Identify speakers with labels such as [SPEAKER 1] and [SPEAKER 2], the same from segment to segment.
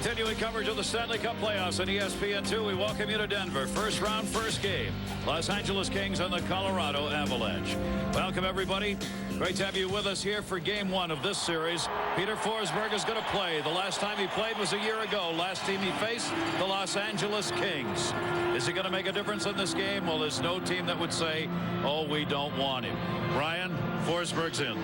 [SPEAKER 1] Continuing coverage of the Stanley Cup playoffs on ESPN2. We welcome you to Denver. First round, first game. Los Angeles Kings and the Colorado Avalanche. Welcome, everybody. Great to have you with us here for game one of this series. Peter Forsberg is going to play. The last time he played was a year ago. Last team he faced, the Los Angeles Kings. Is he going to make a difference in this game? Well, there's no team that would say, oh, we don't want him. Brian, Forsberg's in.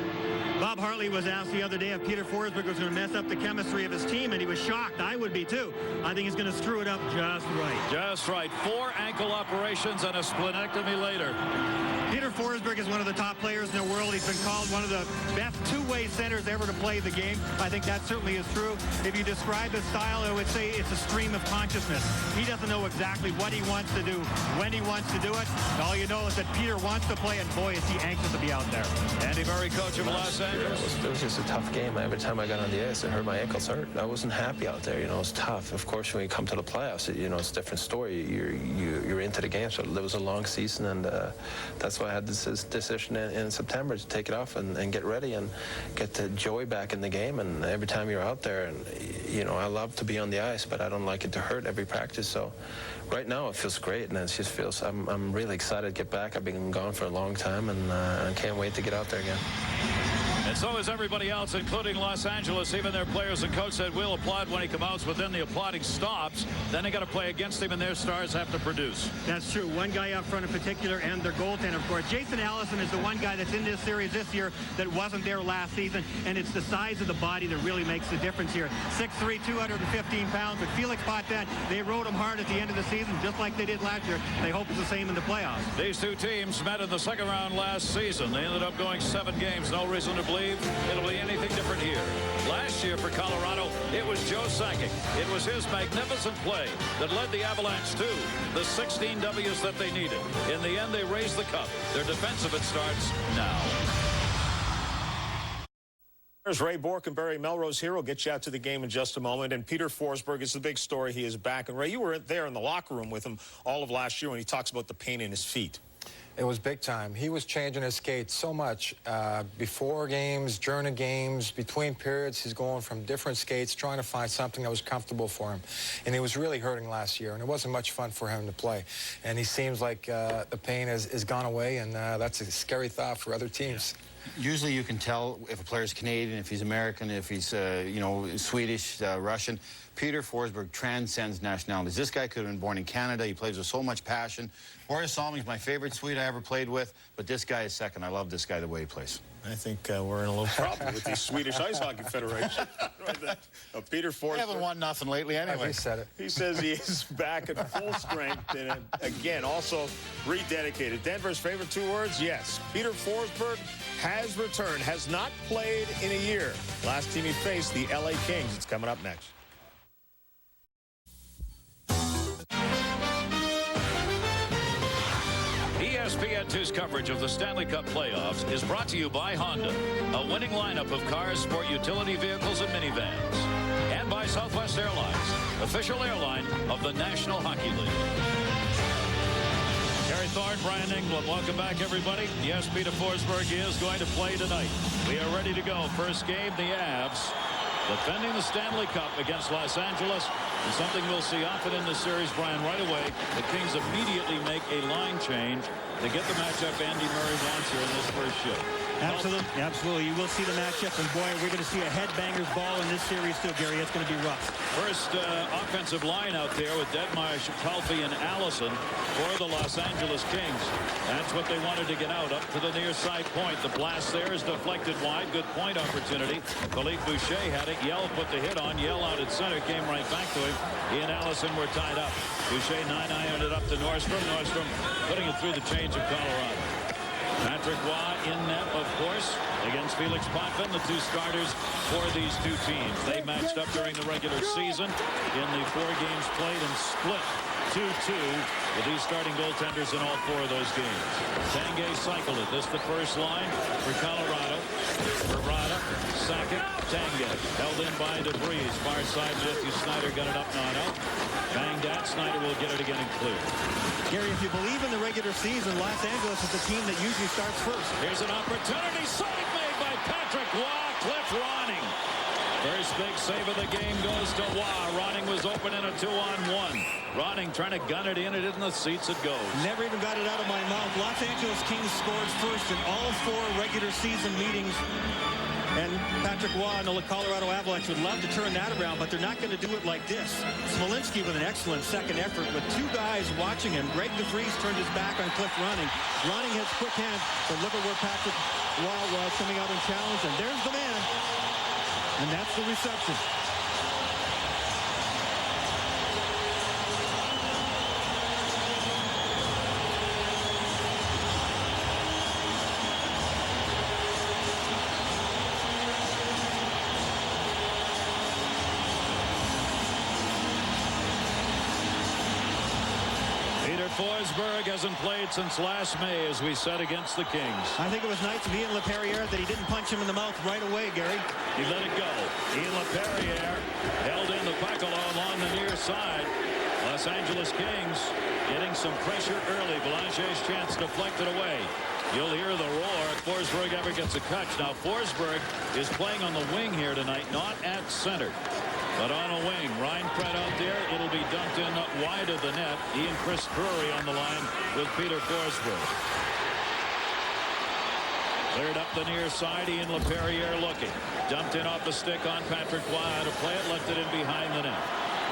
[SPEAKER 2] Bob Hartley was asked the other day if Peter Forsberg was going to mess up the chemistry of his team, and he was shocked. I would be, too. I think he's going to screw it up just right.
[SPEAKER 1] Just right. 4 ankle operations and a splenectomy later.
[SPEAKER 2] Peter Forsberg is one of the top players in the world. He's been called one of the best two-way centers ever to play the game. I think that certainly is true. If you describe his style, I would say it's a stream of consciousness. He doesn't know exactly what he wants to do, when he wants to do it. All you know is that Peter wants to play, and boy, is he anxious to be out there.
[SPEAKER 1] Andy Murray, coach of Los Angeles.
[SPEAKER 3] It was just a tough game. Every time I got on the ice, it hurt. My ankles hurt. I wasn't happy out there. You know, it's tough. Of course, when you come to the playoffs, you know, it's a different story. You're into the game. So it was a long season, and that's why I had this decision in September to take it off and get ready and get the joy back in the game. And every time you're out there, and you know, I love to be on the ice, but I don't like it to hurt every practice. So right now it feels great, and it just feels I'm really excited to get back. I've been gone for a long time, and I can't wait to get out there again.
[SPEAKER 1] And so is everybody else, including Los Angeles. Even their players and coach said we'll applaud when he comes out, but then the applauding stops. Then they got to play against him, and their stars have to produce.
[SPEAKER 2] That's true. One guy up front in particular, and their goaltender, of course. Jason Allison is the one guy that's in this series this year that wasn't there last season, and it's the size of the body that really makes the difference here. 6'3", 215 pounds, but Felix Potvin, they rode him hard at the end of the season, just like they did last year. They hope it's the same in the playoffs.
[SPEAKER 1] These two teams met in the second round last season. They ended up going 7 games. No reason to believe it'll be anything different here. Last year for Colorado, it was Joe Sakic. It was his magnificent play that led the Avalanche to the 16 W's that they needed. In the end, they raised the cup. Their defense of it starts now.
[SPEAKER 4] There's Ray Bourque and Barry Melrose here. We'll get you out to the game in just a moment. And Peter Forsberg is the big story. He is back. And Ray, you were there in the locker room with him all of last year when he talks about the pain in his feet.
[SPEAKER 5] It was big time. He was changing his skates so much before games, during games, between periods. He's going from different skates, trying to find something that was comfortable for him. And he was really hurting last year, and it wasn't much fun for him to play. And he seems like the pain has gone away, and that's a scary thought for other teams.
[SPEAKER 6] Usually you can tell if a player's Canadian, if he's American, if he's, you know, Swedish, Russian. Peter Forsberg transcends nationalities. This guy could have been born in Canada. He plays with so much passion. Boris Salming's my favorite Swede I ever played with, but this guy is second. I love this guy the way he plays.
[SPEAKER 4] I think we're in a little problem with the Swedish Ice Hockey Federation. Peter Forsberg.
[SPEAKER 6] I haven't won nothing lately anyway.
[SPEAKER 5] He said it.
[SPEAKER 4] He says he is back at full strength and, again, also rededicated. Denver's favorite 2 words? Yes. Peter Forsberg has returned, has not played in a year. Last team he faced, the LA Kings. It's coming up next.
[SPEAKER 1] ESPN2's coverage of the Stanley Cup playoffs is brought to you by Honda, a winning lineup of cars, sport utility vehicles, and minivans. And by Southwest Airlines, official airline of the National Hockey League. Gary Thorne, Brian England, welcome back, everybody. Yes, Peter Forsberg is going to play tonight. We are ready to go. First game, the Avs defending the Stanley Cup against Los Angeles. And something we'll see often in this series, Brian, right away. The Kings immediately make a line change to get the matchup Andy Murray wants here in this first shift.
[SPEAKER 2] Absolutely, absolutely. You will see the matchup, and boy, we're going to see a headbangers ball in this series too, Gary. It's going to be rough.
[SPEAKER 1] First offensive line out there with Dedmeyer, Schipalfi, and Allison for the Los Angeles Kings. That's what they wanted to get out, up to the near side point. The blast there is deflected wide. Good point opportunity. Philippe Boucher had it. Yell put the hit on. Yell out at center. Came right back to him. He and Allison were tied up. Boucher 9-ironed it up to Nordstrom. Nordstrom putting it through the chains of Colorado. Patrick Roy in net, of course, against Felix Potvin, the 2 starters for these 2 teams. They matched up during the regular season in the 4 games played and split 2-2 with these starting goaltenders in all 4 of those games. Tanguay cycled it. This is the first line for Colorado. Verrata, Sakic, Tanguay. Held in by DeBreeze. Far side, Matthew Snyder got it up, not out. Banged at. Snyder will get it again and clear.
[SPEAKER 2] Gary, if you believe in the regular season, Los Angeles is the team that usually starts first.
[SPEAKER 1] Here's an opportunity. Save made by Patrick Roy. Cliff Ronning. First big save of the game goes to Waugh. Ronning was open in a 2-on-1. Ronning trying to gun it in. It in the seats it goes.
[SPEAKER 2] Never even got it out of my mouth. Los Angeles Kings scored first in all 4 regular season meetings. And Patrick Waugh and the Colorado Avalanche would love to turn that around, but they're not going to do it like this. Smolinski with an excellent second effort with 2 guys watching him. Greg DeVries turned his back on Cliff Ronning. Ronning has quick hands, but look at where Patrick Waugh was coming out and challenged, and there's the man. And that's the reception.
[SPEAKER 1] Forsberg hasn't played since last May, as we said, against the Kings.
[SPEAKER 2] I think it was nice of Ian LaPerriere that he didn't punch him in the mouth right away, Gary.
[SPEAKER 1] He let it go. Ian LaPerriere held in the puck along the near side. Los Angeles Kings getting some pressure early. Belanger's chance deflected away. You'll hear the roar if Forsberg ever gets a catch. Now, Forsberg is playing on the wing here tonight, not at center, but on a wing. Ryan Pratt out there. It'll be dumped in wide of the net. He and Chris Drury on the line with Peter Forsberg. Cleared up the near side. Ian LaPerriere looking. Dumped in off the stick on Patrick Waugh to play it. Left it in behind the net.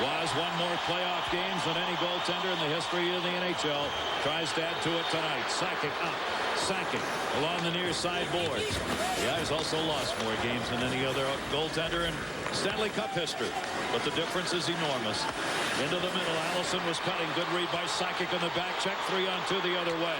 [SPEAKER 1] Waugh's won more playoff games than any goaltender in the history of the NHL. Tries to add to it tonight. Sakic up. Sakic along the near side boards. Yeah, he's also lost more games than any other goaltender in Stanley Cup history, but the difference is enormous. Into the middle, Allison was cutting. Good read by Sakic in the back check. 3-on-2 the other way.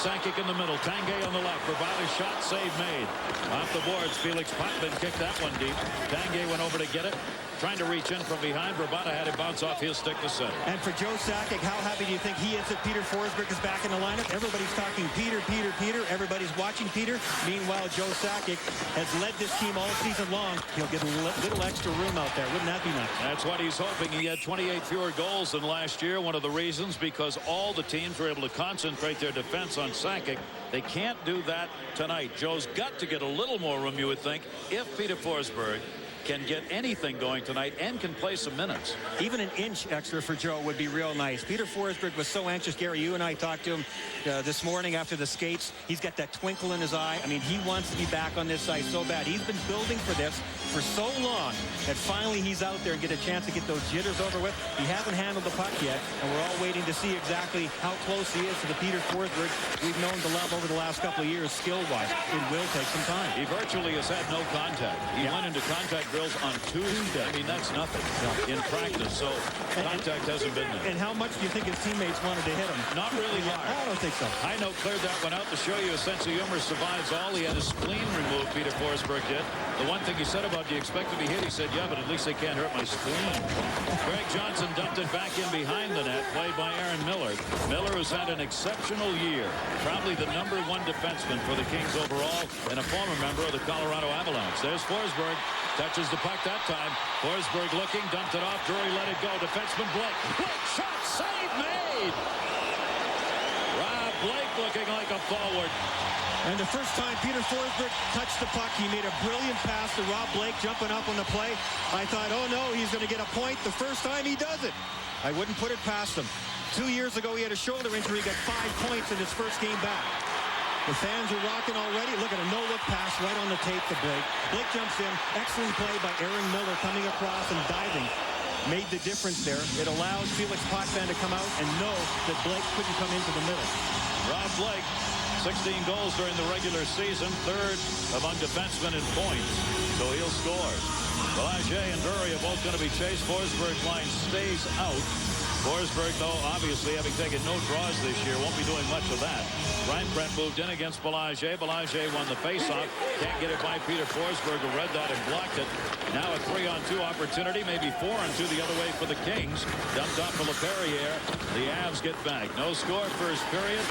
[SPEAKER 1] Sakic in the middle. Tanguay on the left. Bravada shot, save made. Off the boards, Felix Potvin kicked that one deep. Tanguay went over to get it. Trying to reach in from behind. Bravada had it bounce off his stick to center.
[SPEAKER 2] And for Joe Sakic, how happy do you think he is that Peter Forsberg is back in the lineup? Everybody's talking Peter, Peter, Peter. Everybody's watching Peter. Meanwhile, Joe Sakic has led this team all season long. He'll get a little extra room out there. Wouldn't that be nice?
[SPEAKER 1] That's what he's hoping. He had 28 fewer goals than last year. One of the reasons, because all the teams were able to concentrate their defense on Sakic. They can't do that tonight. Joe's got to get a little more room, you would think, if Peter Forsberg can get anything going tonight and can play some minutes.
[SPEAKER 2] Even an inch extra for Joe would be real nice. Peter Forsberg was so anxious. Gary, you and I talked to him this morning after the skates. He's got that twinkle in his eye. I mean, he wants to be back on this ice so bad. He's been building for this for so long that finally he's out there and get a chance to get those jitters over with. He hasn't handled the puck yet, and we're all waiting to see exactly how close he is to the Peter Forsberg we've known to love over the last couple of years skill-wise. It will take some time.
[SPEAKER 1] He virtually has had no contact. He went into contact drills on Tuesday. I mean, that's nothing in practice, so contact hasn't been there.
[SPEAKER 2] And how much do you think his teammates wanted to hit him?
[SPEAKER 1] Not really hard.
[SPEAKER 2] I don't think so.
[SPEAKER 1] I know cleared that one out to show you a sense of humor survives all. He had his spleen removed, Peter Forsberg did. The one thing he said about, do you expect to be hit? He said, yeah, but at least they can't hurt my spleen. Greg Johnson dumped it back in behind the net, played by Aaron Miller. Miller has had an exceptional year. Probably the #1 defenseman for the Kings overall and a former member of the Colorado Avalanche. There's Forsberg. Touches the puck that time. Forsberg looking, dumped it off. Drury let it go. Defenseman Blake. Blake shot, save made. Rob Blake looking like a forward.
[SPEAKER 2] And the first time Peter Forsberg touched the puck, he made a brilliant pass to Rob Blake jumping up on the play. I thought, oh no, he's going to get a point the first time he does it. I wouldn't put it past him. 2 years ago, he had a shoulder injury. He got 5 points in his first game back. The fans are rocking already. Look at a no-look pass right on the tape to Blake. Blake jumps in. Excellent play by Aaron Miller coming across and diving. Made the difference there. It allows Felix Potvin to come out and know that Blake couldn't come into the middle.
[SPEAKER 1] Rob Blake, 16 goals during the regular season, 3rd among defensemen in points, so he'll score. Belanger and Drury are both going to be chased. Forsberg's line stays out. Forsberg, though, obviously having taken no draws this year, won't be doing much of that. Ryan Brent moved in against Belanger. Belanger won the faceoff. Can't get it by Peter Forsberg, who read that and blocked it. Now a 3-on-2 opportunity, maybe 4-on-2 the other way for the Kings. Dumped off to LaPerriere. The Avs get back. No score first period.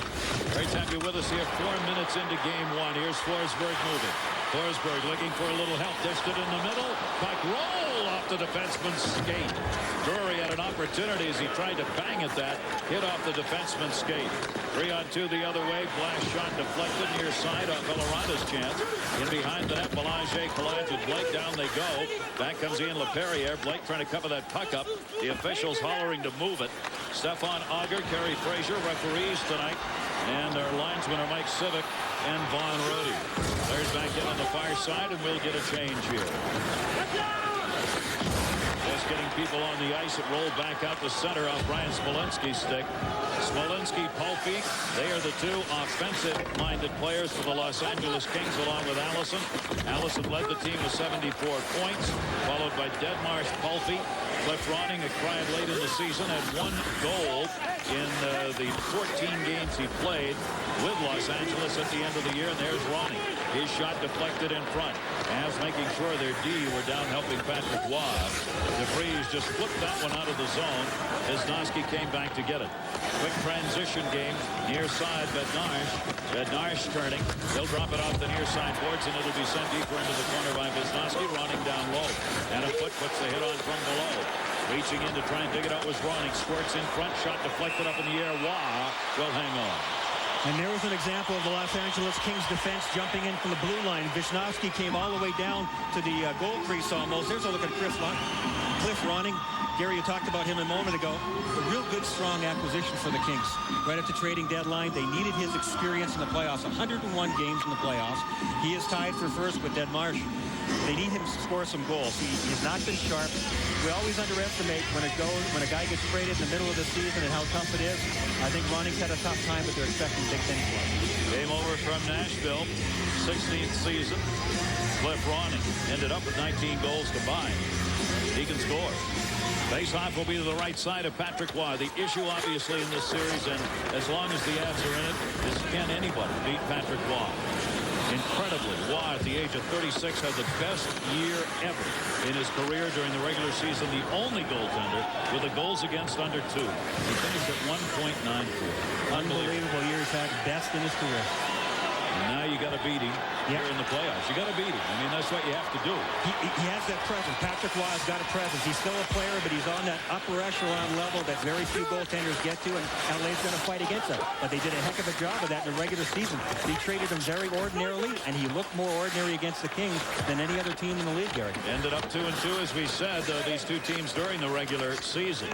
[SPEAKER 1] Great to have you with us here. 4 minutes into game 1. Here's Forsberg moving. Forsberg looking for a little help. Dished it in the middle. Puck roll off the defenseman's skate. Drury had an opportunity as he tried to bang at that. Hit off the defenseman's skate. 3-on-2 the other way. Blast shot deflected near side on Colorado's chance. In behind the net, Belanger collides with Blake. Down they go. Back comes Ian LaPerriere. Blake trying to cover that puck up. The officials hollering to move it. Stefan Auger, Kerry Fraser, referees tonight. And our linesmen are Mike Civic and Vaughn Rohde. There's back in on the far side, and we'll get a change here. Just getting people on the ice. It rolled back out to center off Brian Smolinski's stick. Smolinski, Pulpy, they are the two offensive-minded players for the Los Angeles Kings, along with Allison. Allison led the team with 74 points, followed by Deadmarsh, Pulpy. Cliff Ronning, acquired late in the season, had 1 goal in the 14 games he played with Los Angeles at the end of the year. And there's Ronning. His shot deflected in front. Avs making sure their D were down helping Patrick Waugh. DeVries just flipped that one out of the zone. Wisnowski came back to get it. Quick transition game near side. Bednarz turning. He'll drop it off the near side boards, and it'll be sent deeper into the corner by Wisnowski. Ronning down low. And a foot puts the hit on from below. Reaching in to try and dig it out was Ronning. Squirts in front. Shot deflected up in the air. Waugh will hang on.
[SPEAKER 2] And there was an example of the Los Angeles Kings defense jumping in from the blue line. Wisnowski came all the way down to the goal crease almost. There's a look at Cliff Ronning. Gary, you talked about him a moment ago. A real good, strong acquisition for the Kings. Right at the trading deadline, they needed his experience in the playoffs. 101 games in the playoffs. He is tied for first with Deadmarsh. They need him to score some goals. He has not been sharp. We always underestimate when a guy gets traded in the middle of the season and how tough it is. I think Ronning's had a tough time, but they're expecting big things for him.
[SPEAKER 1] Came over from Nashville, 16th season. Cliff Ronning ended up with 19 goals combined. He can score. Faceoff will be to the right side of Patrick Waugh. The issue, obviously, in this series, and as long as the Avs are in it, is can anybody beat Patrick Waugh? Incredibly, Waugh, at the age of 36, had the best year ever in his career during the regular season. The only goaltender with the goals against under 2. He finished at 1.94.
[SPEAKER 2] Unbelievable year he's had, best in his career.
[SPEAKER 1] And now you got to beat him here in the playoffs. You got to beat him. I mean, that's what you have to do.
[SPEAKER 2] He has that presence. Patrick Waugh's got a presence. He's still a player, but he's on that upper echelon level that very few goaltenders get to, and LA's going to fight against that. But they did a heck of a job of that in the regular season. They traded him very ordinarily, and he looked more ordinary against the Kings than any other team in the league, Gary.
[SPEAKER 1] Ended up 2-2, as we said, these two teams during the regular season.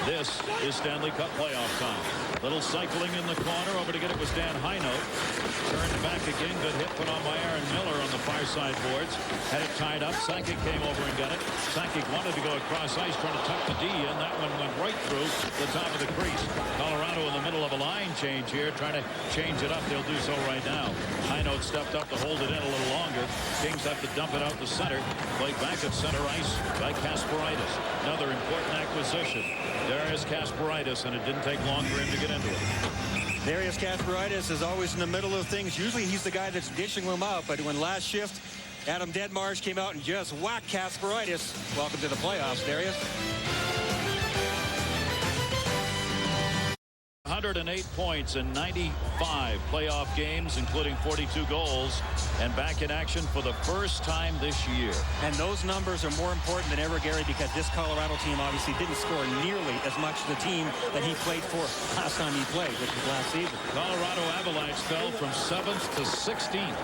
[SPEAKER 1] This is Stanley Cup playoff time. Little cycling in the corner. Over to get it was Dan Heino. Turned back again. Good hit put on by Aaron Miller on the far side boards. Had it tied up. Sakic came over and got it. Sakic wanted to go across ice, trying to tuck the D in. That one went right through the top of the crease. Colorado in the middle of a line change here, trying to change it up. They'll do so right now. Heino stepped up to hold it in a little longer. Kings have to dump it out the center. Played back at center ice by Kasparaitis. Another important acquisition. Darius Kasparaitis, and it didn't take long for him to get into it.
[SPEAKER 2] Darius Kasparaitis is always in the middle of things. Usually he's the guy that's dishing them out, but when last shift, Adam Deadmarsh came out and just whacked Kasparaitis. Welcome to the playoffs, Darius.
[SPEAKER 1] 108 points in 95 playoff games, including 42 goals, and back in action for the first time this year.
[SPEAKER 2] And those numbers are more important than ever, Gary, because this Colorado team obviously didn't score nearly as much as the team that he played for last time he played, which was last season.
[SPEAKER 1] Colorado Avalanche fell from 7th to 16th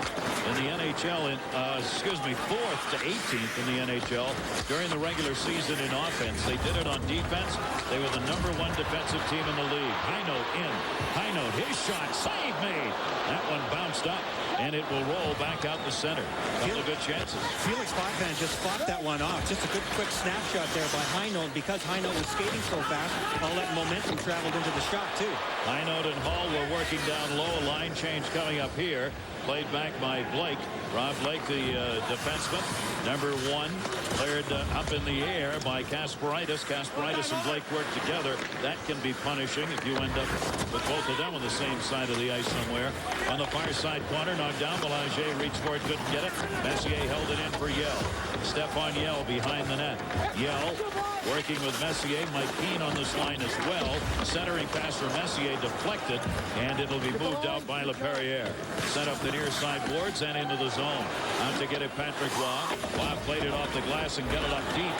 [SPEAKER 1] in the NHL, 4th to 18th in the NHL during the regular season in offense. They did it on defense. They were the #1 defensive team in the league. Heino in. Heino, his shot, save made. That one bounced up, and it will roll back out the center. Couple of good chances.
[SPEAKER 2] Felix Potvin just fought that one off. Just a good quick snapshot there by Heino. Because Heino was skating so fast, all that momentum traveled into the shot, too.
[SPEAKER 1] Heino and Hall were working down low. A line change coming up here. Played back by Blake. Rob Blake, the defenseman. #1 cleared up in the air by Kasparaitis. Kasparaitis and Blake work together. That can be punishing if you end up with both of them on the same side of the ice somewhere. On the far side corner, knocked down. Belanger reached for it, couldn't get it. Messier held it in for Yell. Stephon Yell behind the net. Yell working with Messier. Mike Keane on this line as well. Centering pass for Messier deflected, and it'll be moved out by LaPerriere. Sent up the near side boards and into the zone. Out to get it, Patrick Waugh. Waugh played it off the glass and got it up deep,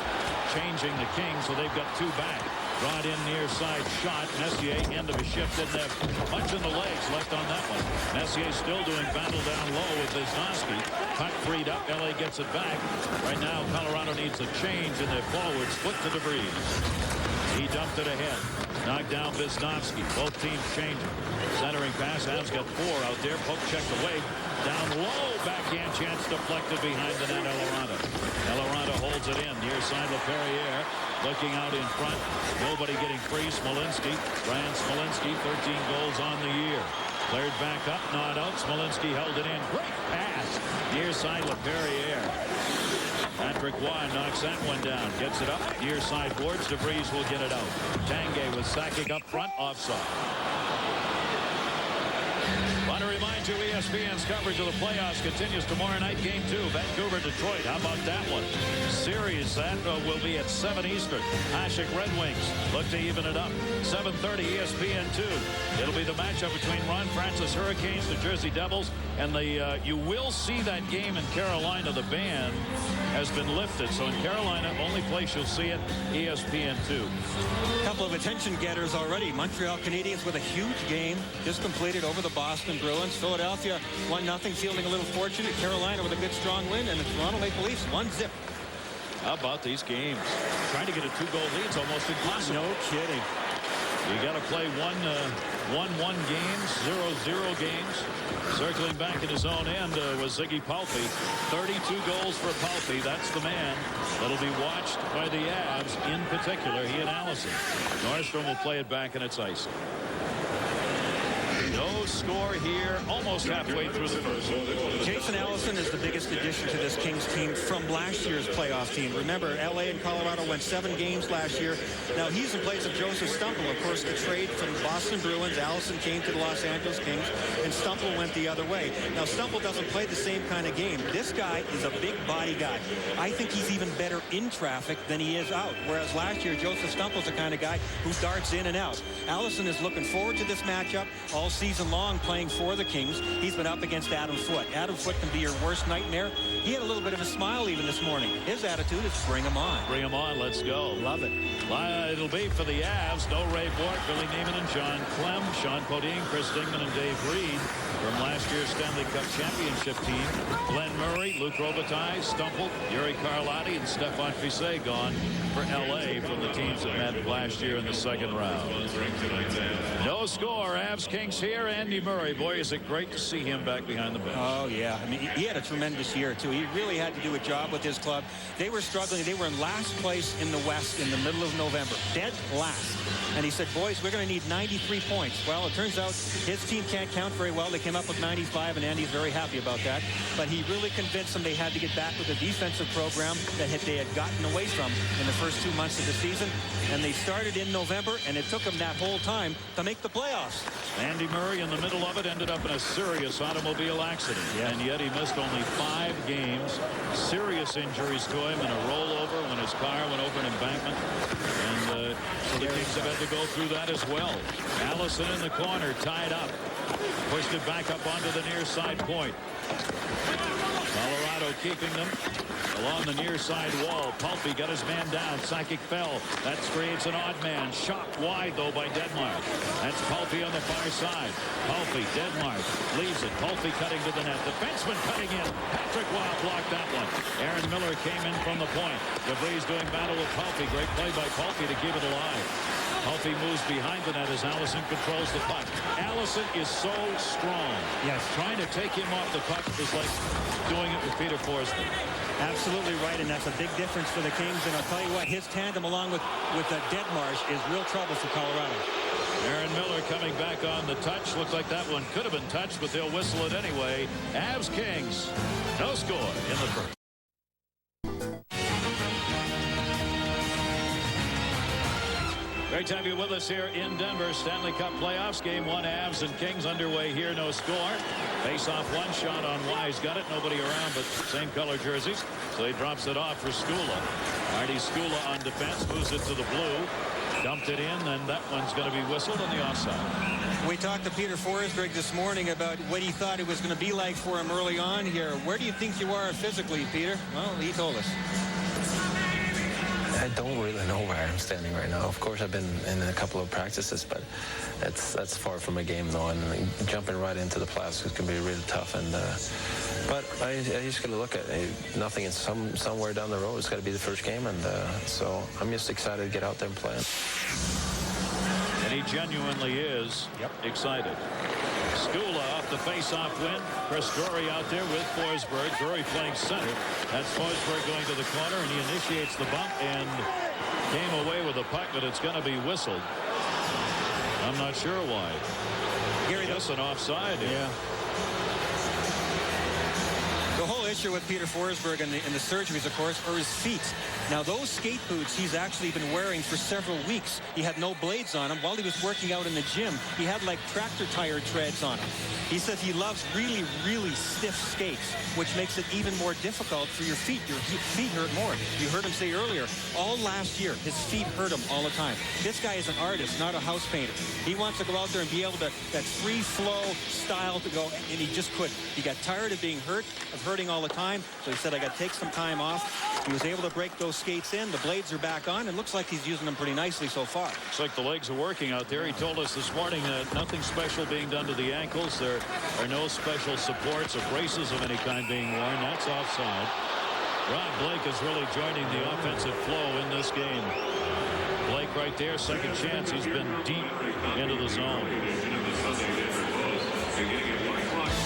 [SPEAKER 1] changing the Kings, so they've got 2 back. Brought in near side shot. Messier, end of a shift, didn't have much in the legs left on that one. Messier still doing battle down low with Wisnowski. Puck freed up. LA gets it back. Right now, Colorado needs a change in their forward. Split to DeVries. He dumped it ahead. Knocked down Wisnowski. Both teams changing. Centering pass. Avs got 4 out there. Poke checked away. Down low. Backhand chance deflected behind the net. Eloranta holds it in. Near side LaPerriere. Looking out in front. Nobody getting free. Smolinski. Brian Smolinski. 13 goals on the year. Cleared back up. Not out. Smolinski held it in. Great pass. Near side LaPerriere. Patrick Roy knocks that one down. Gets it up. Near side boards. DeVries will get it out. Tanguay was sacking up front. Offside. Want to remind you, ESPN's coverage of the playoffs continues tomorrow night. Game 2, Vancouver-Detroit. How about that one? Series that will be at 7 Eastern. Hasek Red Wings look to even it up. 7:30 ESPN2. It'll be the matchup between Ron Francis Hurricanes, the Jersey Devils, and the you will see that game in Carolina. The ban has been lifted, so in Carolina, only place you'll see it, ESPN2.
[SPEAKER 7] A couple of attention getters already. Montreal Canadiens with a huge game just completed over the Boston Bruins. Philadelphia 1-0, feeling a little fortunate. Carolina with a good strong win, and the Toronto Maple Leafs 1-0.
[SPEAKER 1] How about these games? Trying to get a 2-goal lead is almost impossible.
[SPEAKER 7] No kidding.
[SPEAKER 1] You got to play 1-1 games, 0-0 games. Circling back in his own end was Ziggy Palffy. 32 goals for Palffy. That's the man that'll be watched by the Avs, in particular, he and Allison. Nordstrom will play it back, and it's ice. No score here, almost halfway through the first.
[SPEAKER 7] Jason Allison is the biggest addition to this Kings team from last year's playoff team. Remember, LA and Colorado went 7 games last year. Now he's in place of Joseph Stumple. Of course, the trade from the Boston Bruins. Allison came to the Los Angeles Kings, and Stumple went the other way. Now Stumple doesn't play the same kind of game. This guy is a big body guy. I think he's even better in traffic than he is out. Whereas last year, Joseph Stumple's the kind of guy who darts in and out. Allison is looking forward to this matchup all season long, playing for the Kings. He's been up against Adam Foote. Adam Foote can be your worst nightmare. He had a little bit of a smile even this morning. His attitude is bring him on.
[SPEAKER 1] Bring him on. Let's go.
[SPEAKER 7] Love it.
[SPEAKER 1] It'll be for the Avs. No Ray Bork, Billy Neiman and John Clem, Sean Podine, Chris Dingman, and Dave Reed from last year's Stanley Cup championship team. Glenn Murray, Luc Robitaille, Stumple, Yuri Carlotti, and Stefan Fiset gone for LA from the teams that met last year in the second round. No score. Avs Kings here. Andy Murray. Boy, is it great to see him back behind the bench.
[SPEAKER 7] Oh, yeah. I mean, he had a tremendous year, too. He really had to do a job with his club. They were struggling. They were in last place in the West in the middle of November. Dead last. And he said, boys, we're going to need 93 points. Well, it turns out his team can't count very well. They came up with 95, and Andy's very happy about that. But he really convinced them they had to get back with a defensive program that they had gotten away from in the first 2 months of the season. And they started in November, and it took them that whole time to make the playoffs.
[SPEAKER 1] Andy Murray in the middle of it ended up in a serious automobile accident.
[SPEAKER 7] Yeah.
[SPEAKER 1] And yet he missed only 5 games. Serious injuries to him in a rollover when his car went over an embankment. And so the Kings have had to go through that as well. Allison in the corner, tied up. Pushed it back up onto the near side point. Colorado keeping them along the near side wall. Palffy got his man down. Sakic fell. That creates an odd man. Shot wide, though, by Denmark. That's Palffy on the far side. Palffy, Denmark leaves it. Palffy cutting to the net. Defenseman cutting in. Patrick Roy blocked that one. Aaron Miller came in from the point. DeVries doing battle with Palffy. Great play by Palffy to keep it alive. Palffy moves behind the net as Allison controls the puck. Allison is so strong.
[SPEAKER 7] Yes.
[SPEAKER 1] Trying to take him off the puck is like doing it with Peter Forsberg.
[SPEAKER 7] Absolutely right, and that's a big difference for the Kings. And I'll tell you what, his tandem along with Deadmarsh is real trouble for Colorado.
[SPEAKER 1] Aaron Miller coming back on the touch. Looks like that one could have been touched, but they'll whistle it anyway. Avs Kings, no score in the first. Great to have you with us here in Denver. Stanley Cup playoffs. Game 1, Avs and Kings underway here. No score. Face off one shot on Wise. Got it. Nobody around, but same color jerseys. So he drops it off for Skula. Artie Skula on defense. Moves it to the blue. Dumped it in, and that one's going to be whistled on the offside.
[SPEAKER 7] We talked to Peter Forsberg this morning about what he thought it was going to be like for him early on here. Where do you think you are physically, Peter? Well, he told us.
[SPEAKER 3] I don't really know where I'm standing right now. Of course, I've been in a couple of practices, but that's far from a game, though. And jumping right into the playoffs is going to be really tough. And but I just got to look at it. Nothing is somewhere down the road. It's got to be the first game, and so I'm just excited to get out there and play.
[SPEAKER 1] And he genuinely is excited. Skula off the face-off win. Chris Drury out there with Forsberg. Drury playing center. That's Forsberg going to the corner, and he initiates the bump and came away with the puck, but it's going to be whistled. I'm not sure why.
[SPEAKER 7] Gary,
[SPEAKER 1] that's an offside.
[SPEAKER 7] Yeah. The whole issue with Peter Forsberg and the surgeries, of course, are his feet. Now, those skate boots he's actually been wearing for several weeks. He had no blades on him. While he was working out in the gym, he had like tractor tire treads on him. He says he loves really, really stiff skates, which makes it even more difficult for your feet. Your feet hurt more. You heard him say earlier, all last year, his feet hurt him all the time. This guy is an artist, not a house painter. He wants to go out there and be able to, that free flow style to go, and he just couldn't. He got tired of being hurt, of hurting all the time, so he said, I got to take some time off. He was able to break those skates in. The blades are back on, and looks like he's using them pretty nicely so far.
[SPEAKER 1] Looks like the legs are working out there. He told us this morning that nothing special being done to the ankles. There are no special supports or braces of any kind being worn. That's offside. Rob Blake is really joining the offensive flow in this game. Blake right there, second chance. He's been deep into the zone.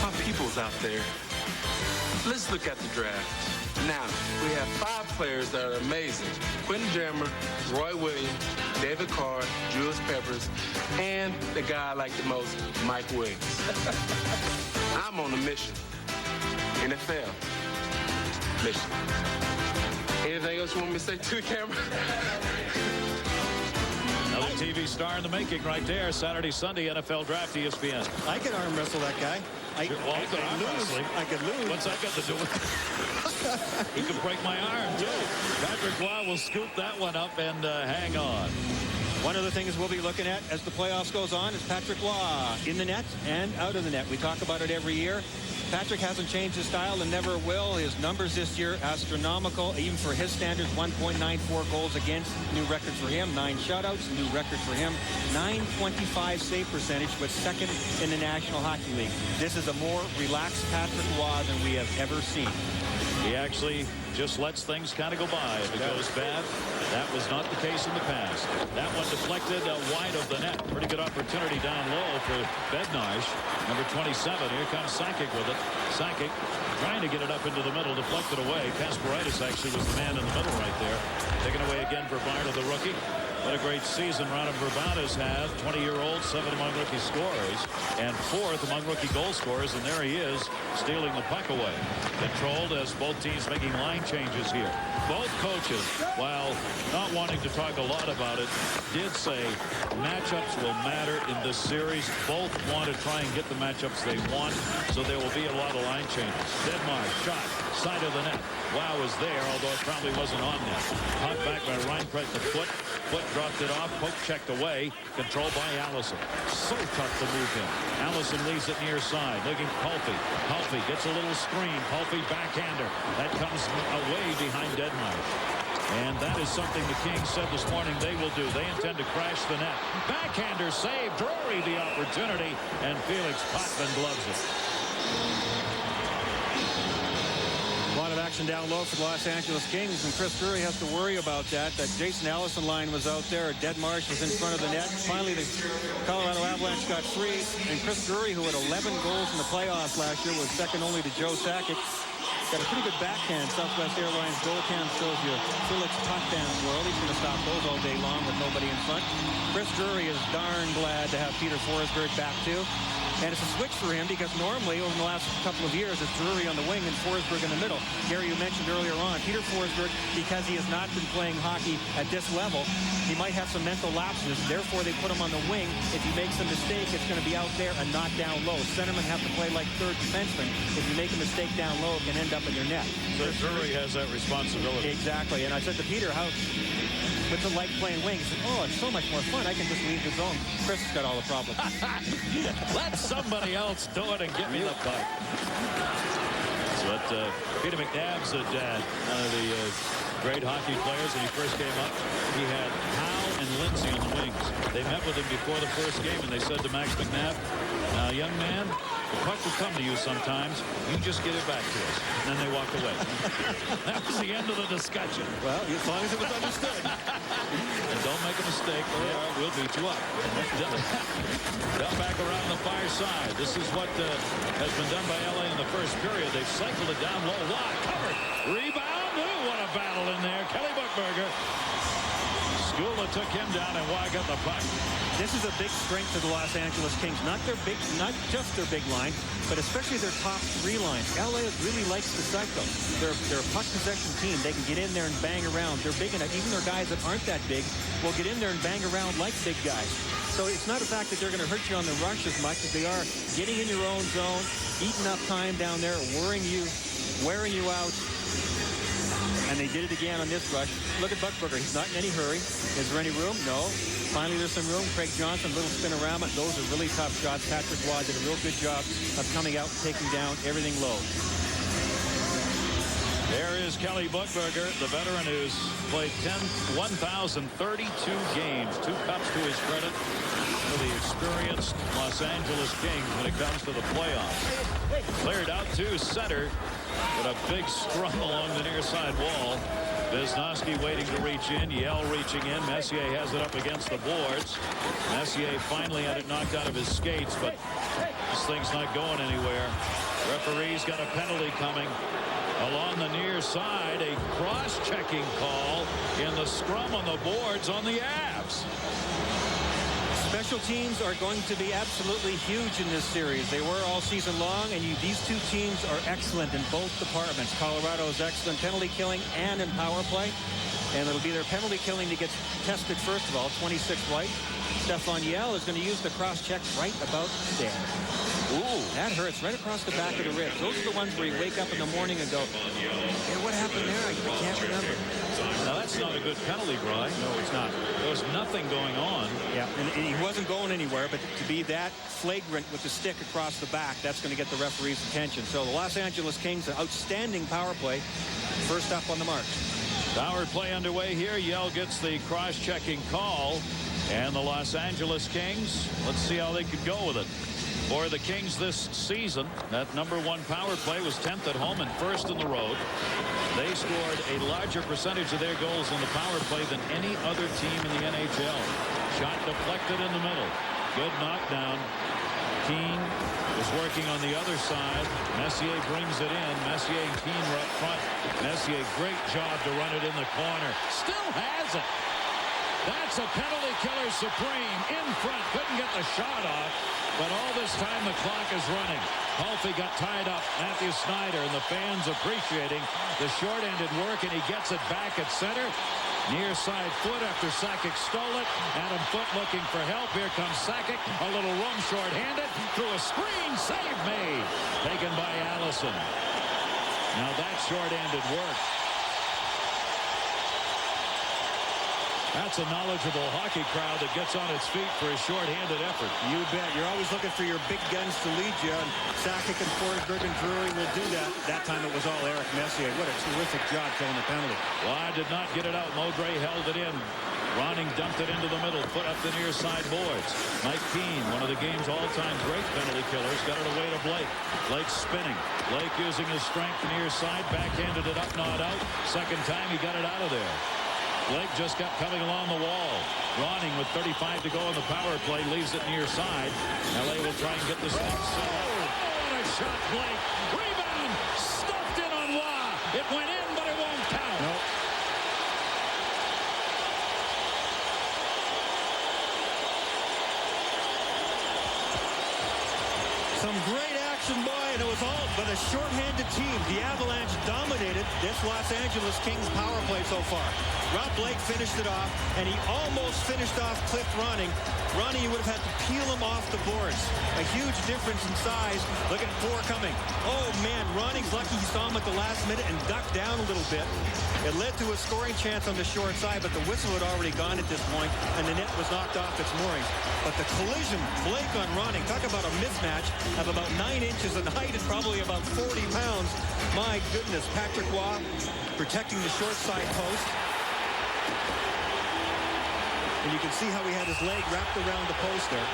[SPEAKER 8] My people's out there. Let's look at the draft. Now, we have 5 players that are amazing. Quentin Jammer, Roy Williams, David Carr, Julius Peppers, and the guy I like the most, Mike Williams. I'm on a mission. NFL mission. Anything else you want me to say to the camera?
[SPEAKER 1] Another TV star in the making right there. Saturday, Sunday, NFL Draft, ESPN.
[SPEAKER 7] I can arm wrestle that guy. I could lose.
[SPEAKER 1] What's that got to do with it? He could break my arm, too. Patrick Roy will scoop that one up and hang on.
[SPEAKER 7] One of the things we'll be looking at as the playoffs goes on is Patrick Roy in the net and out of the net. We talk about it every year. Patrick hasn't changed his style and never will. His numbers this year, astronomical, even for his standards, 1.94 goals against. New record for him, 9 shutouts. New record for him, 925 save percentage, but second in the National Hockey League. This is a more relaxed Patrick Roy than we have ever seen.
[SPEAKER 1] He actually just lets things kind of go by. If it goes bad, that was not the case in the past. That one deflected wide of the net. Pretty good opportunity down low for Bednarz. Number 27. Here comes Sakic with it. Sakic trying to get it up into the middle, deflected away. Kasparaitis actually was the man in the middle right there. Taken away again for Barna, the rookie. What a great season Radim Vrbanas has. 20-year-old, 7 among rookie scorers, and 4th among rookie goal scorers. And there he is, stealing the puck away. Controlled as both teams making line changes here. Both coaches, while not wanting to talk a lot about it, did say matchups will matter in this series. Both want to try and get the matchups they want, so there will be a lot of line changes. Denmark shot, side of the net. Wow was there, although it probably wasn't on net. Caught back by Reinfeldt, the foot. Foot dropped it off. Poke checked away. Controlled by Allison. So tough to move him. Allison leaves it near side. Looking Palffy. Palffy gets a little screen. Palffy backhander. That comes away behind Denmark. And that is something the Kings said this morning they will do. They intend to crash the net. Backhander save. Drury the opportunity. And Felix Potvin gloves it.
[SPEAKER 7] A lot of action down low for the Los Angeles Kings, and Chris Drury has to worry about that. That Jason Allison line was out there. Deadmarsh was in front of the net. Finally, the Colorado Avalanche got free, and Chris Drury, who had 11 goals in the playoffs last year, was second only to Joe Sakic. Got a pretty good backhand. Southwest Airlines goal cam shows you Felix Potvin's world. He's going to stop those all day long with nobody in front. Chris Drury is darn glad to have Peter Forsberg back, too. And it's a switch for him because normally over the last couple of years it's Drury on the wing and Forsberg in the middle. Gary, you mentioned earlier on, Peter Forsberg, because he has not been playing hockey at this level, he might have some mental lapses. Therefore, they put him on the wing. If he makes a mistake, it's going to be out there and not down low. Centermen have to play like third defenseman. If you make a mistake down low, it can end up in your net.
[SPEAKER 1] So Drury has that responsibility.
[SPEAKER 7] Exactly. And I said to Peter, what's it like playing wing? He said, oh, it's so much more fun. I can just leave the zone. Chris has got all the problems.
[SPEAKER 1] Let somebody else do it and get me the puck. But Peter McNabb's dad, one of the great hockey players when he first came up, he had Howe and Lindsay on the wings. They met with him before the first game, and they said to Max McNabb, "Now, young man, the puck will come to you sometimes. You just get it back to us." And then they walked away. That was the end of the discussion.
[SPEAKER 7] Well, as long as it was understood.
[SPEAKER 1] And don't make a mistake, or we'll beat you up. Down back around the far side. This is what has been done by LA in the first period. They've cycled it down low. Wide covered. Rebound. Ooh, what a battle in there. Kelly Buchberger. Skula took him down, and Waugh got the puck.
[SPEAKER 7] This is a big strength of the Los Angeles Kings. Not just their big line, but especially their top three lines. LA really likes the cycle. They're a puck possession team. They can get in there and bang around. They're big enough. Even their guys that aren't that big will get in there and bang around like big guys. So it's not a fact that they're going to hurt you on the rush as much as they are getting in your own zone, eating up time down there, wearing you out. And they did it again on this rush. Look at Buchberger. He's not in any hurry. Is there any room? No. Finally, there's some room. Craig Johnson, little spinorama. Those are really tough shots. Patrick Waugh did a real good job of coming out and taking down everything low.
[SPEAKER 1] There is Kelly Buchberger, the veteran who's played 1,032 games. 2 cups to his credit for the experienced Los Angeles Kings when it comes to the playoffs. Cleared out to center. With a big scrum along the near side wall. Wisniewski waiting to reach in. Yell reaching in. Messier has it up against the boards. Messier finally had it knocked out of his skates, but this thing's not going anywhere. Referee's got a penalty coming. Along the near side, a cross-checking call in the scrum on the boards on the Avs.
[SPEAKER 7] Special teams are going to be absolutely huge in this series. They were all season long, and these two teams are excellent in both departments. Colorado is excellent penalty killing and in power play. And it'll be their penalty killing that gets tested first of all. 26 white. Stefan Yell is going to use the cross-check right about there. Ooh, that hurts right across the back of the ribs. Those are the ones where you wake up in the morning and go, hey, what happened there? I can't remember.
[SPEAKER 1] Now, that's not a good penalty, Brian.
[SPEAKER 7] No, it's not.
[SPEAKER 1] There was nothing going on.
[SPEAKER 7] Yeah, and he wasn't going anywhere, but to be that flagrant with the stick across the back, that's going to get the referee's attention. So the Los Angeles Kings, an outstanding power play, first up on the mark.
[SPEAKER 1] Power play underway here. Yell gets the cross-checking call. And the Los Angeles Kings, let's see how they could go with it. For the Kings this season, that #1 power play was 10th at home and 1st in the road. They scored a larger percentage of their goals in the power play than any other team in the NHL. Shot deflected in the middle. Good knockdown. Keane is working on the other side. Messier brings it in. Messier and Keane are up front. Messier, great job to run it in the corner. Still has it. That's a penalty killer supreme. In front. Couldn't get the shot off. But all this time the clock is running. Holtby got tied up. Matthew Snyder and the fans appreciating the short-handed work, and he gets it back at center. Near side foot after Sakic stole it. Adam Foote looking for help. Here comes Sakic. A little room short-handed. Through a screen. Save made. Taken by Allison. Now that's short-handed work. That's a knowledgeable hockey crowd that gets on its feet for a short-handed effort.
[SPEAKER 7] You bet. You're always looking for your big guns to lead you. And Sakic and Forsberg and Drury will do that. That time it was all Eric Messier. What a terrific job killing the penalty.
[SPEAKER 1] Waugh did not get it out. Modray held it in. Ronning dumped it into the middle. Put up the near side boards. Mike Keane, one of the game's all-time great penalty killers, got it away to Blake. Blake spinning. Blake using his strength near side. Backhanded it up, not out. Second time he got it out of there. Blake just got coming along the wall. Ronning with 35 to go on the power play. Leaves it near side. LA will try and get the stick set up. Oh, what a shot, Blake. Rebound. Stuffed in on Waugh. It went in, but it won't count.
[SPEAKER 7] Nope. Some great action, boy, and it was all but a short-handed team. The Avalanche dominated dominated this Los Angeles Kings power play so far. Rob Blake finished it off, and he almost finished off Cliff Ronning. Ronning, you would have had to peel him off the boards. A huge difference in size. Look at 4 coming. Oh, man, Ronning's lucky he saw him at the last minute and ducked down a little bit. It led to a scoring chance on the short side, but the whistle had already gone at this point, and the net was knocked off its moorings. But the collision, Blake on Ronning, talk about a mismatch of about 9 inches in height and probably about 40 pounds. My goodness, Patrick Waugh protecting the short side post. And you can see how he had his leg wrapped around the post there.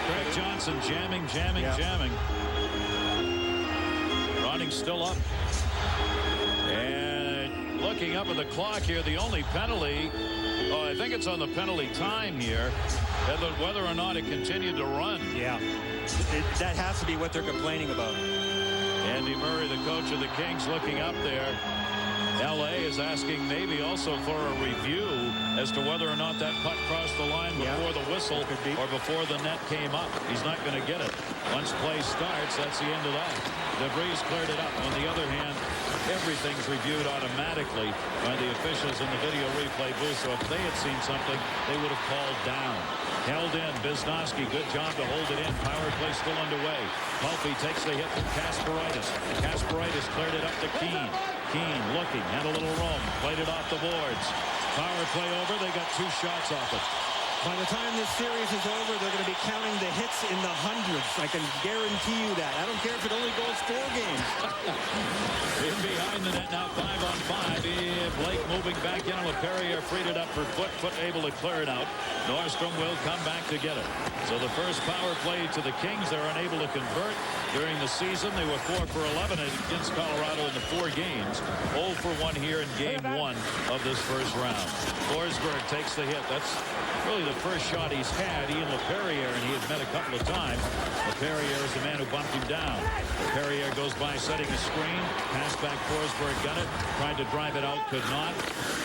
[SPEAKER 1] Craig Johnson jamming. Ronning still up. And looking up at the clock here, the only penalty, I think it's on the penalty time here, whether or not it continued to run.
[SPEAKER 7] Yeah, that has to be what they're complaining about.
[SPEAKER 1] Andy Murray, the coach of the Kings, looking up there. LA is asking maybe also for a review as to whether or not that puck crossed the line before the whistle or before the net came up. He's not going to get it. Once play starts, that's the end of that. DeVries cleared it up. On the other hand, everything's reviewed automatically by the officials in the video replay booth. So if they had seen something, they would have called down. Held in. Wisniewski, good job to hold it in. Power play still underway. Palffy takes the hit from Kasparaitis. Kasparaitis cleared it up to Keane. Keane looking, had a little room, played it off the boards. Power play over, they got 2 shots off it.
[SPEAKER 7] By the time this series is over, they're going to be counting the hits in the hundreds. I can guarantee you that. I don't care if it only goes 4 games.
[SPEAKER 1] In behind the net now, 5-on-5. Blake moving back in. LaPerriere freed it up for Foot. Foot able to clear it out. Nordstrom will come back to get it. So the first power play to the Kings, they're unable to convert. During the season, they were 4 for 11 against Colorado in the 4 games. 0 for 1 here in game 1 of this first round. Forsberg takes the hit. That's really the first shot he's had. Ian LaPerriere, and he had met a couple of times. LaPerriere is the man who bumped him down. LaPerriere goes by setting a screen. Pass back, Forsberg got it. Tried to drive it out, could not.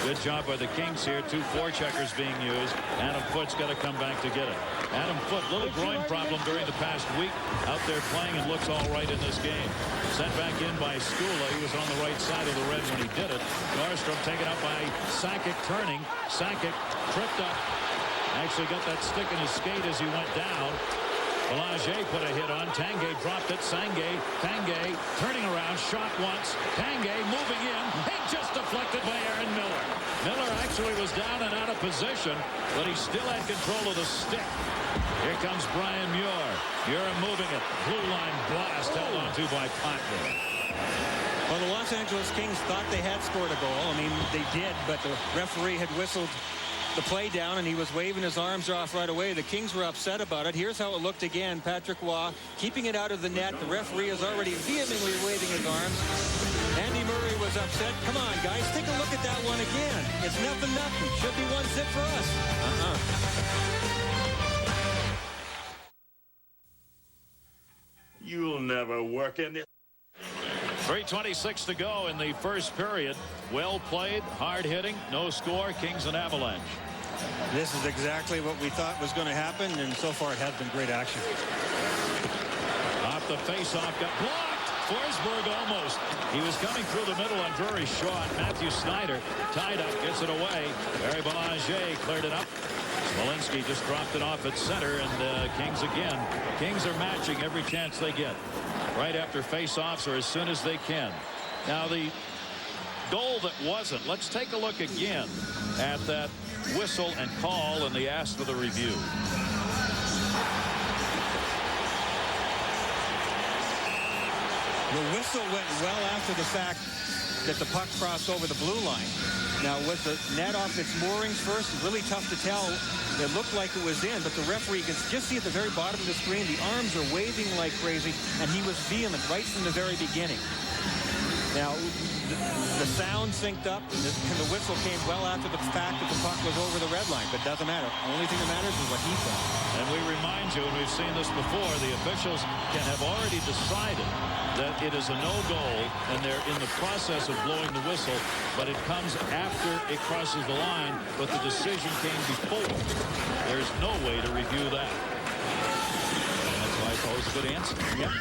[SPEAKER 1] Good job by the Kings here. 2 forecheckers being used. Adam Foote's got to come back to get it. Adam Foote, little groin problem during the past week. Out there playing and looks all right in this game. Sent back in by Skula. He was on the right side of the red when he did it. Nordstrom taken up by Sakic turning. Sakic tripped up. Actually got that stick in his skate as he went down. Belanger put a hit on. Tanguay dropped it. Tanguay turning around. Shot once. Tanguay moving in. He just deflected by Aaron Miller. Miller actually was down and out of position, but he still had control of the stick. Here comes Brian Muir. Muir moving it. Blue line blast held on to by Potvin.
[SPEAKER 7] Well, the Los Angeles Kings thought they had scored a goal. I mean, they did, but the referee had whistled the play down, and he was waving his arms off right away. The Kings were upset about it. Here's how it looked again. Patrick Waugh keeping it out of the net. The referee is already vehemently waving his arms. Andy Murray was upset. Come on, guys, take a look at that one again. It's nothing. Should be 1-0 for us.
[SPEAKER 9] You'll never work in this.
[SPEAKER 1] 3:26 to go in the first period. Well played, hard hitting, no score. Kings and Avalanche.
[SPEAKER 7] This is exactly what we thought was going to happen, and so far it has been great action.
[SPEAKER 1] Off the face-off, got blocked. Forsberg almost. He was coming through the middle on Drury's shot. Matthew Snyder tied up, gets it away. Barry Belanger cleared it up. Smolinski just dropped it off at center, and Kings again. Kings are matching every chance they get. Right after face-offs or as soon as they can. Now the goal that wasn't. Let's take a look again at that whistle and call and the ask for the review.
[SPEAKER 7] The whistle went well after the fact that the puck crossed over the blue line. Now, was the net off its moorings first? Really tough to tell. It looked like it was in, but the referee can just see at the very bottom of the screen, the arms are waving like crazy, and he was vehement right from the very beginning. Now, the sound synced up, and the whistle came well after the fact that the puck was over the red line, but doesn't matter. The only thing that matters is what he thought.
[SPEAKER 1] And we remind you, and we've seen this before, the officials can have already decided that it is a no-goal, and they're in the process of blowing the whistle, but it comes after it crosses the line, but the decision came before. There's no way to review that. That's why it's always a a good answer.
[SPEAKER 7] Yep.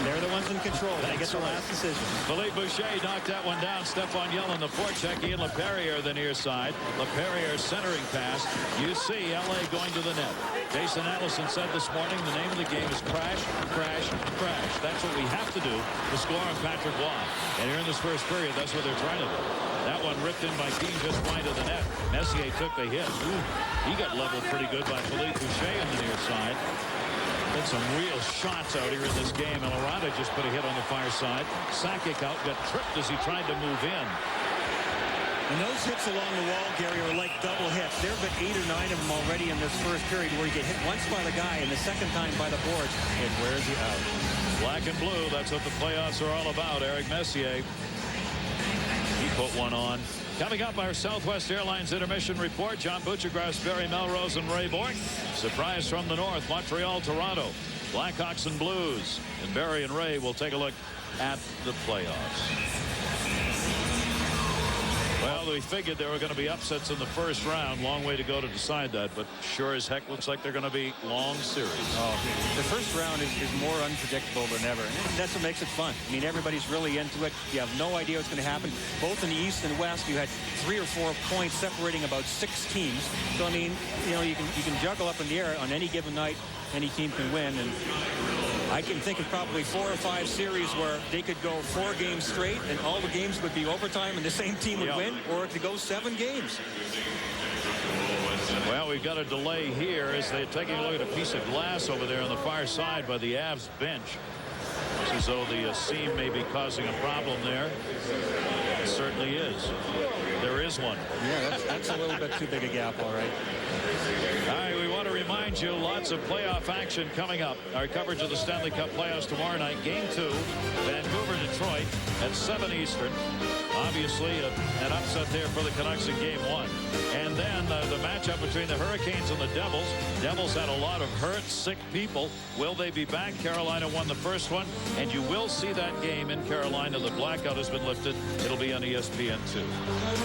[SPEAKER 7] They're the ones in control. They get the last decision.
[SPEAKER 1] Philippe Boucher knocked that one down. Stephon Yellen, the forecheck. Ian LaPerriere, the near side. LaPerriere centering pass. You see L.A. going to the net. Jason Allison said this morning the name of the game is crash, crash, crash. That's what we have to do to score on Patrick Waugh. And here in this first period, that's what they're trying to do. That one ripped in by Keane just wide of the net. Messier took the hit. Ooh, he got leveled pretty good by Philippe Boucher on the near side. Had some real shots out here in this game. Elorada just put a hit on the far side. Sakic out, got tripped as he tried to move in.
[SPEAKER 7] And those hits along the wall, Gary, are like double hits. There have been 8 or 9 of them already in this first period where you get hit once by the guy and the second time by the boards. It wears you out.
[SPEAKER 1] Black and blue, that's what the playoffs are all about. Eric Messier, he put one on. Coming up, our Southwest Airlines intermission report. John Buccigross, Barry Melrose, and Ray Bork. Surprise from the north, Montreal, Toronto. Blackhawks and Blues. And Barry and Ray will take a look at the playoffs. Well, we figured there were going to be upsets in the first round. Long way to go to decide that, but sure as heck looks like they're going to be long series.
[SPEAKER 7] Oh, the first round is more unpredictable than ever. And that's what makes it fun. I mean, everybody's really into it. You have no idea what's going to happen. Both in the East and West, you had 3 or 4 points separating about 6 teams. So, I mean, you know, you can juggle up in the air on any given night. Any team can win. And I can think of probably 4 or 5 series where they could go 4 games straight and all the games would be overtime and the same team would win, or it could go 7 games.
[SPEAKER 1] Well, we've got a delay here as they're taking a look at a piece of glass over there on the far side by the Avs bench. It's as though the seam may be causing a problem there. It certainly is. There is one.
[SPEAKER 7] Yeah, that's a little bit too big a gap, all right.
[SPEAKER 1] All right, we want to remind you, lots of playoff action coming up. Our coverage of the Stanley Cup playoffs tomorrow night. Game 2, Vancouver, Detroit at 7 Eastern. Obviously, an upset there for the Canucks in Game 1. And then the matchup between the Hurricanes and the Devils. Devils had a lot of hurt, sick people. Will they be back? Carolina won the first one. And you will see that game in Carolina. The blackout has been lifted. It'll be on ESPN2.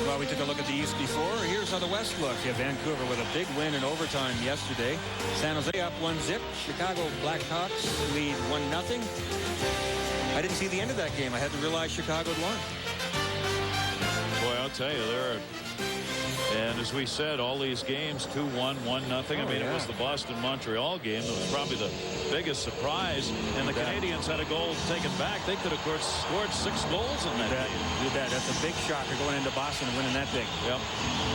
[SPEAKER 7] Well, we took a look at the East before. Here's how the West looks. You have Vancouver with a big win in overtime yesterday. San Jose up 1-0. Chicago Blackhawks lead 1-0. I didn't see the end of that game. I hadn't realized Chicago had won.
[SPEAKER 1] Boy, I'll tell you, and as we said, all these games, 2-1, 1-0. I mean, it was the Boston-Montreal game that was probably the biggest surprise. And the Canadians had a goal taken back. They could have scored 6 goals in that game.
[SPEAKER 7] You bet. That's a big shocker going into Boston and winning that big.
[SPEAKER 1] Yep.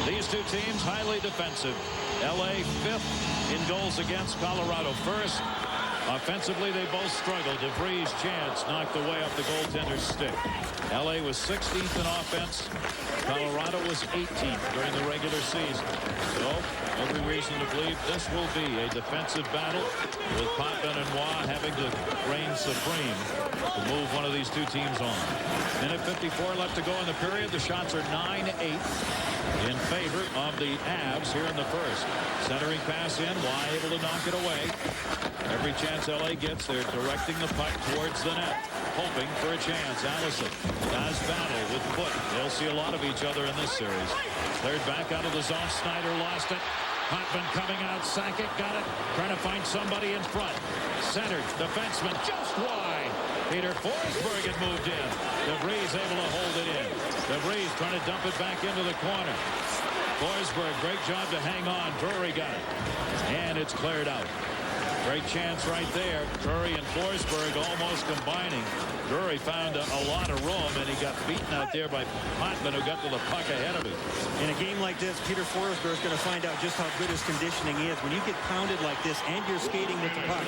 [SPEAKER 1] These two teams, highly defensive. L.A. 5th in goals against, Colorado 1st. Offensively, they both struggled. DeVries' chance knocked away off the goaltender's stick. L.A. was 16th in offense. Colorado was 18th during the regular season. So, every reason to believe this will be a defensive battle with Potvin and Waugh having to reign supreme to move one of these two teams on. Minute 54 left to go in the period. The shots are 9-8 in favor of the Avs here in the first. Centering pass in. Waugh able to knock it away. Every chance L.A. gets, they're directing the puck towards the net, hoping for a chance. Allison does battle with Foot. They'll see a lot of each other in this series. Cleared back out of the zone. Snyder lost it. Potvin coming out. Sakic got it. Trying to find somebody in front. Centered. Defenseman just wide. Peter Forsberg had moved in. DeVries able to hold it in. DeVries trying to dump it back into the corner. Forsberg, great job to hang on. Drury got it. And it's cleared out. Great chance right there. Drury and Forsberg almost combining. Drury found a lot of room, and he got beaten out there by Potvin, who got to the puck ahead of him.
[SPEAKER 7] In a game like this, Peter Forsberg is going to find out just how good his conditioning is. When you get pounded like this and you're skating with the puck,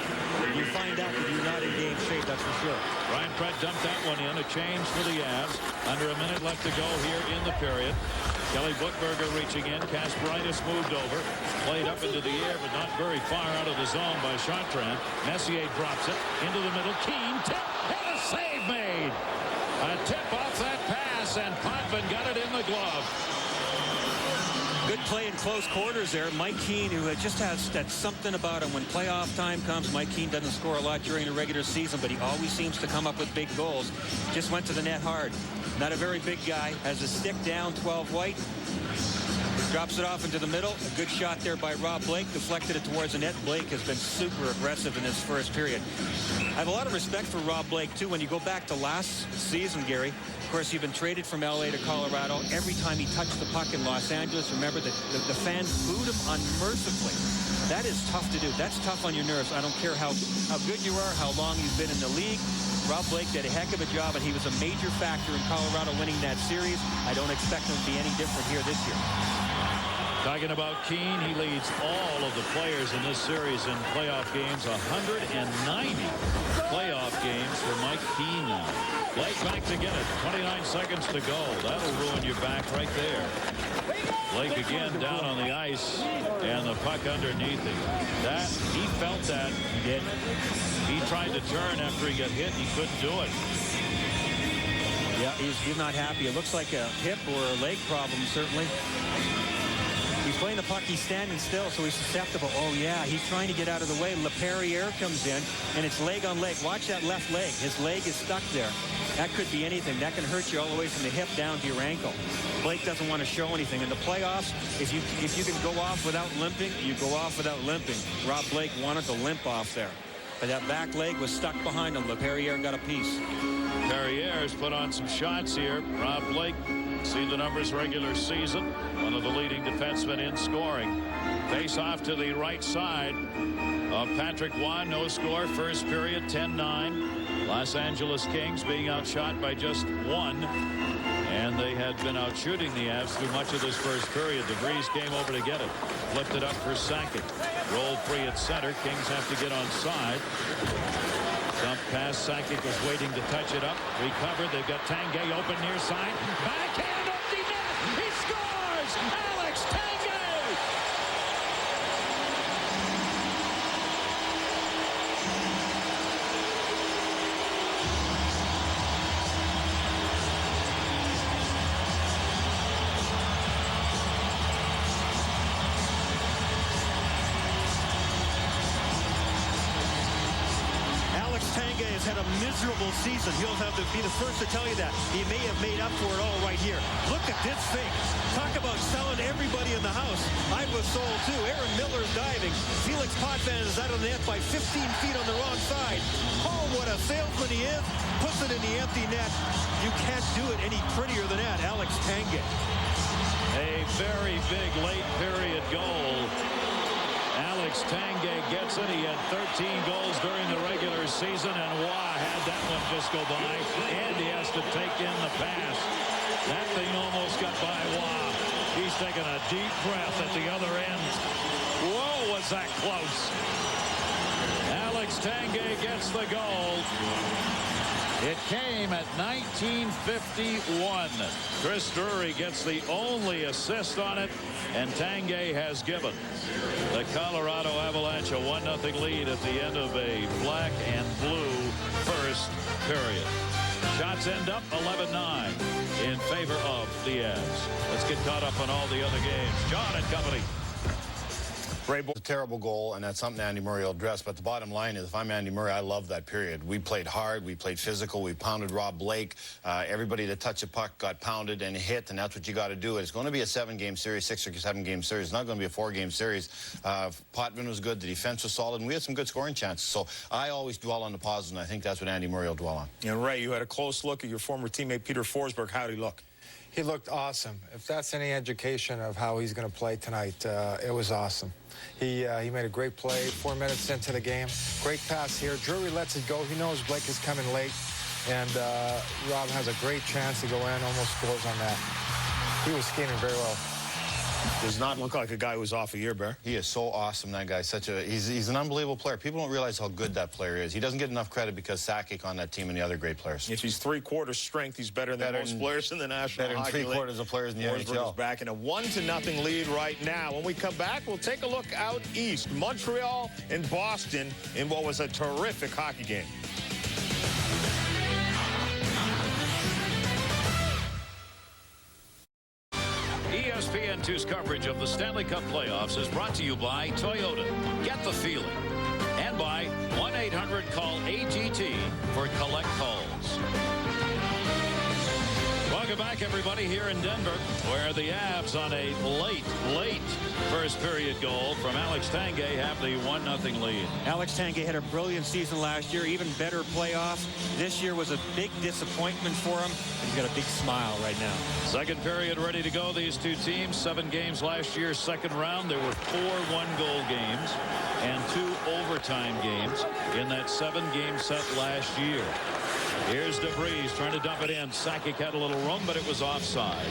[SPEAKER 7] you find out that you're not in game shape, that's for sure.
[SPEAKER 1] Ryan Pratt dumped that one in. A change for the Avs. Under a minute left to go here in the period. Kelly Buchberger reaching in. Kasparaitis moved over. Played up into the air, but not very far out of the zone by Chartrand. Messier drops it into the middle. Keane tip and a save made. A tip off that pass, and Potvin got it in the glove.
[SPEAKER 7] Good play in close quarters there. Mike Keane, who just has that something about him. When playoff time comes, Mike Keane doesn't score a lot during the regular season, but he always seems to come up with big goals. Just went to the net hard. Not a very big guy. Has a stick down, 12 white. Drops it off into the middle. A good shot there by Rob Blake. Deflected it towards the net. Blake has been super aggressive in this first period. I have a lot of respect for Rob Blake, too. When you go back to last season, Gary, of course, you've been traded from L.A. to Colorado. Every time he touched the puck in Los Angeles, remember that the fans booed him unmercifully. That is tough to do. That's tough on your nerves. I don't care how good you are, how long you've been in the league. Rob Blake did a heck of a job, and he was a major factor in Colorado winning that series. I don't expect him to be any different here this year.
[SPEAKER 1] Talking about Keane, he leads all of the players in this series in playoff games. 190 playoff games for Mike Keane now. Blake back to get it. 29 seconds to go. That'll ruin your back right there. Blake again down on the ice, and the puck underneath him. He felt that. He did. He tried to turn after he got hit. He couldn't do it.
[SPEAKER 7] Yeah, he's not happy. It looks like a hip or a leg problem, certainly. He's playing the puck. He's standing still, so he's susceptible. Oh, yeah, he's trying to get out of the way. LaPerriere comes in, and it's leg on leg. Watch that left leg. His leg is stuck there. That could be anything. That can hurt you all the way from the hip down to your ankle. Blake doesn't want to show anything. In the playoffs, if you can go off without limping, you go off without limping. Rob Blake wanted to limp off there. But that back leg was stuck behind him. LaPerriere got a piece.
[SPEAKER 1] Perriere's put on some shots here. Rob Blake, see the numbers regular season. One of the leading defensemen in scoring. Face off to the right side of Patrick Waugh. No score. First period, 10-9. Los Angeles Kings being outshot by just one. And they had been out shooting the Avs through much of this first period. DeVries came over to get it. Flipped it up for Sakic. Rolled free at center. Kings have to get on side. Dump pass. Sakic was waiting to touch it up. Recovered. They've got Tanguay open near side. Backhand empty net. He scores! Alex Tanguay!
[SPEAKER 7] Has had a miserable season. He'll have to be the first to tell you that. He may have made up for it all right here. Look at this thing. Talk about selling everybody in the house. I was sold too. Aaron Miller's diving. Felix Potvin is out of the net by 15 feet on the wrong side. Oh, what a salesman he is. Puts it in the empty net. You can't do it any prettier than that. Alex Tanguay.
[SPEAKER 1] A very big late period goal. Alex Tanguay gets it. He had 13 goals during the regular season, and Waugh had that one just go by, and he has to take in the pass. That thing almost got by Waugh. He's taking a deep breath at the other end. Whoa, was that close. Alex Tanguay gets the goal. It came at 1951. Chris Drury gets the only assist on it, and Tanguay has given the Colorado Avalanche a 1-0 lead at the end of a black and blue first period. Shots end up 11-9 in favor of the Avs. Let's get caught up on all the other games. John and company.
[SPEAKER 6] It's a terrible goal, and that's something Andy Murray will address. But the bottom line is, if I'm Andy Murray, I love that period. We played hard. We played physical. We pounded Rob Blake. Everybody that touched the puck got pounded and hit, and that's what you got to do. It's going to be a 7-game series, 6 or 7-game series. It's not going to be a 4-game series. Potvin was good. The defense was solid, and we had some good scoring chances. So I always dwell on the positive, and I think that's what Andy Murray will dwell on.
[SPEAKER 4] And Ray, you had a close look at your former teammate Peter Forsberg. How did he look?
[SPEAKER 5] He looked awesome. If that's any education of how he's going to play tonight, it was awesome. He made a great play 4 minutes into the game. Great pass here. Drury lets it go. He knows Blake is coming late, and Rob has a great chance to go in, almost scores on that. He was skating very well.
[SPEAKER 4] Does not look like a guy who's off a year, Bear.
[SPEAKER 6] He is so awesome, that guy. He's an unbelievable player. People don't realize how good that player is. He doesn't get enough credit because Sakic on that team and the other great players.
[SPEAKER 4] If he's 3/4 strength, he's better than most players in the National Hockey League.
[SPEAKER 6] Better than 3/4 of players in the NHL.
[SPEAKER 4] Forsberg is back in a 1-0 lead right now. When we come back, we'll take a look out east. Montreal and Boston in what was a terrific hockey game.
[SPEAKER 1] ESPN2's coverage of the Stanley Cup playoffs is brought to you by Toyota. Get the feeling. And by 1-800-CALL-AGT for collect calls. Welcome Welcome back, everybody, here in Denver, where the Avs on a late first period goal from Alex Tanguay have the 1-0 lead.
[SPEAKER 7] Alex Tanguay had a brilliant season last year, even better playoffs. This year was a big disappointment for him. He's got a big smile right now.
[SPEAKER 1] Second period ready to go. These two teams, 7 games last year, second round. There were 4 one-goal games and 2 overtime games in that 7-game set last year. Here's DeVries trying to dump it in. Sakic had a little room, but it was offside.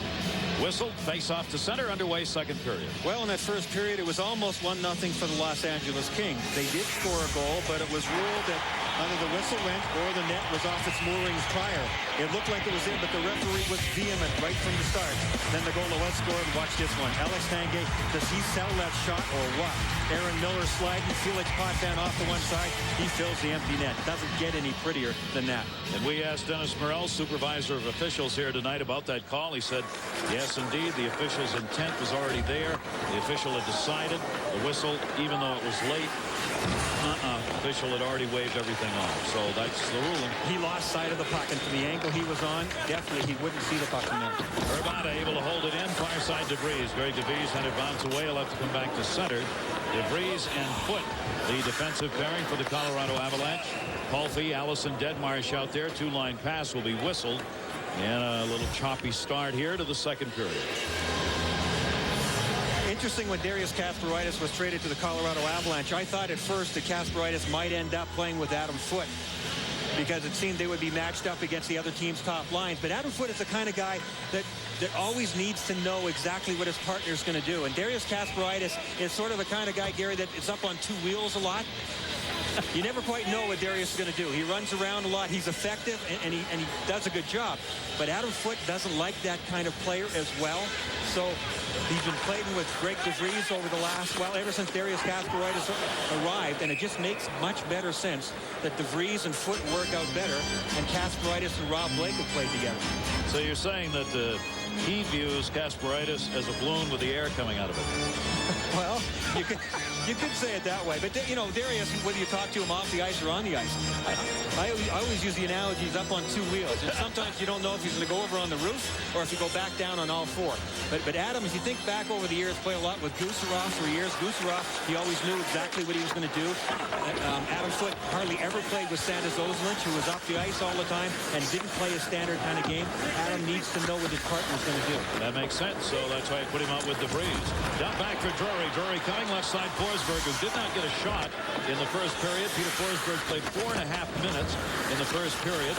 [SPEAKER 1] Whistle, face off to center, underway second period.
[SPEAKER 7] Well, in that first period, it was almost 1-0 for the Los Angeles Kings. They did score a goal, but it was ruled that either the whistle went or the net was off its moorings prior. It looked like it was in, but the referee was vehement right from the start. Then the goal was scored. Watch this one. Alex Tanguay, does he sell that shot or what? Aaron Miller sliding, Felix Potvin off to one side. He fills the empty net. Doesn't get any prettier than that.
[SPEAKER 1] And we asked Dennis Morel, supervisor of officials here tonight, about that call. He said, yes, indeed, the official's intent was already there. The official had decided. The whistle, even though it was late, official had already waved everything off. So that's the ruling.
[SPEAKER 7] He lost sight of the puck, and from the angle he was on, definitely he wouldn't see the puck in there.
[SPEAKER 1] Urbana able to hold it in. Far side DeVries. Greg DeVries had it bounce away. He'll have to come back to center. DeVries and Foote, the defensive pairing for the Colorado Avalanche. Palffy, Allison, Deadmarsh out there. 2-line pass will be whistled. And a little choppy start here to the second period.
[SPEAKER 7] Interesting, when Darius Kasparaitis was traded to the Colorado Avalanche, I thought at first that Kasparaitis might end up playing with Adam Foote, because it seemed they would be matched up against the other team's top lines. But Adam Foote is the kind of guy that always needs to know exactly what his partner is going to do. And Darius Kasparaitis is sort of the kind of guy, Gary, that is up on 2 wheels a lot. You never quite know what Darius is going to do. He runs around a lot. He's effective, and he does a good job. But Adam Foote doesn't like that kind of player as well. So he's been playing with Greg DeVries over the last, well, ever since Darius Kasparaitis arrived, and it just makes much better sense that DeVries and Foote work out better, and Kasparaitis and Rob Blake have played together.
[SPEAKER 1] So you're saying that he views Kasparaitis as a balloon with the air coming out of it.
[SPEAKER 7] Well, you could say it that way. But, you know, Darius, whether you talk to him off the ice or on the ice, I always use the analogy he's up on 2 wheels. And sometimes you don't know if he's going to go over on the roof or if you go back down on all 4. But Adam, if you think back over the years, played a lot with Gusarov for years. Gusarov, he always knew exactly what he was going to do. Adam Foote hardly ever played with Sandis Ozolinsh, who was off the ice all the time and didn't play a standard kind of game. Adam needs to know what his partner is going to do.
[SPEAKER 1] That makes sense. So that's why I put him out with DeVries. Dump back for Drury. Drury coming left side. Forsberg, who did not get a shot in the first period. Peter Forsberg played 4.5 minutes in the first period.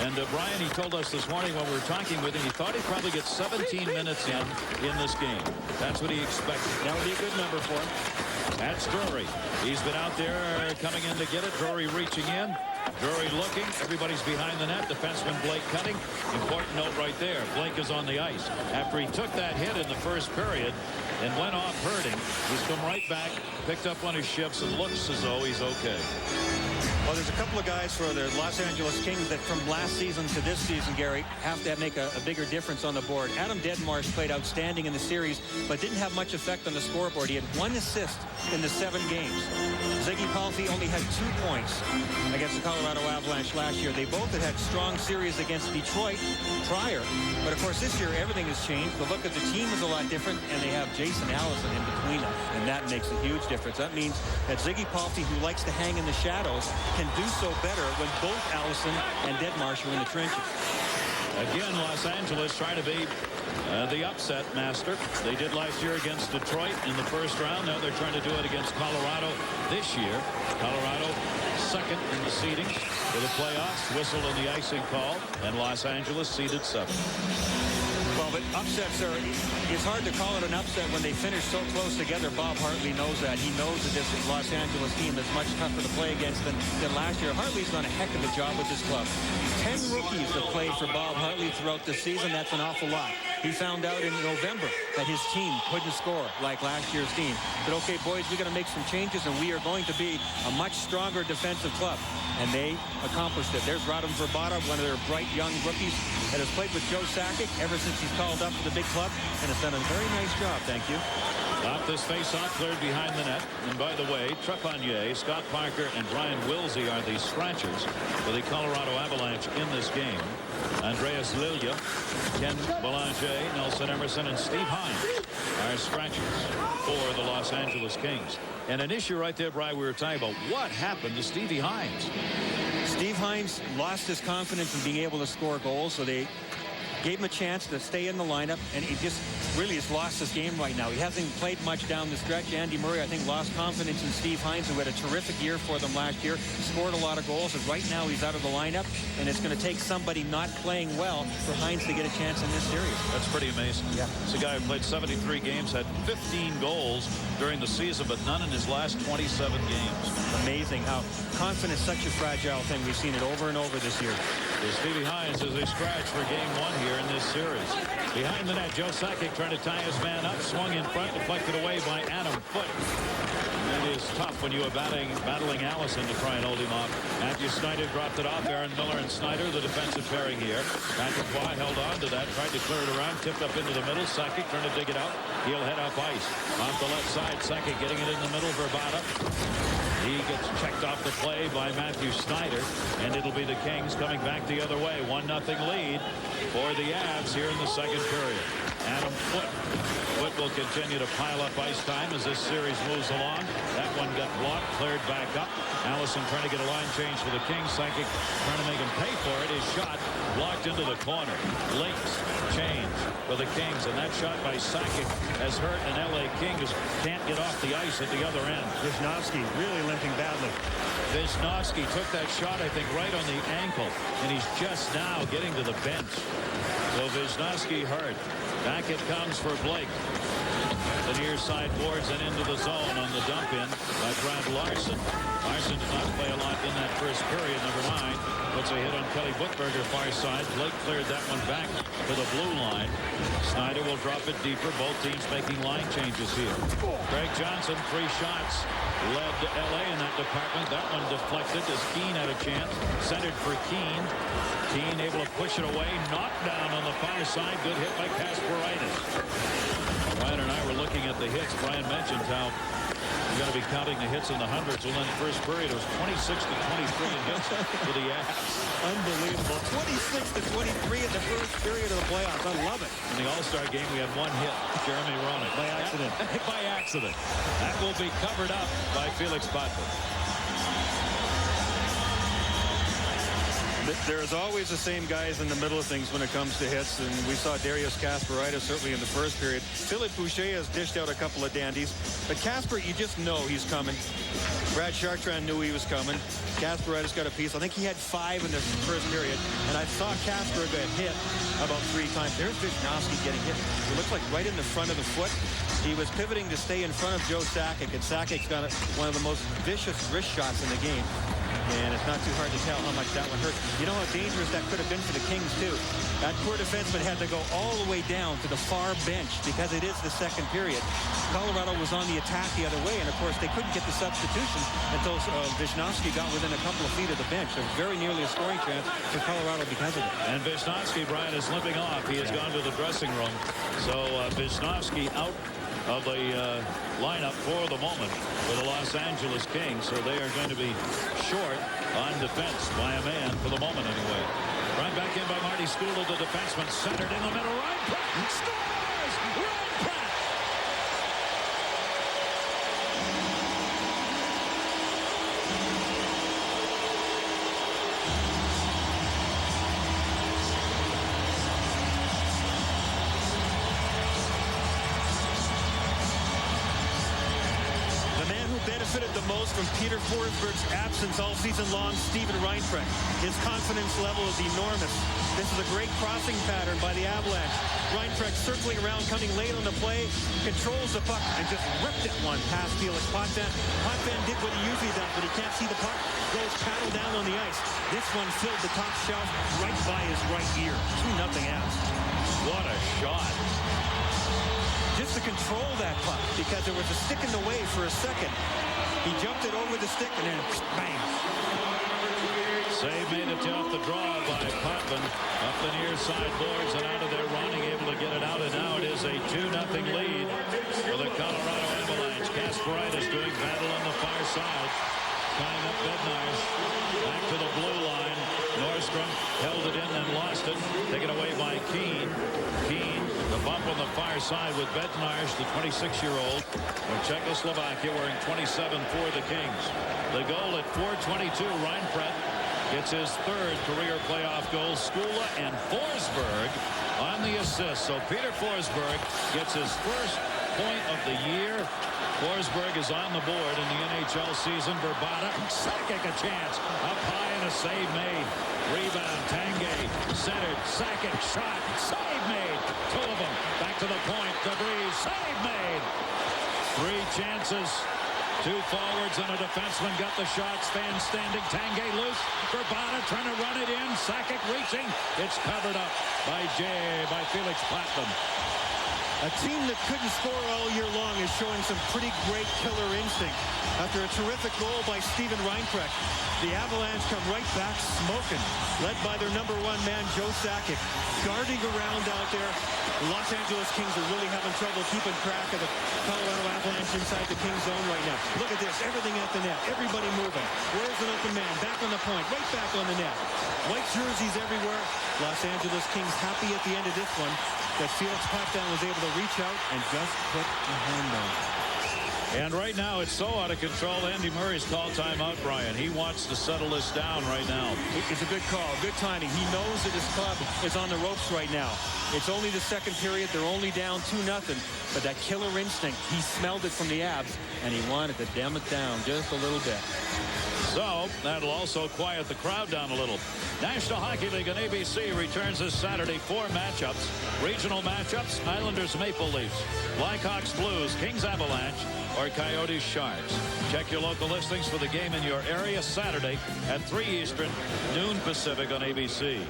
[SPEAKER 1] And Brian, he told us this morning when we were talking with him, he thought he'd probably get 17 minutes in this game. That's what he expected.
[SPEAKER 7] That would be a good number for him.
[SPEAKER 1] That's Drury. He's been out there coming in to get it. Drury reaching in. Drury looking. Everybody's behind the net. Defenseman Blake cutting. Important note right there. Blake is on the ice. After he took that hit in the first period and went off hurting, he's come right back, picked up on his shifts, and looks as though he's okay.
[SPEAKER 7] Well, there's a couple of guys for the Los Angeles Kings that from last season to this season, Gary, have to make a bigger difference on the board. Adam Deadmarsh played outstanding in the series, but didn't have much effect on the scoreboard. He had 1 assist in the 7 games. Ziggy Palffy only had 2 points against the Colorado Avalanche last year. They both had strong series against Detroit prior, but of course this year everything has changed. The look of the team is a lot different, and they have Jason Allison in between them, and that makes a huge difference. That means that Ziggy Palffy, who likes to hang in the shadows, can do so better when both Allison and Deadmarsh are in the trenches.
[SPEAKER 1] Again, Los Angeles trying to be the upset master. They did last year against Detroit in the first round. Now they're trying to do it against Colorado this year. Colorado second in the seedings for the playoffs. Whistle in the icing call, and Los Angeles seeded 7th.
[SPEAKER 7] Well, but upsets are, it's hard to call it an upset when they finish so close together. Bob Hartley knows that. He knows that this Los Angeles team is much tougher to play against than last year. Hartley's done a heck of a job with this club. 10 rookies have played for Bob Hartley throughout the season. That's an awful lot. He found out in November that his team couldn't score like last year's team. But okay, boys, we're going to make some changes, and we are going to be a much stronger defensive club. And they accomplished it. There's Radim Vrbata, one of their bright young rookies that has played with Joe Sakic ever since he's called up to the big club, and has done a very nice job. Thank you.
[SPEAKER 1] Off this face-off, cleared behind the net. And by the way, Trepanier, Scott Parker, and Brian Wilsey are the scratchers for the Colorado Avalanche in this game. Andreas Lilja, Ken Belanger, Nelson Emerson, and Steve Hines are scratchers for the Los Angeles Kings. And an issue right there, Brian, we were talking about what happened to Stevie Hines.
[SPEAKER 7] Steve Hines lost his confidence in being able to score goals, so they gave him a chance to stay in the lineup, and he just really has lost his game right now. He hasn't played much down the stretch. Andy Murray, I think, lost confidence in Steve Hines, who had a terrific year for them last year, scored a lot of goals, and right now he's out of the lineup, and it's going to take somebody not playing well for Hines to get a chance in this series.
[SPEAKER 1] That's pretty amazing.
[SPEAKER 7] Yeah.
[SPEAKER 1] It's a guy who played 73 games, had 15 goals during the season, but none in his last 27 games.
[SPEAKER 7] Amazing how confidence is such a fragile thing. We've seen it over and over this year.
[SPEAKER 1] So Stevie Hines is a scratch for game 1 here in this series. Behind the net, Joe Sakic trying to tie his man up, swung in front, deflected away by Adam Foote. It is tough when you are battling Allison to try and hold him off. Matthew Snyder dropped it off. Aaron Miller and Snyder, the defensive pairing here. Patrick Roy held on to that, tried to clear it around, tipped up into the middle. Sakic trying to dig it out. He'll head up ice. Off the left side, Sakic getting it in the middle. Verbata. He gets checked off the play by Matthew Snyder, and it'll be the Kings coming back the other way. 1-0 lead for the Avs here in the second period. Adam Foote. Foote will continue to pile up ice time as this series moves along. That one got blocked, cleared back up. Allison trying to get a line change for the Kings. Sakic trying to make him pay for it. His shot blocked into the corner. Links change for the Kings, and that shot by Sakic has hurt an LA Kings can't get off the ice at the other end.
[SPEAKER 2] Wisnowski really limping badly.
[SPEAKER 1] Wisnowski took that shot, I think, right on the ankle, and he's just now getting to the bench. So Wisnowski hurt. Back it comes for Blake. The near side boards and into the zone on the dump in by Brad Larson. Larson did not play a lot in that first period. Number 9 puts a hit on Kelly Buchberger far side. Blake cleared that one back to the blue line. Snyder will drop it deeper. Both teams making line changes here. Craig Johnson, 3 shots, led to LA in that department. That one deflected as Keane had a chance. Centered for Keane. Keane able to push it away. Knocked down on the far side. Good hit by Kasparaitis. Brian and I were looking at the hits. Brian mentioned how we're going to be counting the hits in the hundreds. Well, in the first period, it was 26 to 23 in hits for the Avs.
[SPEAKER 7] Unbelievable. 26 to 23 in the first period of the playoffs. I love it.
[SPEAKER 1] In the All-Star game, we had 1 hit. Jeremy Roenick.
[SPEAKER 7] By accident.
[SPEAKER 1] By accident. That will be covered up by Felix Potvin.
[SPEAKER 7] There's always the same guys in the middle of things when it comes to hits, and we saw Darius Kasparaitis certainly in the first period. Philippe Boucher has dished out a couple of dandies, but Kasper, you just know he's coming. Brad Chartrand knew he was coming. Kasparaitis got a piece. I think he had 5 in the first period, and I saw Kasper get hit about 3 times. There's Wisnowski getting hit. It looks like right in the front of the foot. He was pivoting to stay in front of Joe Sakic, and Sakic's got one of the most vicious wrist shots in the game. And it's not too hard to tell how much that one hurt. You know how dangerous that could have been for the Kings, too. That poor defenseman had to go all the way down to the far bench because it is the second period. Colorado was on the attack the other way, and, of course, they couldn't get the substitution until Wisnowski got within a couple of feet of the bench. There was very nearly a scoring chance for Colorado because of it.
[SPEAKER 1] And Wisnowski, Brian, is limping off. He has gone to the dressing room. So Wisnowski out of the lineup for the moment for the Los Angeles Kings. So they are going to be short on defense by a man for the moment anyway. Right back in by Marty Skula, the defenseman, centered in the middle. Ryan Pratt scores! Ryan Pratt!
[SPEAKER 7] Benefited the most from Peter Forsberg's absence all season long, Steven Reinprecht. His confidence level is enormous. This is a great crossing pattern by the Avalanche. Reinprecht circling around, coming late on the play, controls the puck, and just ripped it one past Felix Potvin. Potvin did what he usually does, but he can't see the puck, goes paddle down on the ice. This one filled the top shelf right by his right ear. 2-0 Avs.
[SPEAKER 1] What a shot.
[SPEAKER 7] Just to control that puck, because there was a stick in the way for a second. He jumped it over the stick and then bang.
[SPEAKER 1] Save made it off the draw by Potvin. Up the near side boards and out of there. Ronning able to get it out, and now it is a 2-0 lead for the Colorado Avalanche. Kasparaitis doing battle on the far side. Tying up Bednarz. Back to the blue line. Nordstrom held it in and lost it. Taken away by Keane. Keane, the bump on the far side with Bednarz, the 26-year-old from Czechoslovakia, wearing 27 for the Kings. The goal at 4:22. Reinfeldt gets his third career playoff goal. Skula and Forsberg on the assist. So Peter Forsberg gets his first point of the year. Forsberg is on the board in the NHL season. Verbata, Sakic a chance. Up high and a save made. Rebound, Tanguay, centered, Sakic, shot, save made. Two of them, back to the point, Debris, save made. Three chances. Two forwards and a defenseman got the shot. Span standing, Tanguay loose. Verbata trying to run it in. Sakic reaching. It's covered up by Felix Plattman.
[SPEAKER 7] A team that couldn't score all year long is showing some pretty great killer instinct. After a terrific goal by Steven Reinfeldt, the Avalanche come right back smoking, led by their #1 man, Joe Sakic, guarding around out there. The Los Angeles Kings are really having trouble keeping track of the Colorado Avalanche inside the Kings zone right now. Look at this, everything at the net, everybody moving. Where's an open man? Back on the point, right back on the net. White jerseys everywhere. Los Angeles Kings happy at the end of this one that Felix Plattman was able to reach out and just put a hand on.
[SPEAKER 1] And right now, it's so out of control. Andy Murray's called timeout, Brian. He wants to settle this down right now.
[SPEAKER 7] It's a good call, good timing. He knows that his club is on the ropes right now. It's only the second period. They're only down 2-0. But that killer instinct, he smelled it from the Avs, and he wanted to damn it down just a little bit.
[SPEAKER 1] So that'll also quiet the crowd down a little. National Hockey League on ABC returns this Saturday. 4 matchups. Regional matchups: Islanders Maple Leafs, Blackhawks Blues, Kings Avalanche, or Coyotes Sharks. Check your local listings for the game in your area Saturday at 3 Eastern, noon Pacific on ABC.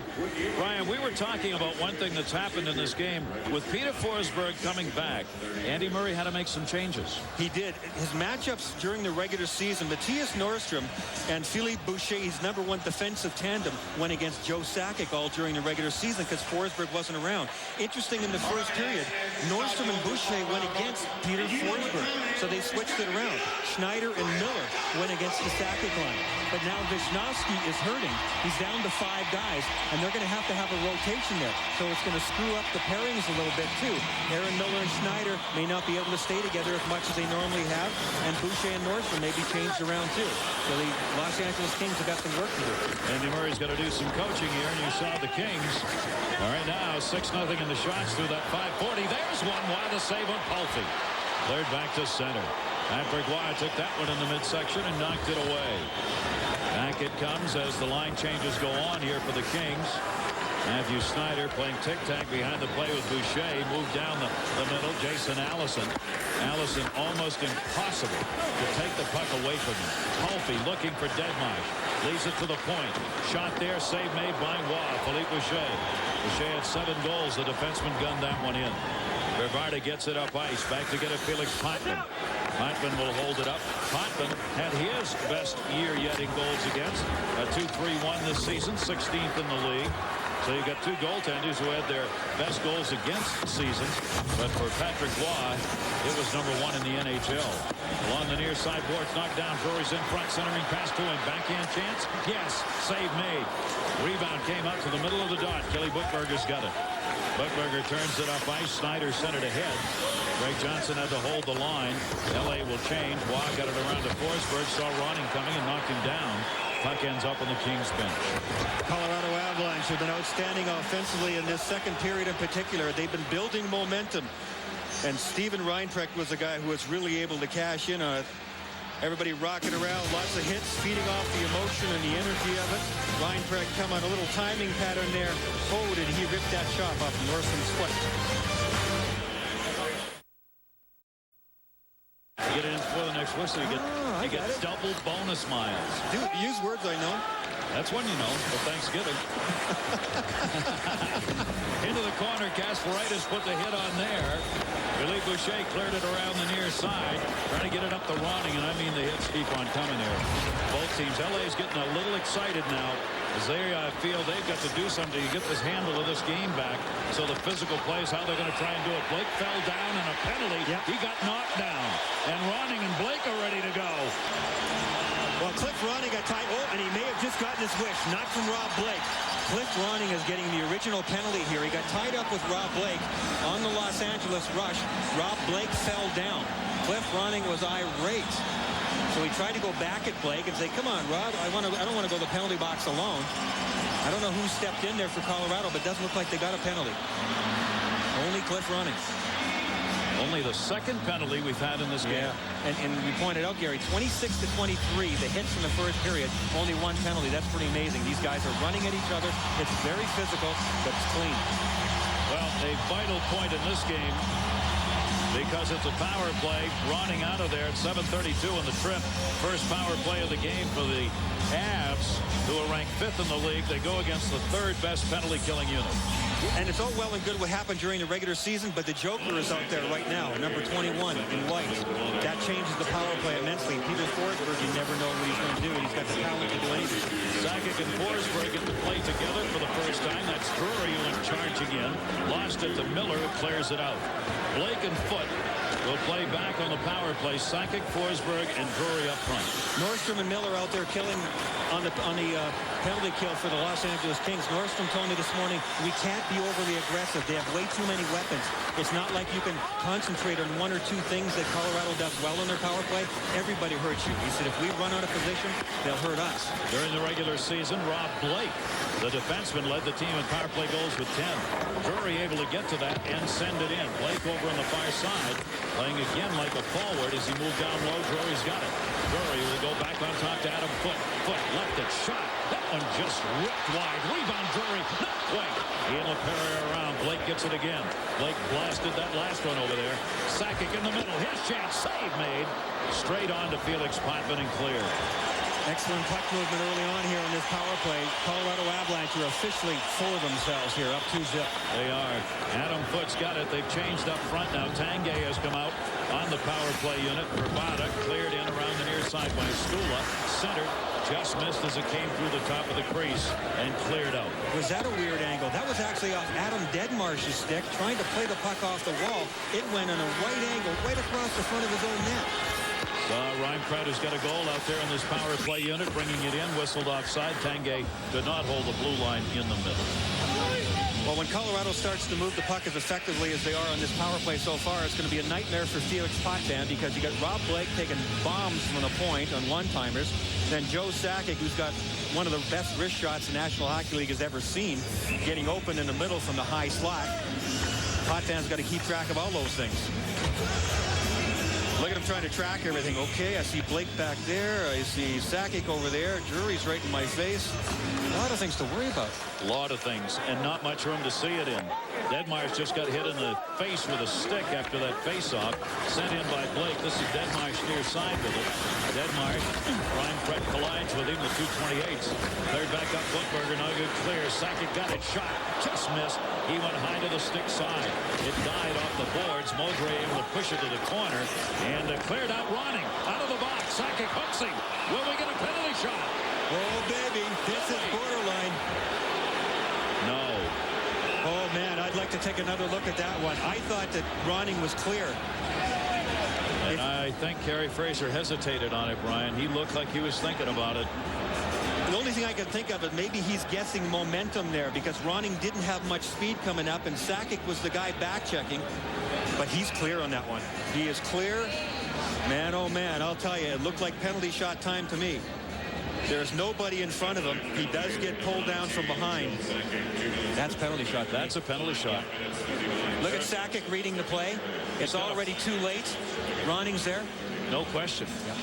[SPEAKER 1] Brian, we were talking about one thing that's happened in this game with Peter Forsberg coming back. Andy Murray had to make some changes.
[SPEAKER 7] He did. His matchups during the regular season, Matthias Nordstrom and Philippe Boucher, his #1 defensive tandem, went against Joe Sakic all during the regular season because Forsberg wasn't around. Interesting, in the first period, Nordstrom and Boucher went against Peter Forsberg, so they switched it around. Schneider and Miller went against the Sakic line. But now Wisnowski is hurting. He's down to 5 guys, and they're going to have a rotation there. So it's going to screw up the pairings a little bit, too. Aaron Miller and Schneider may not be able to stay together as much as they normally have, and Boucher and Nordstrom may be changed around, too. So the Los Angeles Kings have got some work to do.
[SPEAKER 1] Andy Murray's got to do some coaching here, and you saw the Kings. All right, now 6-0 in the shots through that 5:40. There's one. Why the save on Palffy? Cleared back to center. Patrick Roy took that one in the midsection and knocked it away. Back it comes as the line changes go on here for the Kings. Matthew Snyder playing tic-tac behind the play with Boucher. Moved down the middle. Jason Allison. Allison almost impossible to take the puck away from him. Palffy looking for Deadmarsh. Leaves it to the point. Shot there. Save made by Waugh. Philippe Boucher. Boucher had 7 goals. The defenseman gunned that one in. Verbata gets it up ice. Back to get it Felix Plattman. Plattman will hold it up. Plattman had his best year yet in goals against. A 2-3-1 this season. 16th in the league. So you've got 2 goaltenders who had their best goals against seasons. But for Patrick Waugh, it was #1 in the NHL. Along the near side boards, knocked down. Drury's in front, centering pass to him. Backhand chance. Yes, save made. Rebound came out to the middle of the dot. Kelly Buchberger's got it. Buchberger turns it up ice. Snyder centered ahead. Greg Johnson had to hold the line. LA will change. Waugh got it around to Forsberg. Saw Ronning coming and knocked him down. Puck ends up on the Kings bench.
[SPEAKER 7] Colorado Avalanche have been outstanding offensively in this second period in particular. They've been building momentum. And Steven Reinfeldt was a guy who was really able to cash in on it. Everybody rocking around, lots of hits, feeding off the emotion and the energy of it. Reinfeldt come on a little timing pattern there. Oh, did he rip that shot off Nordstrom's foot.
[SPEAKER 1] You get it in before the next whistle, you get double bonus miles.
[SPEAKER 7] Dude, use words I know.
[SPEAKER 1] That's one you know, for Thanksgiving. Into the corner, Kasparaitis put the hit on there. Philippe Boucher cleared it around the near side, trying to get it up the Ronning, and I mean the hits keep on coming here. Both teams. LA's getting a little excited now as they feel they've got to do something to get this handle of this game back. So the physical plays, how they're going to try and do it. Blake fell down and a penalty.
[SPEAKER 7] Yep.
[SPEAKER 1] He got knocked down. And Ronning and Blake are ready to go.
[SPEAKER 7] Well, Cliff Ronning got tied. Oh, and he may have just gotten his wish. Not from Rob Blake. Cliff Ronning is getting the original penalty here. He got tied up with Rob Blake on the Los Angeles rush. Rob Blake fell down. Cliff Ronning was irate. So he tried to go back at Blake and say, come on, Rob, I don't want to go to the penalty box alone. I don't know who stepped in there for Colorado, but it doesn't look like they got a penalty. Only Cliff Ronning.
[SPEAKER 1] Only the second penalty we've had in this game.
[SPEAKER 7] Yeah, and you pointed out, Gary, 26-23, the hits in the first period, only one penalty. That's pretty amazing. These guys are running at each other. It's very physical, but it's clean.
[SPEAKER 1] Well, a vital point in this game because it's a power play. Ronning out of there at 7:32 in the trip. First power play of the game for the Avs, who are ranked 5th in the league. They go against the 3rd best penalty-killing unit.
[SPEAKER 7] And it's all well and good what happened during the regular season, but the Joker is out there right now, number 21 in white. That changes the power play immensely. Peter Forsberg, you never know what he's going to do, and he's got the talent to do anything.
[SPEAKER 1] Sakic and Forsberg get to play together for the first time. That's Drury who in charge again. Lost it to Miller, who clears it out. Blake and Foote will play back on the power play. Sakic, Forsberg, and Drury up front.
[SPEAKER 7] Nordstrom and Miller out there killing on the penalty kill for the Los Angeles Kings. Nordstrom told me this morning, we can't be overly aggressive. They have way too many weapons. It's not like you can concentrate on one or two things that Colorado does well in their power play. Everybody hurts you. He said, if we run out of position, they'll hurt us.
[SPEAKER 1] During the regular season, Rob Blake, the defenseman, led the team in power play goals with 10. Drury able to get to that and send it in. Blake over on the far side, playing again like a forward as he moved down low. Drury's got it. Drury will go back on top to Adam Foote. Foote left it, shot. That one just ripped wide. Rebound, Drury. Not quite. He'll parry around. Blake gets it again. Blake blasted that last one over there. Sakic in the middle. His chance. Save made. Straight on to Felix Potvin and cleared.
[SPEAKER 7] Excellent puck movement early on here in this power play. Colorado Avalanche are officially full of themselves here, up 2-0.
[SPEAKER 1] They are. Adam Foote's got it. They've changed up front now. Tanguay has come out on the power play unit. Bravada cleared in around the near side by Stula. Centered. Just missed as it came through the top of the crease and cleared out.
[SPEAKER 7] Was that a weird angle? That was actually off Adam Deadmarsh's stick, trying to play the puck off the wall. It went on a right angle, right across the front of his own net.
[SPEAKER 1] Ryan Crowder's got a goal out there in this power play unit, bringing it in, whistled offside. Tanguay did not hold the blue line in the middle.
[SPEAKER 7] Well, when Colorado starts to move the puck as effectively as they are on this power play so far, it's going to be a nightmare for Felix Potvin because you got Rob Blake taking bombs from the point on one-timers, then Joe Sakic, who's got one of the best wrist shots the National Hockey League has ever seen, getting open in the middle from the high slot. Potvin's got to keep track of all those things. Look at him trying to track everything. Okay, I see Blake back there. I see Sakic over there. Drury's right in my face. A lot of things to worry about.
[SPEAKER 1] A lot of things, and not much room to see it in. Deadmarsh just got hit in the face with a stick after that face-off. Sent in by Blake. This is Deadmarsh near side with it. Deadmarsh, Ryan Fred collides with him, the 228s. Cleared back up, Footberger, no good clear. Sakic got it, shot, just missed. He went high to the stick side. It died off the boards. Mowbray able to push it to the corner, and cleared out Ronning. Out of the box, Sakic hooks him. Will we get a penalty shot?
[SPEAKER 7] Oh, baby, this is borderline.
[SPEAKER 1] No.
[SPEAKER 7] Oh, man, I'd like to take another look at that one. I thought that Ronning was clear.
[SPEAKER 1] And I think Kerry Fraser hesitated on it, Brian. He looked like he was thinking about it.
[SPEAKER 7] The only thing I can think of is maybe he's guessing momentum there because Ronning didn't have much speed coming up, and Sakic was the guy back-checking. But he's clear on that one. He is clear. Man, oh, man, I'll tell you, it looked like penalty shot time to me. There's nobody in front of him. He does get pulled down from behind. That's penalty shot.
[SPEAKER 1] That's a penalty shot.
[SPEAKER 7] Look at Sakic reading the play. It's already too late. Ronning's there.
[SPEAKER 1] No question.
[SPEAKER 7] Yeah.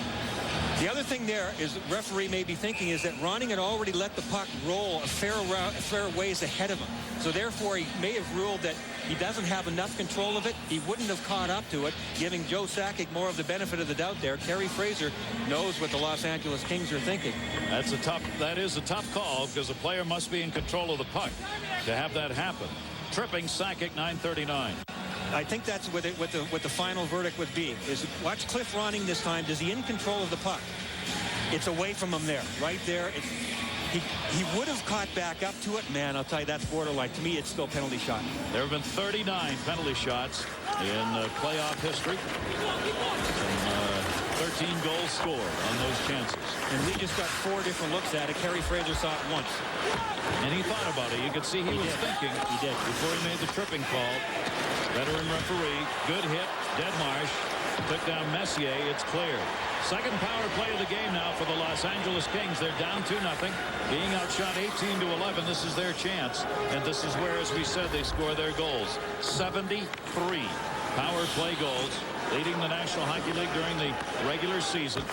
[SPEAKER 7] The other thing there is the referee may be thinking is that Ronning had already let the puck roll a fair ways ahead of him. So therefore, he may have ruled that he doesn't have enough control of it. He wouldn't have caught up to it, giving Joe Sakic more of the benefit of the doubt there. Kerry Fraser knows what the Los Angeles Kings are thinking.
[SPEAKER 1] That is a tough call because the player must be in control of the puck to have that happen. Tripping Sakic, 9:39.
[SPEAKER 7] I think that's what the final verdict would be. Is watch Cliff Ronning this time. Is he in control of the puck? It's away from him there. Right there. He would have caught back up to it. Man, I'll tell you, that's borderline. To me, it's still penalty shot.
[SPEAKER 1] There have been 39 penalty shots in playoff history. And, 13 goals scored on those chances.
[SPEAKER 7] And we just got 4 different looks at it. Kerry Fraser saw it once.
[SPEAKER 1] And he thought about it. You could see he was thinking.
[SPEAKER 7] He did.
[SPEAKER 1] Before he made the tripping call. Veteran referee. Good hit. Deadmarsh took down Messier. It's clear. Second power play of the game now for the Los Angeles Kings. They're down 2-0. Being outshot 18-11. This is their chance. And this is where, as we said, they score their goals. 73 power play goals, leading the National Hockey League during the regular season.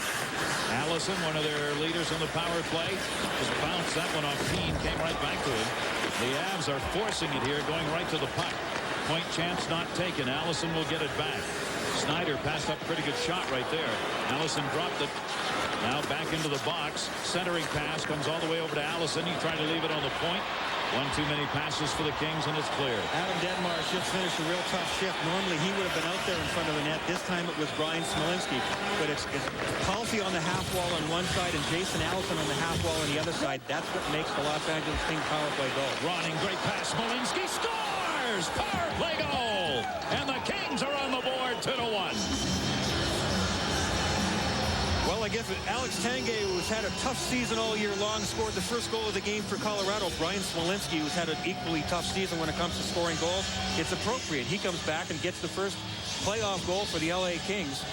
[SPEAKER 1] Allison, one of their leaders in the power play, just bounced that one off Keane, came right back to him. The Avs are forcing it here, going right to the puck. Point chance not taken. Allison will get it back. Snyder passed up a pretty good shot right there. Allison dropped it. Now back into the box. Centering pass comes all the way over to Allison. He tried to leave it on the point. One too many passes for the Kings, and it's clear.
[SPEAKER 7] Adam Deadmarsh just finished a real tough shift. Normally he would have been out there in front of the net. This time it was Brian Smolinski. But it's Palffy on the half wall on one side and Jason Allison on the half wall on the other side. That's what makes the Los Angeles Kings power play goal.
[SPEAKER 1] Ronning, great pass. Smolinski scores! Power play goal! And the Kings are on the board 2-1.
[SPEAKER 7] Well, I guess Alex Tanguay, who's had a tough season all year long, scored the first goal of the game for Colorado. Brian Smolinski, who's had an equally tough season when it comes to scoring goals. It's appropriate. He comes back and gets the first playoff goal for the LA Kings.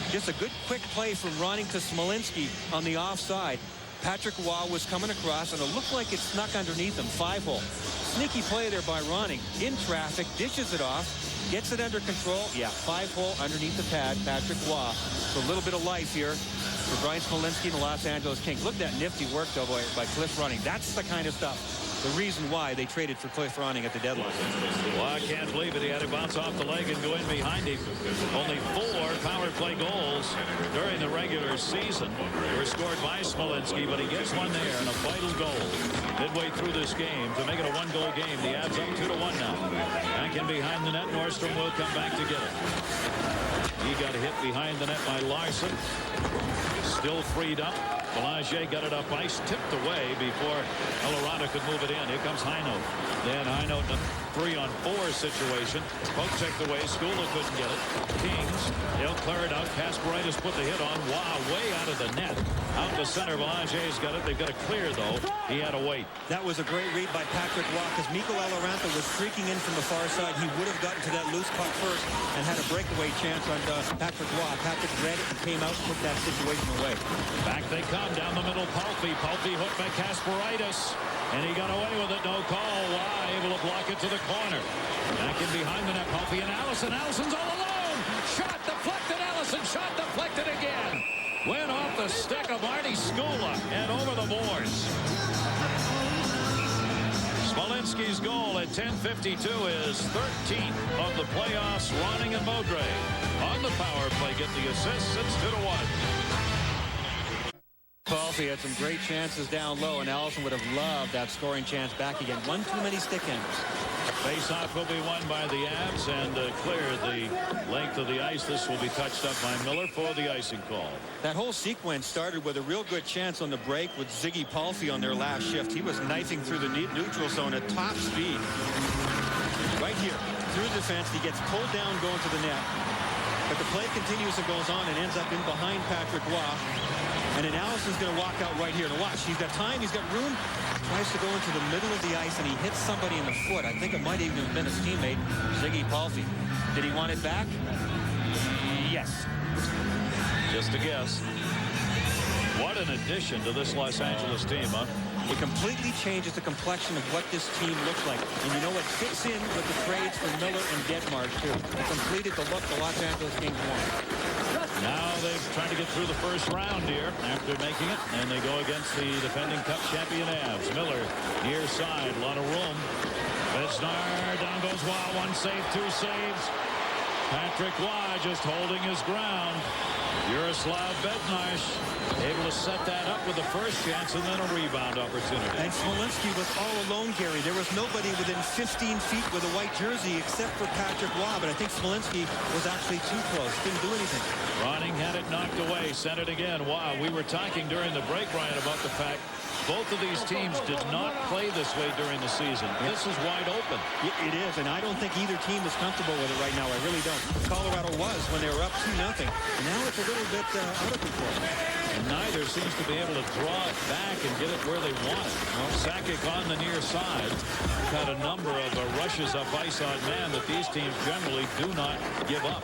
[SPEAKER 7] Just a good quick play from Ronning to Smolinski on the offside. Patrick Waugh was coming across, and it looked like it snuck underneath him. 5-hole. Sneaky play there by Ronning. In traffic, dishes it off, gets it under control. Yeah, 5-hole underneath the pad. Patrick Waugh. So a little bit of life here for Brian Smolinski and the Los Angeles Kings. Look at that nifty work, though, by Cliff Ronning. That's the kind of stuff. The reason why they traded for Cliff Ronning at the deadline.
[SPEAKER 1] Well, I can't believe it. He had to bounce off the leg and go in behind him. Only 4 power play goals during the regular season were scored by Smolinski, but he gets one there and a vital goal midway through this game to make it a 1-goal game. The Avs up 2-1 now. Back in behind the net. Nordstrom will come back to get it. He got hit behind the net by Larson. Still freed up. Belanger got it up ice, tipped away before Colorado could move it in. Here comes Heino. Then Heino in a 3-on-4 situation. Poke checked away. Skula couldn't get it. Kings, they'll clear it out. Kasparaitis put the hit on. Wow, way out of the net. Out to center. Belanger's got it. They've got to clear, though. He had to wait.
[SPEAKER 7] That was a great read by Patrick Waugh, because Mikko Aloranta was streaking in from the far side. He would have gotten to that loose puck first and had a breakaway chance on Patrick Waugh. Patrick read it and came out and took that situation away.
[SPEAKER 1] Back they come down the middle. Palffy hooked by Kasparaitis, and he got away with it. No call. Waugh able to block it to the corner. Back in behind the net. Palffy and Allison. Allison's all alone. Shot deflected. Allison shot deflected again. Went off the stick of Arnie Skula and over the boards. Smolinski's goal at 10:52 is 13th of the playoffs. Ronning and Baudry on the power play get the assists. It's 2-1.
[SPEAKER 7] Palffy had some great chances down low, and Allison would have loved that scoring chance back again. One too many stick-ins.
[SPEAKER 1] Face-off will be won by the Avs and clear the length of the ice. This will be touched up by Miller for the icing call.
[SPEAKER 7] That whole sequence started with a real good chance on the break with Ziggy Palffy on their last shift. He was knifing through the neutral zone at top speed. Right here, through the defense, he gets pulled down going to the net. But the play continues and goes on and ends up in behind Patrick Waugh. And then Allison's going to walk out right here. To watch, he's got time, he's got room. Tries to go into the middle of the ice, and he hits somebody in the foot. I think it might even have been his teammate, Ziggy Palffy. Did he want it back? Yes.
[SPEAKER 1] Just a guess. What an addition to this Los Angeles team, huh?
[SPEAKER 7] It completely changes the complexion of what this team looks like. And you know what fits in with the trades for Miller and Deadmarsh, too. It completed the look the Los Angeles Kings want.
[SPEAKER 1] Now they've tried to get through the first round here after making it, and they go against the defending Cup champion Avs. Miller near side, a lot of room. Bednar, down goes Waugh, 1 save, 2 saves. Patrick Waugh just holding his ground. Jaroslav Bednar able to set that up with the first chance and then a rebound opportunity.
[SPEAKER 7] And Smolinski was all alone, Gary. There was nobody within 15 feet with a white jersey except for Patrick Waugh, but I think Smolinski was actually too close. Didn't do anything.
[SPEAKER 1] Ronning had it knocked away, sent it again. Wow, we were talking during the break, Ryan, about the fact both of these teams did not play this way during the season. This is wide open.
[SPEAKER 7] It is, and I don't think either team is comfortable with it right now. I really don't. Colorado was when they were up 2-0. And now it's a little bit out of control.
[SPEAKER 1] And neither seems to be able to draw it back and get it where they want it. Sakic on the near side. Got a number of rushes up ice on man that these teams generally do not give up.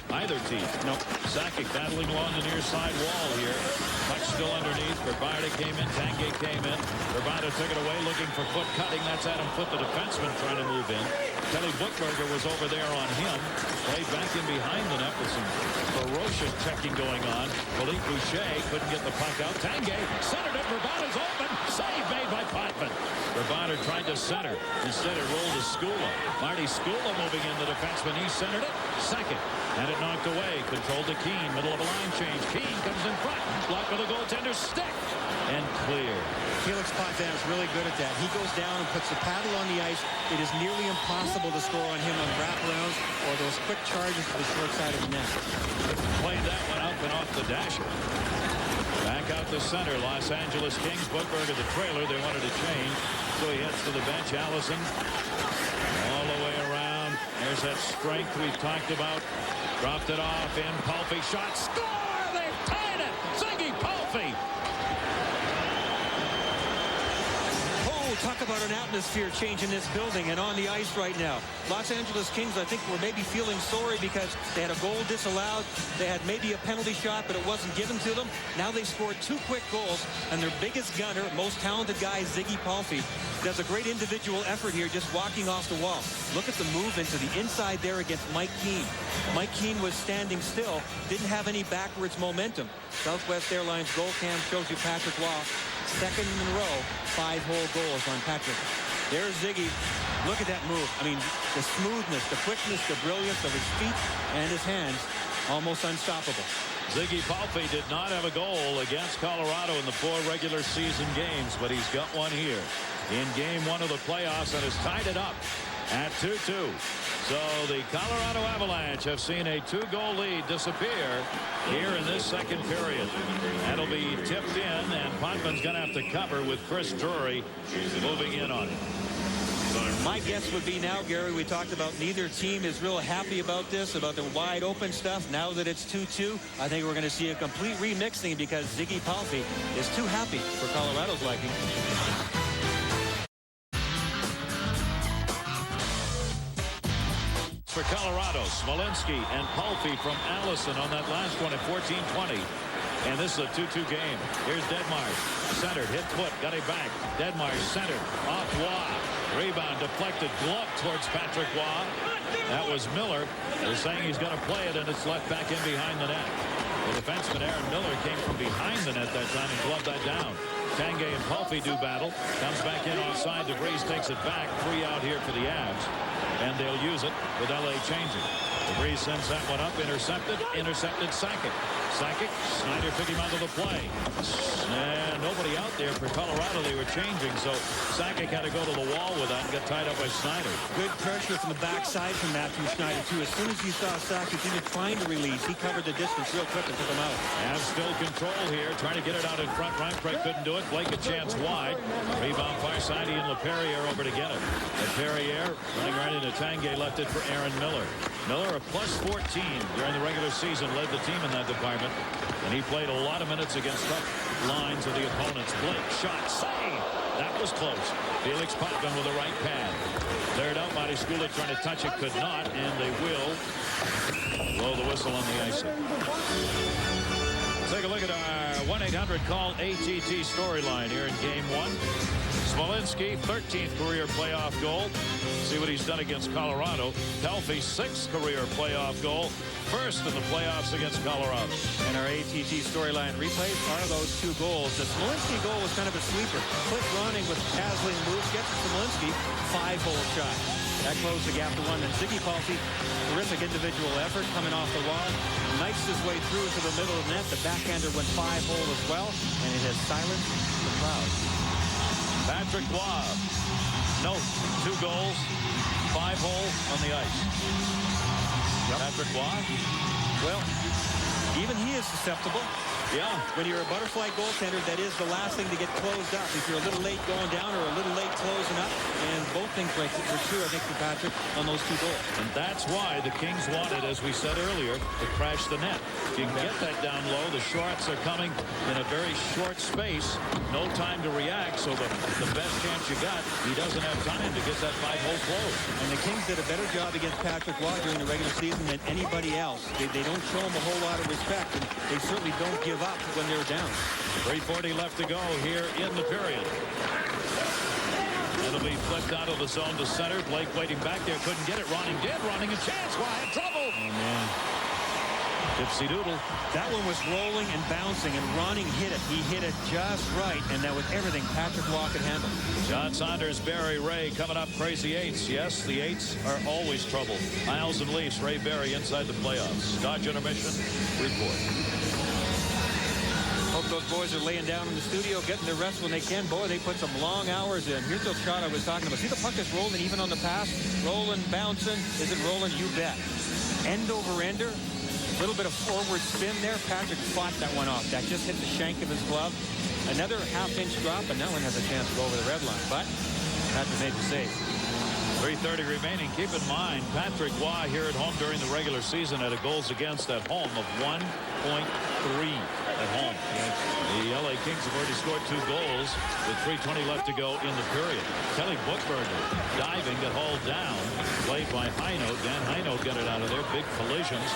[SPEAKER 1] Either team.
[SPEAKER 7] Nope.
[SPEAKER 1] Sakic battling along the near side wall here. Puck still underneath. Verbata came in. Tanguay came in. Verbata took it away looking for foot cutting. That's Adam Foote, the defenseman, trying to move in. Kelly Buchberger was over there on him. Played back in behind the net with some ferocious checking going on. Philippe Boucher couldn't get the puck out. Tanguay centered it. Verbata's open. Save made by Potvin. Verbata tried to center. Instead it rolled to Skula. Marty Skula moving in, the defenseman. He centered it. Second. And it knocked away. Controlled to Keane. Middle of a line change. Keane comes in front. Blocked with a goaltender's stick. And clear.
[SPEAKER 7] Felix Potvin is really good at that. He goes down and puts the paddle on the ice. It is nearly impossible to score on him on wraparounds or those quick charges to the short side of the net.
[SPEAKER 1] Played that one up and off the dasher. Back out the center. Los Angeles Kings. Buchberger the trailer. They wanted to change. So he heads to the bench. Allison all the way around. There's that strength we've talked about. Dropped it off in. Palffy shot. Score! They've tied it! Ziggy Palffy!
[SPEAKER 7] Talk about an atmosphere change in this building and on the ice right now. Los Angeles Kings, I think, were maybe feeling sorry because they had a goal disallowed. They had maybe a penalty shot, but it wasn't given to them. Now they scored 2 quick goals, and their biggest gunner, most talented guy, Ziggy Palffy, does a great individual effort here just walking off the wall. Look at the move into the inside there against Mike Keane. Mike Keane was standing still, didn't have any backwards momentum. Southwest Airlines goal cam shows you Patrick Waugh. Second in a row, 5-hole goals on Patrick. There's Ziggy. Look at that move. I mean, the smoothness, the quickness, the brilliance of his feet and his hands, almost unstoppable.
[SPEAKER 1] Ziggy Palffy did not have a goal against Colorado in the 4 regular season games, but he's got one here in game 1 of the playoffs and has tied it up at 2-2. So the Colorado Avalanche have seen a 2-goal lead disappear here in this second period. That'll be tipped in, and Potvin's going to have to cover with Chris Drury moving in on it.
[SPEAKER 7] My guess would be now, Gary, we talked about neither team is real happy about this, about the wide open stuff. Now that it's 2-2, I think we're going to see a complete remixing because Ziggy Palffy is too happy for Colorado's liking.
[SPEAKER 1] For Colorado, Smolinski and Palffy from Allison on that last one at 14-20. And this is a 2-2 game. Here's Deadmeier. Centered, hit foot, got it back. Deadmeier centered, off Waugh. Rebound deflected, glove towards Patrick Waugh. That was Miller. They're saying he's going to play it, and it's left back in behind the net. The defenseman Aaron Miller came from behind the net that time and gloved that down. Tanguay and Palffy do battle. Comes back in offside. DeVries takes it back. 3 out here for the Avs. And they'll use it with LA changing. DeVries sends that one up. Intercepted Sakic. Snyder took him out of the play. And nobody out there for Colorado. They were changing, so Sakic had to go to the wall with that and got tied up by Snyder.
[SPEAKER 7] Good pressure from the backside from Matthew Snyder, too. As soon as he saw Sakic even trying to release, he covered the distance real quick and took him out.
[SPEAKER 1] Avs still control here, trying to get it out in front. Reinfrecht couldn't do it. Blake a chance wide. Rebound far side. Ian LePerriere over to get it. LePerriere running right into Tanguay, left it for Aaron Miller. Miller a plus 14 during the regular season, led the team in that department. And he played a lot of minutes against tough lines of the opponents. Blake shot, save. That was close. Felix Potvin with the right pad. Cleared out. Marty Skula trying to touch it, could not, and they will blow the whistle on the icing. Take a look at our 1-800-CALL-ATT storyline here in game 1. Smolinski, 13th career playoff goal. See what he's done against Colorado. Palffy, 6th career playoff goal. First in the playoffs against Colorado.
[SPEAKER 7] And our ATT storyline replays are those 2 goals. The Smolinski goal was kind of a sleeper. Quick running with dazzling moves. Gets to Smolinski. 5-hole shot. That closed the gap to 1. And Ziggy Palffy, terrific individual effort coming off the wall. Knifes his way through to the middle of the net. The backhander went 5-hole as well. And it has silenced the crowd.
[SPEAKER 1] Patrick Waugh. No, 2 goals, 5-hole on the ice. Yep. Patrick Waugh.
[SPEAKER 7] Well, Even he is susceptible.
[SPEAKER 1] Yeah.
[SPEAKER 7] When you're a butterfly goaltender, that is the last thing to get closed up. If you're a little late going down or a little late closing up, and both things were true, I think, for Patrick on those two goals.
[SPEAKER 1] And that's why the Kings wanted, as we said earlier, to crash the net. If you can get that down low, the shots are coming in a very short space. No time to react, so the best chance you got, he doesn't have time to get that 5-hole close.
[SPEAKER 7] And the Kings did a better job against Patrick Waugh during the regular season than anybody else. They don't show him a whole lot of respect, and they certainly don't give up when they're down.
[SPEAKER 1] 3:40 left to go here in the period. It'll be flipped out of the zone to center. Blake waiting back there, couldn't get it. Ronning did. Ronning a chance. Wide trouble.
[SPEAKER 7] Oh, man.
[SPEAKER 1] Gypsy Doodle.
[SPEAKER 7] That one was rolling and bouncing, and Ronning hit it. He hit it just right, and that was everything Patrick Waugh could handle.
[SPEAKER 1] John Saunders, Barry Ray coming up. Crazy eights. Yes, the eights are always trouble. Isles and Leafs, Ray Barry inside the playoffs. Dodge intermission. Report.
[SPEAKER 7] Hope those boys are laying down in the studio, getting their rest when they can. Boy, they put some long hours in. Here's the shot I was talking about. See, the puck is rolling even on the pass. Rolling, bouncing. Is it rolling? You bet. End over ender. A little bit of forward spin there. Patrick fought that one off. That just hit the shank of his glove. Another half-inch drop, and that one has a chance to go over the red line. But Patrick made the save.
[SPEAKER 1] 3:30 remaining. Keep in mind, Patrick Waugh here at home during the regular season had a goals against at home of 1.3 at home. The LA Kings have already scored 2 goals with 3:20 left to go in the period. Kelly Buchberger diving, got hauled down, played by Heinold. Dan Heinold got it out of there. Big collisions.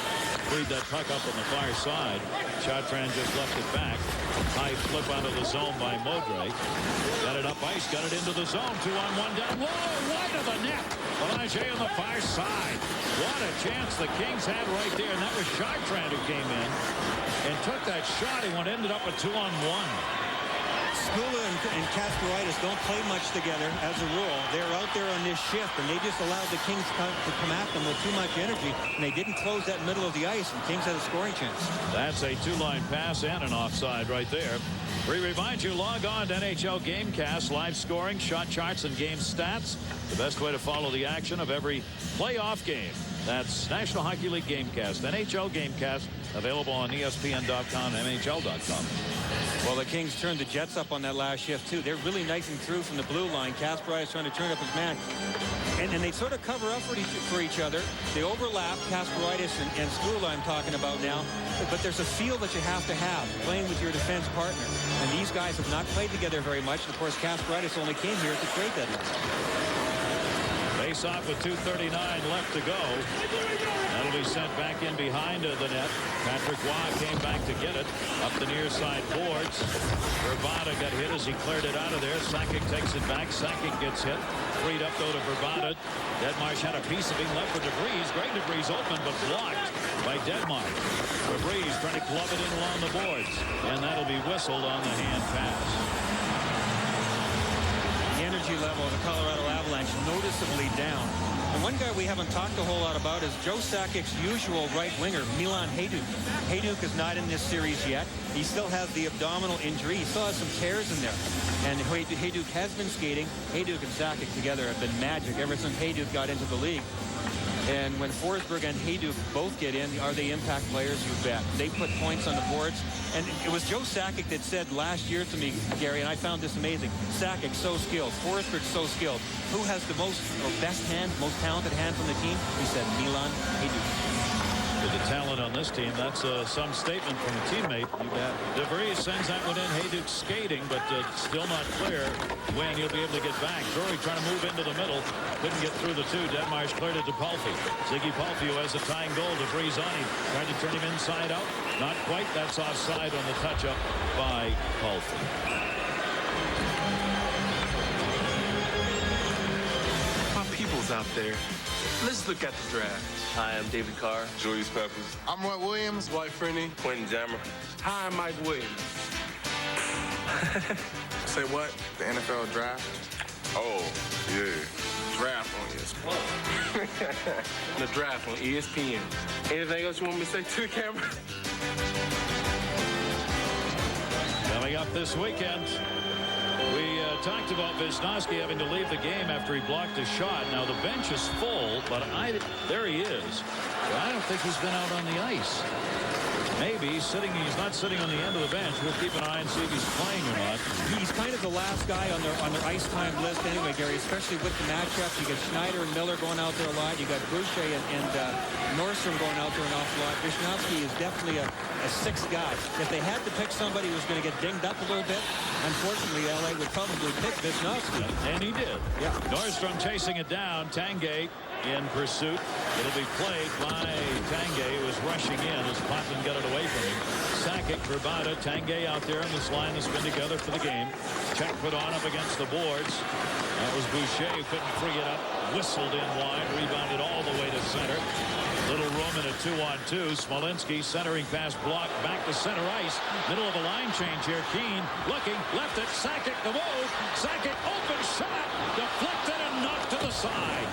[SPEAKER 1] Freed that puck up on the far side. Chartrand just left it back. High flip out of the zone by Modre. Got it up ice, got it into the zone. 2-on-1 down. Whoa, wide of the net. Avalanche on the far side. What a chance the Kings had right there. And that was Chartrand who came in and took that shot. He ended up a 2-on-1.
[SPEAKER 7] Skula and Kasparaitis don't play much together as a rule. They're out there on this shift, and they just allowed the Kings to come at them with too much energy, and they didn't close that middle of the ice, and Kings had a scoring chance.
[SPEAKER 1] That's a 2-line pass and an offside right there. We remind you, log on to NHL Gamecast, live scoring, shot charts, and game stats. The best way to follow the action of every playoff game. That's National Hockey League Gamecast, NHL Gamecast, available on ESPN.com, NHL.com.
[SPEAKER 7] Well, the Kings turned the Jets up on that last shift, too. They're really knifing through from the blue line. Kasparaitis trying to turn up his man. And they sort of cover up for each other. They overlap, Kasparaitis and Skula I'm talking about now. But there's a feel that you have to have playing with your defense partner. And these guys have not played together very much. And, of course, Kasparaitis only came here at the trade deadline.
[SPEAKER 1] Face off with 2:39 left to go. That'll be sent back in behind the net. Patrick Waugh came back to get it up the near side boards. Verbata got hit as he cleared it out of there. Sakic takes it back. Sakic gets hit. Freed up though to Verbata. Deadmarsh had a piece of him left for DeVries. Greg DeVries open but blocked by Deadmarsh. DeVries trying to club it in along the boards, and that'll be whistled on the hand pass.
[SPEAKER 7] The energy level of the Colorado Avalanche noticeably down. And one guy we haven't talked a whole lot about is Joe Sakic's usual right winger, Milan Hajduk. Hajduk is not in this series yet. He still has the abdominal injury. He still has some tears in there. And Hajduk has been skating. Hajduk and Sakic together have been magic ever since Hajduk got into the league. And when Forsberg and Hajduk both get in, are they impact players? You bet. They put points on the boards. And it was Joe Sakic that said last year to me, Gary, and I found this amazing, Sakic so skilled, Forsberg so skilled. Who has the most or best hands, most talented hands on the team? He said Milan Hajduk.
[SPEAKER 1] With the talent on this team, that's some statement from a teammate. You bet. DeVries sends that one in. Hajduk skating, but still not clear when he'll be able to get back. Drury trying to move into the middle. Couldn't get through the two. Deadmarsh cleared it to Palffy. Ziggy Palffy, who has a tying goal. DeVries on him. Trying to turn him inside out. Not quite. That's offside on the touch-up by Palffy.
[SPEAKER 8] My people's out there. Let's look at the draft.
[SPEAKER 10] Hi, I'm David Carr.
[SPEAKER 11] Julius Peppers.
[SPEAKER 8] I'm Roy Williams. Dwight Freeney.
[SPEAKER 10] Quentin Jammer.
[SPEAKER 8] Hi, I'm Mike Williams.
[SPEAKER 11] Say what? The NFL draft? Oh, yeah. Draft on ESPN.
[SPEAKER 8] The draft on ESPN. Anything else you want me to say to the camera?
[SPEAKER 1] Coming up this weekend, we talked about Wisniewski having to leave the game after he blocked a shot. Now the bench is full, but there he is. But I don't think he's been out on the ice. maybe he's not sitting on the end of the bench. We'll keep an eye and see if he's playing or not.
[SPEAKER 7] He's kind of the last guy on their ice time list anyway, Gary, especially with the matchups. You got Schneider and Miller going out there a lot. You got Boucher and Nordstrom going out there an awful lot. Wisniewski is definitely a sixth guy. If they had to pick somebody who was going to get dinged up a little bit, unfortunately, LA would probably pick Wisniewski.
[SPEAKER 1] And he did.
[SPEAKER 7] Yeah.
[SPEAKER 1] Nordstrom chasing it down. Tanguay in pursuit. It'll be played by Tanguay, who was rushing in as Potvin got it away from him. Sakic, Grabada, Tanguay out there on this line that's been together for the game. Check put on up against the boards. That was Boucher who couldn't free it up. Whistled in wide. Rebounded all the way to center. Little room in a 2-on-2. Smolinski centering pass blocked back to center ice. Middle of a line change here. Keane looking. Left it. Sakic the move. Sakic open shot. Deflected and knocked to the side.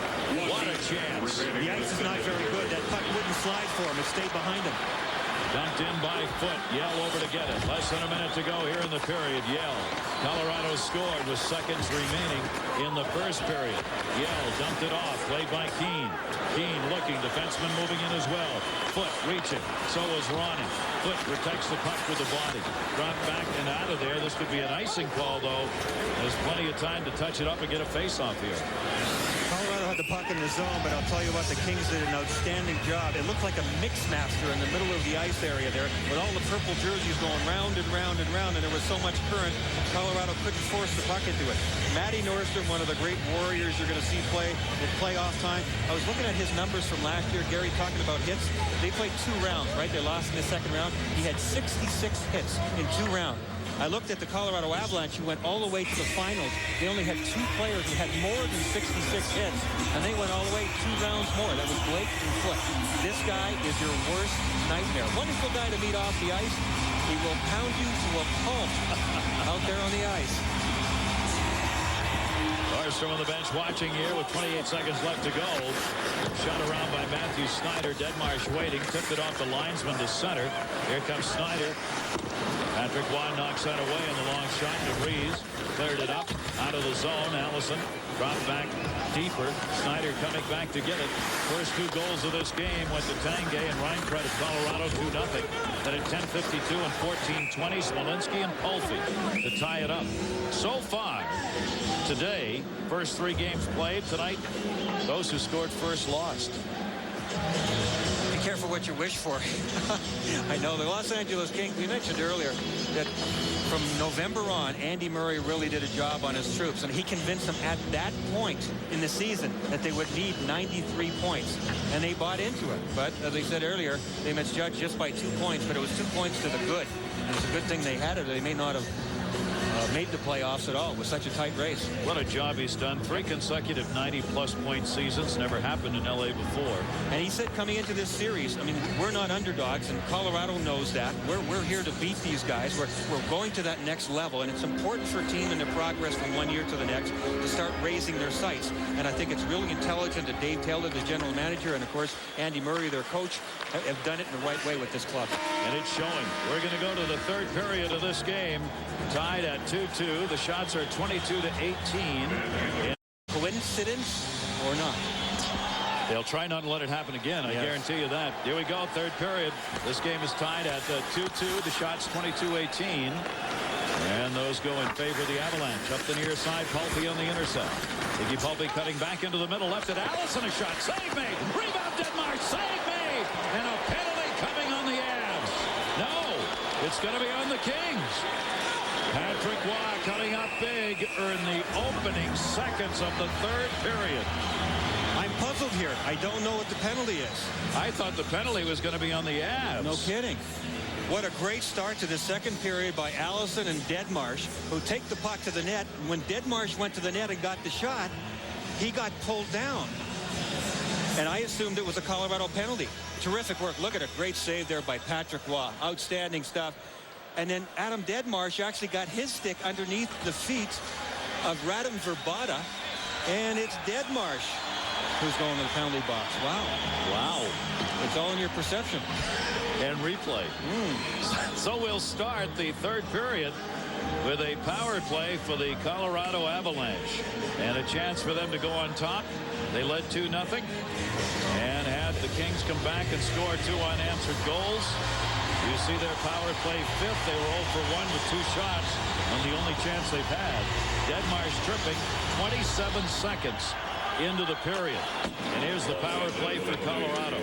[SPEAKER 1] What a chance.
[SPEAKER 7] The ice is not very good. That puck wouldn't slide for him. It stayed behind him.
[SPEAKER 1] Dumped in by Foot. Yell over to get it. Less than a minute to go here in the period. Yell. Colorado scored with seconds remaining in the first period. Yell dumped it off. Played by Keane. Keane looking. Defenseman moving in as well. Foot reaching. So was Ronnie. Foot protects the puck with the body. Dropped back and out of there. This could be an icing call, though. There's plenty of time to touch it up and get a face-off here.
[SPEAKER 7] Colorado had the puck in the zone, but I'll tell you what, the Kings did an outstanding job. It looked like a mix master in the middle of the ice area there with all the purple jerseys going round and round and round, and there was so much current, Colorado couldn't force the puck into it. Matty Nordstrom, one of the great warriors you're going to see play at playoff time. I was looking at his numbers from last year. Gary talking about hits. They played 2 rounds, right? They lost in the second round. He had 66 hits in 2 rounds. I looked at the Colorado Avalanche, who went all the way to the finals. They only had 2 players who had more than 66 hits, and they went all the way 2 rounds more. That was Blake and Foot. This guy is your worst nightmare. Wonderful guy to meet off the ice. He will pound you to a pulp out there on the ice.
[SPEAKER 1] Nordstrom on the bench watching here with 28 seconds left to go. Shot around by Matthew Snyder. Deadmarsh waiting. Tipped it off the linesman to center. Here comes Snyder. Patrick Waugh knocks that away in the long shot. DeVries cleared it up out of the zone. Allison dropped back deeper. Snyder coming back to get it. First 2 goals of this game went to Tanguay and Reinfeld of Colorado 2-0. Then at 10:52 and 14:20, Smolinski and Pulfy to tie it up. So far today, first 3 games played tonight, those who scored first lost.
[SPEAKER 7] Be careful what you wish for. I know the Los Angeles Kings, we mentioned earlier that from November on, Andy Murray really did a job on his troops, and he convinced them at that point in the season that they would need 93 points, and they bought into it. But as I said earlier, they misjudged just by 2 points, but it was 2 points to the good. And it's a good thing they had it. They may not have made the playoffs at all with such a tight race.
[SPEAKER 1] What a job he's done. 3 consecutive 90-plus point seasons. Never happened in L.A. before.
[SPEAKER 7] And he said coming into this series, I mean, we're not underdogs, and Colorado knows that. We're here to beat these guys. We're going to that next level, and it's important for a team in their progress from one year to the next to start raising their sights. And I think it's really intelligent that Dave Taylor, the general manager, and of course Andy Murray, their coach, have done it in the right way with this club.
[SPEAKER 1] And it's showing. We're going to go to the 3rd period of this game. Tied at 2-2. The shots are 22-18.
[SPEAKER 7] Coincidence or not?
[SPEAKER 1] They'll try not to let it happen again. I guarantee you that. Here we go. 3rd period. This game is tied at 2-2. The shots 22-18. And those go in favor of the Avalanche. Up the near side, Pulfy on the intercept. Iggy Pulfy cutting back into the middle. Left at Allison. A shot. Save me. Rebound Denmark. Save me. And a penalty coming on the Avs. No. It's going to be on the Kings. Patrick Waugh coming up big in the opening seconds of the 3rd period.
[SPEAKER 7] I'm puzzled here. I don't know what the penalty is.
[SPEAKER 1] I thought the penalty was going to be on the Avs.
[SPEAKER 7] No kidding. What a great start to the 2nd period by Allison and Deadmarsh, who take the puck to the net. When Deadmarsh went to the net and got the shot, he got pulled down. And I assumed it was a Colorado penalty. Terrific work. Look at a great save there by Patrick Waugh. Outstanding stuff. And then Adam Deadmarsh actually got his stick underneath the feet of Radim Verbata. And it's Deadmarsh who's going to the penalty box. Wow.
[SPEAKER 1] Wow.
[SPEAKER 7] It's all in your perception.
[SPEAKER 1] And replay. So we'll start the 3rd period with a power play for the Colorado Avalanche. And a chance for them to go on top. They led 2-0. And had the Kings come back and score 2 unanswered goals. You see their power play fifth. They were 0 for 1 with 2 shots on the only chance they've had. Deadmarsh tripping 27 seconds into the period. And here's the power play for Colorado.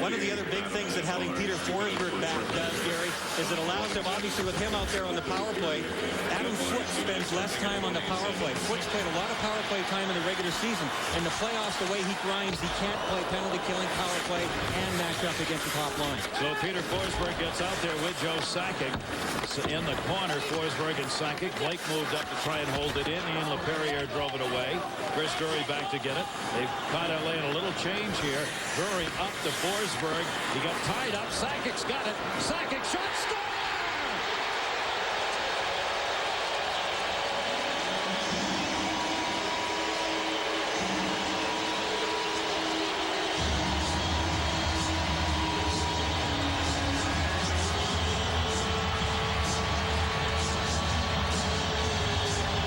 [SPEAKER 7] One of the other big things that having Peter Forsberg back does, Gary, is it allows them, obviously with him out there on the power play, Adam Foote spends less time on the power play. Foote's played a lot of power play time in the regular season. In the playoffs, the way he grinds, he can't play penalty killing power play and match up against the top line.
[SPEAKER 1] So Peter Forsberg gets out there with Joe Sakic. So in the corner, Forsberg and Sakic. Blake moved up to try and hold it in. Ian LaPerriere drove it away. Chris Drury back to get it. They've caught LA in a little change here. Drury up to Forsberg. He got tied up. Sakic's got it. Sakic shot, score!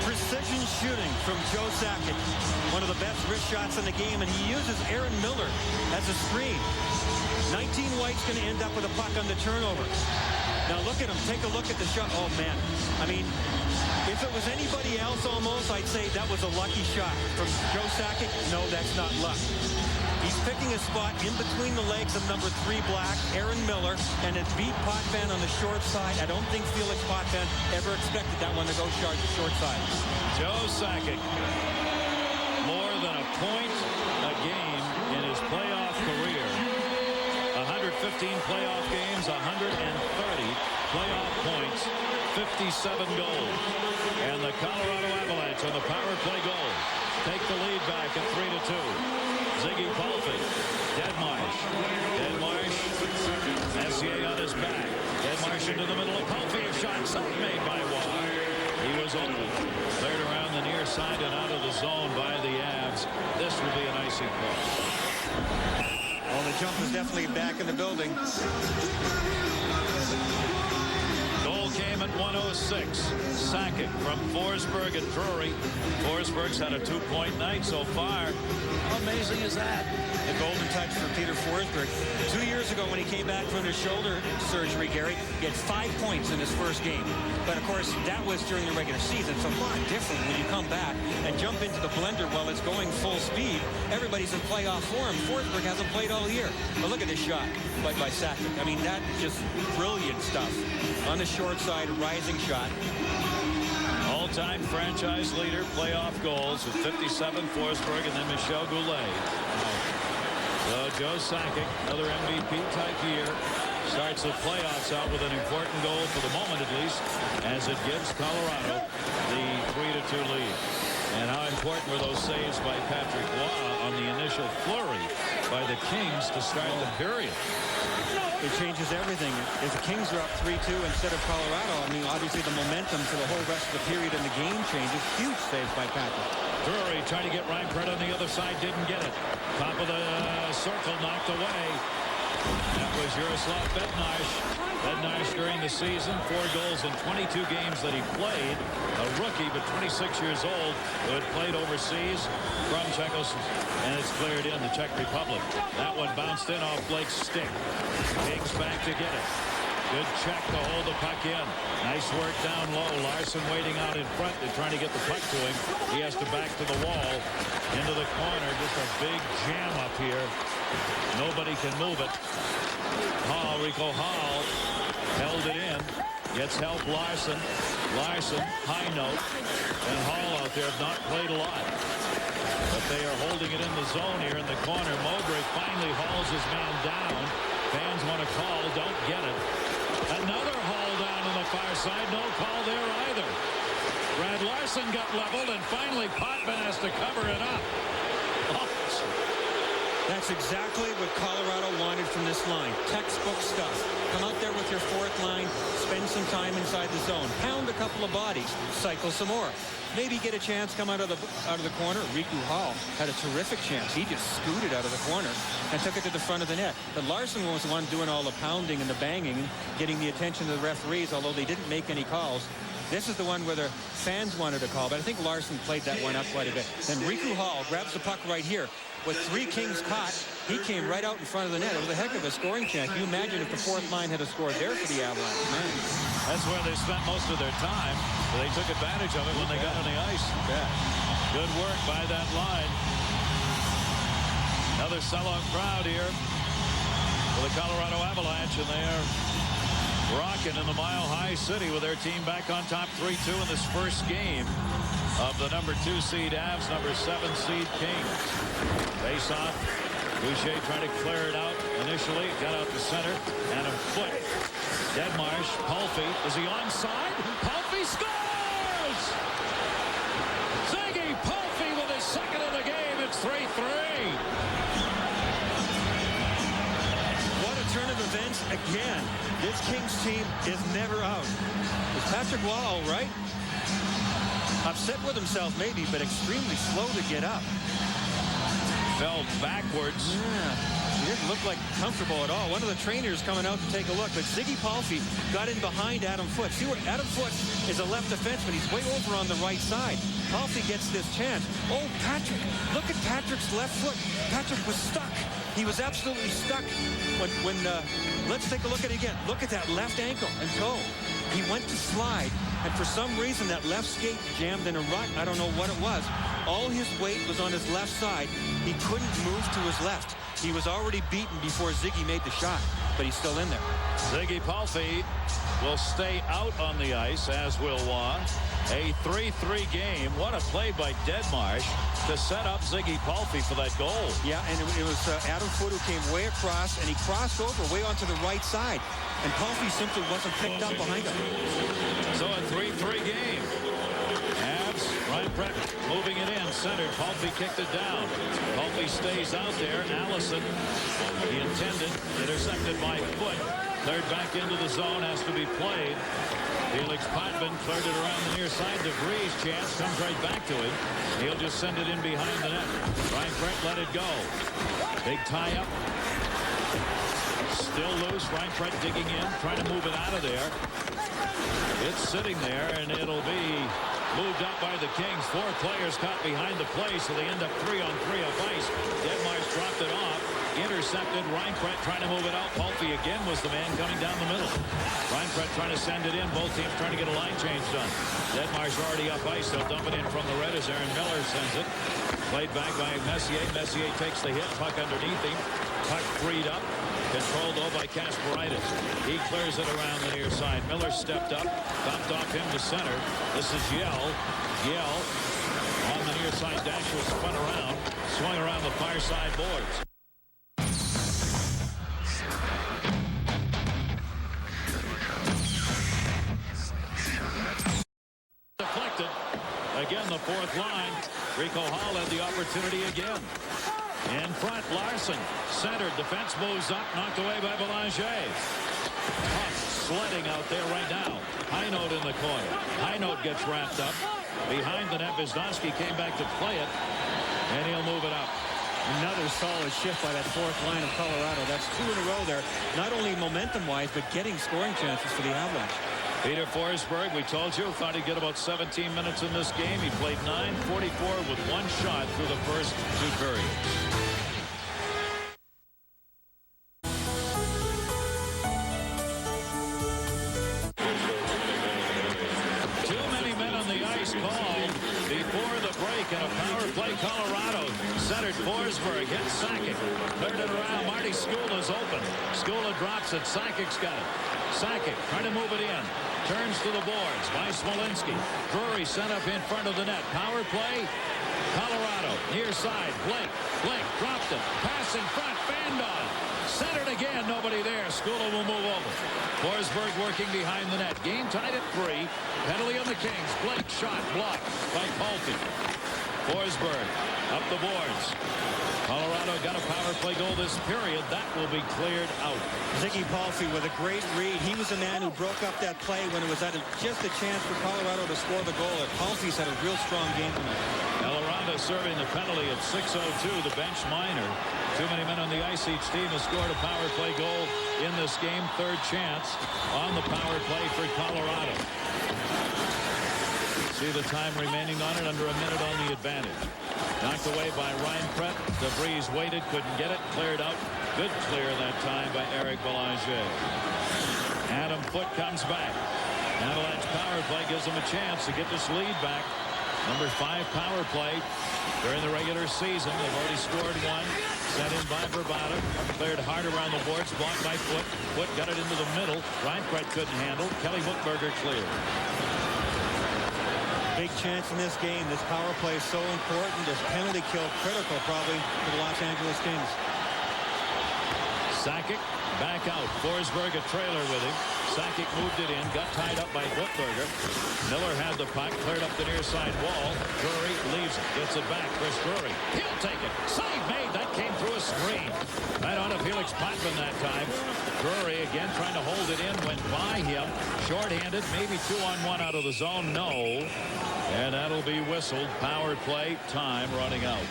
[SPEAKER 7] Precision shooting from Joe Sakic. One of the best wrist shots in the game, and he uses Aaron Miller as a screen. 19 White's going to end up with a puck on the turnover. Now look at him. Take a look at the shot. Oh, man. I mean, if it was anybody else almost, I'd say that was a lucky shot. From Joe Sakic, no, that's not luck. He's picking a spot in between the legs of number 3 Black, Aaron Miller, and it beat Potvin on the short side. I don't think Felix Potvin ever expected that one to go short side.
[SPEAKER 1] Joe Sakic, more than a point a game in his playoff career. 115 playoff games, 130 playoff points, 57 goals. And the Colorado Avalanche on the power play goal take the lead back at 3-2. Ziggy Palffy, Deadmarsh. Messier on his back. Deadmarsh into the middle of Palffy. A shot made by Waugh. He was open. Cleared around the near side and out of the zone by the Avs. This will be an icing call.
[SPEAKER 7] Well, the jump is definitely back in the building.
[SPEAKER 1] Goal came at 1:06. Sakic from Forsberg and Drury. Forsberg's had a 2-point night so far. How amazing is that?
[SPEAKER 7] The golden touch for Peter Forsberg. 2 years ago when he came back from his shoulder surgery, Gary, he had 5 points in his first game. But, of course, that was during the regular season. So a lot different when you come back and jump into the blender while it's going full speed. Everybody's in playoff form. Forsberg hasn't played all year. But look at this shot by Sakic. I mean, that's just brilliant stuff. On the short side, rising shot.
[SPEAKER 1] All-time franchise leader, playoff goals with 57, Forsberg, and then Michel Goulet. So Joe Sakic, another MVP type year, starts the playoffs out with an important goal for the moment, at least, as it gives Colorado the 3-2 lead. And how important were those saves by Patrick Waugh on the initial flurry by the Kings to start the period?
[SPEAKER 7] It changes everything. If the Kings are up 3-2 instead of Colorado, I mean, obviously the momentum for the whole rest of the period in the game changes. Huge saves by Patrick.
[SPEAKER 1] Drury trying to get Reinpret on the other side, didn't get it. Top of the circle, knocked away. That was Jaroslav Bednash. Bednash during the season, 4 goals in 22 games that he played. A rookie, but 26 years old, who had played overseas from Czechoslovakia. And it's cleared in the Czech Republic. That one bounced in off Blake's stick. Kings back to get it. Good check to hold the puck in. Nice work down low. Larson waiting out in front. They're trying to get the puck to him. He has to back to the wall. Into the corner. Just a big jam up here. Nobody can move it. Rico Hall held it in. Gets help Larson. Larson, high note. And Hall out there have not played a lot. But they are holding it in the zone here in the corner. Mowbray finally hauls his man down. Fans want to call, don't get it. Another haul down on the far side. No call there either. Brad Larson got leveled, and finally Potvin has to cover it up.
[SPEAKER 7] That's exactly what Colorado wanted from this line. Textbook stuff. Come out there with your fourth line, spend some time inside the zone, pound a couple of bodies, cycle some more. Maybe get a chance, come out of the corner. Riku Hall had a terrific chance. He just scooted out of the corner and took it to the front of the net. But Larson was the one doing all the pounding and the banging, getting the attention of the referees, although they didn't make any calls. This is the one where the fans wanted to call, but I think Larson played that one up quite a bit. Then Riku Hall grabs the puck right here. With 3 Kings caught, he came right out in front of the net. It was a heck of a scoring chance. Can you imagine if the fourth line had scored there for the Avalanche? Man.
[SPEAKER 1] That's where they spent most of their time. They took advantage of it when they got on the ice. Good work by that line. Another sellout crowd here for the Colorado Avalanche, and they are rocking in the Mile High City with their team back on top 3-2 in this first game of the number 2 seed Avs, number 7 seed Kings. Face off. Boucher trying to clear it out initially. Got out the center. And a foot. Deadmarsh. Palffy. Is he onside? Palffy scores! Ziggy Palffy with his second of the game. It's 3-3.
[SPEAKER 7] What a turn of events again. This Kings team is never out. Is Patrick Waugh all right? Upset with himself maybe, but extremely slow to get up.
[SPEAKER 1] Fell backwards.
[SPEAKER 7] Yeah, he didn't look like comfortable at all. One of the trainers coming out to take a look, but Ziggy Palffy got in behind Adam Foote. See where Adam Foote is a left defenseman. He's way over on the right side. Palffy gets this chance. Oh, Patrick, look at Patrick's left foot. Patrick was stuck. He was absolutely stuck when let's take a look at it again. Look at that left ankle and toe. He went to slide, and for some reason that left skate jammed in a rut. I don't know what it was. All his weight was on his left side. He couldn't move to his left. He was already beaten before Ziggy made the shot, but he's still in there.
[SPEAKER 1] Ziggy Palffy will stay out on the ice, as will Waugh. A 3-3 game. What a play by Deadmarsh to set up Ziggy Palffy for that goal.
[SPEAKER 7] Yeah, and it was Adam Foote who came way across, and he crossed over way onto the right side. And Palffy simply wasn't picked up behind him.
[SPEAKER 1] So a 3-3 game. Avs, Ryan Brett moving it in, centered. Palffy kicked it down. Palffy stays out there. Allison, the intended, intercepted by Foote. Cleared back into the zone, has to be played. Felix Potvin cleared it around the near side. DeVries' chance comes right back to him. He'll just send it in behind the net. Ryan Brett let it go. Big tie-up. Still loose. Ryan Brett digging in, trying to move it out of there. It's sitting there, and it'll be moved up by the Kings. 4 players caught behind the play, so they end up 3-on-3 off ice. Deadmarsh dropped it off. Intercepted. Reinfret trying to move it out. Palffy again was the man coming down the middle. Reinfret trying to send it in. Both teams trying to get a line change done. Deadmarsh already up ice. They'll dump it in from the red as Aaron Miller sends it. Played back by Messier. Messier takes the hit. Puck underneath him. Puck freed up. Controlled though by Kasparaitis. He clears it around the near side. Miller stepped up. Bumped off him to center. This is Yell. Yell on the near side dash was spun around. Swung around the far side boards. Deflected. Again, the fourth line. Rico Hall had the opportunity again. In front, Larson. Centered. Defense moves up. Knocked away by Avalanche. Tough sledding out there right now. High note in the corner. High note gets wrapped up. Behind the net, Wisnowski came back to play it. And he'll move it up.
[SPEAKER 7] Another solid shift by that fourth line of Colorado. That's 2 in a row there. Not only momentum-wise, but getting scoring chances for the Avalanche.
[SPEAKER 1] Peter Forsberg, we told you, thought he'd get about 17 minutes in this game. He played 9:44 with 1 shot through the first 2 periods. Too many men on the ice called before the break, and a power play. Colorado centered. Forsberg hits Sakic. Cleared it around. Marty Skula's open. Skula drops it. Sakic's got it. Sakic trying to move it in. Turns to the boards by Smolinski. Drury sent up in front of the net. Power play. Colorado near side. Blake. Blake dropped it. Pass in front. Vandal. Centered again. Nobody there. Skula will move over. Forsberg working behind the net. Game tied at 3. Penalty on the Kings. Blake shot blocked by Palffy. Forsberg up the boards. Colorado got a power play goal this period. That will be cleared out.
[SPEAKER 7] Ziggy Palffy with a great read. He was the man who broke up that play when it was at just a chance for Colorado to score the goal. And Palffy's had a real strong game tonight.
[SPEAKER 1] Colorado serving the penalty at 6:02. The bench minor. Too many men on the ice. Each team has scored a power play goal in this game. 3rd chance on the power play for Colorado. See the time remaining on it, under a minute on the advantage. Knocked away by Reinpret. DeVries waited, couldn't get it, cleared out. Good clear that time by Eric Belanger. Adam Foote comes back. Avalanche power play gives them a chance to get this lead back. Number 5 power play during the regular season. They've already scored one. Sent in by Bravada. Cleared hard around the boards. Blocked by Foote. Foote got it into the middle. Reinpret couldn't handle. Kelly Hookberger cleared.
[SPEAKER 7] Big chance in this game. This power play is so important. This penalty kill critical probably for the Los Angeles Kings.
[SPEAKER 1] Sakic back out. Forsberg a trailer with him. Sakic moved it in. Got tied up by Hookberger. Miller had the puck. Cleared up the near side wall. Drury leaves it. Gets it back. Chris Drury. He'll take it. Save made. That came through a screen. Right on to Felix Potvin that time. Drury again trying to hold it in. Went by him. Short-handed. Maybe 2-on-1 out of the zone. No. And that'll be whistled. Power play time running out.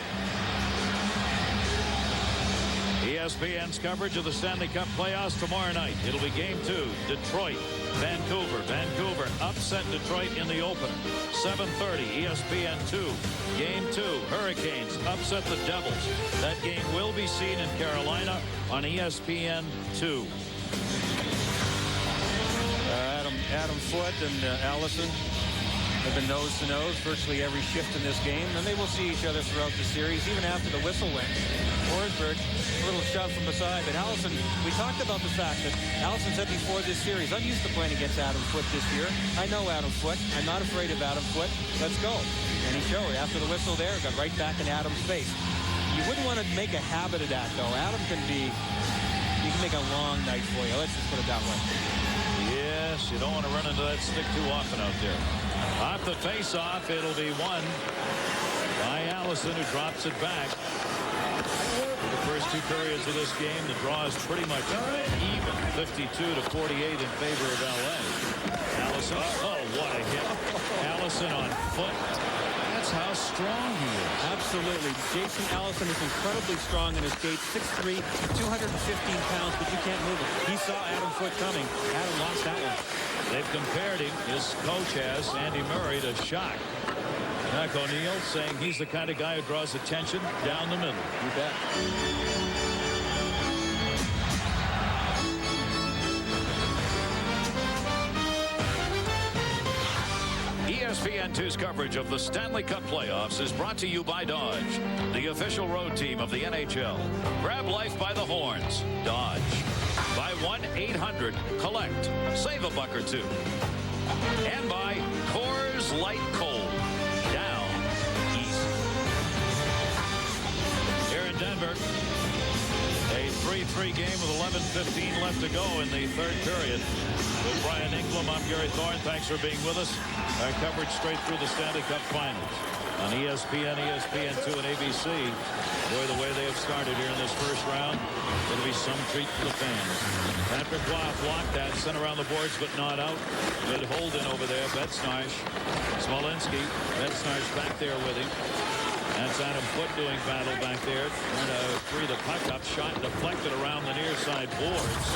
[SPEAKER 1] ESPN's coverage of the Stanley Cup playoffs tomorrow night. It'll be Game 2. Detroit, Vancouver. Vancouver upset Detroit in the opener. 7:30, ESPN 2. Game 2, Hurricanes upset the Devils. That game will be seen in Carolina on ESPN 2.
[SPEAKER 7] Adam Foote and Allison have been nose to nose virtually every shift in this game, and they will see each other throughout the series, even after the whistle went. Forsberg, a little shove from the side, but Allison, we talked about the fact that Allison said before this series, I'm used to playing against Adam Foote this year. I know Adam Foote. I'm not afraid of Adam Foote. Let's go. And he showed after the whistle there, got right back in Adam's face. You wouldn't want to make a habit of that, though. Adam he can make a long night for you. Let's just put it that way.
[SPEAKER 1] Yes, you don't want to run into that stick too often out there. Off the face-off, it'll be won by Allison, who drops it back. For the first 2 periods of this game, the draw is pretty much even, 52-48 in favor of LA. Allison, oh, what a hit. Allison on foot. That's how strong he is.
[SPEAKER 7] Absolutely. Jason Allison is incredibly strong in his skates. 6'3", 215 pounds, but you can't move him. He saw Adam Foote coming. Adam lost that one.
[SPEAKER 1] They've compared him, his coach has, Andy Murray, to Shock. Jack O'Neill saying he's the kind of guy who draws attention down the middle.
[SPEAKER 7] You bet.
[SPEAKER 1] ESPN2's coverage of the Stanley Cup playoffs is brought to you by Dodge, the official road team of the NHL. Grab life by the horns. Dodge. By 1-800-COLLECT. Save a buck or two. And by Coors Light Cold. Down east. Here in Denver, a 3-3 game with 11:15 left to go in the third period. With Brian Ingram, I'm Gary Thorne. Thanks for being with us. Our coverage straight through the Stanley Cup Finals on ESPN, ESPN2, and ABC. Boy, the way they have started here in this first round, it'll be some treat for the fans. Patrick Roy blocked that, sent around the boards, but not out. Good holding over there. Betsnarsh, Smolinski. Betsnarsh back there with him. That's Adam Foote doing battle back there. Trying to free the puck up. Shot deflected around the near side boards.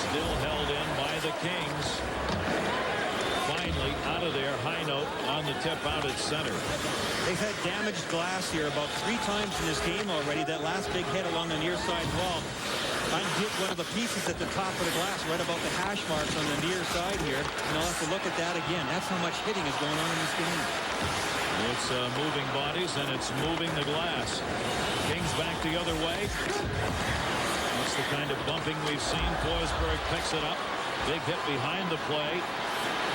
[SPEAKER 1] Still held in by the Kings. Finally out of there. High note on the tip out at center.
[SPEAKER 7] They've had damaged glass here about 3 times in this game already. That last big hit along the near side wall undid one of the pieces at the top of the glass, right about the hash marks on the near side here. And I'll have to look at that again. That's how much hitting is going on in this game.
[SPEAKER 1] It's moving bodies, and it's moving the glass. Kings back the other way. That's the kind of bumping we've seen. Forsberg picks it up. Big hit behind the play.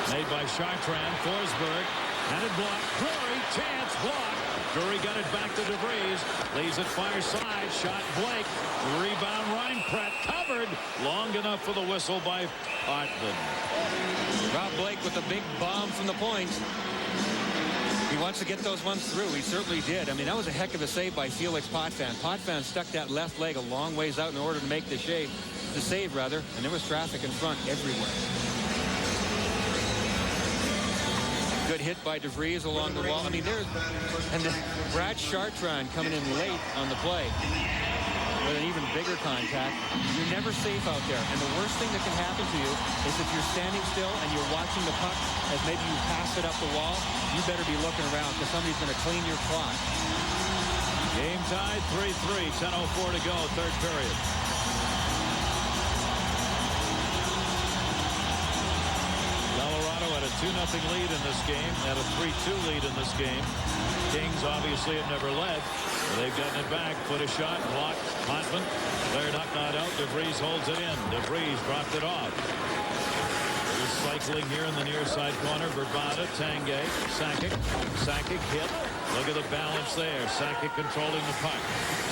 [SPEAKER 1] Made by Chartrand. Forsberg had it blocked. Drury, chance, block. Drury got it back to DeVries. Leaves it far side. Shot Blake. Rebound Reinpret. Covered. Long enough for the whistle by Potvin.
[SPEAKER 7] Rob Blake with a big bomb from the point. He wants to get those ones through. He certainly did. I mean, that was a heck of a save by Felix Potvin. Potvin stuck that left leg a long ways out in order to make the save, and there was traffic in front everywhere. Good hit by DeVries along the wall. I mean, Brad Chartrand coming in late on the play. with an even bigger contact. You're never safe out there. And the worst thing that can happen to you is if you're standing still and you're watching the puck as maybe you pass it up the wall, you better be looking around because somebody's going to clean your clock.
[SPEAKER 1] Game tied 3-3, 10:04 to go, third period. Colorado had a 2-0 lead in this game, had a 3-2 lead in this game. Kings obviously have never led. They've gotten it back. Put a shot, blocked. Hontman flared up, not out. DeVries holds it in. DeVries dropped it off. Cycling here in the near side corner. Verbata, Tanguay, Sakic. Sakic hit. Look at the balance there. Sakic controlling the puck.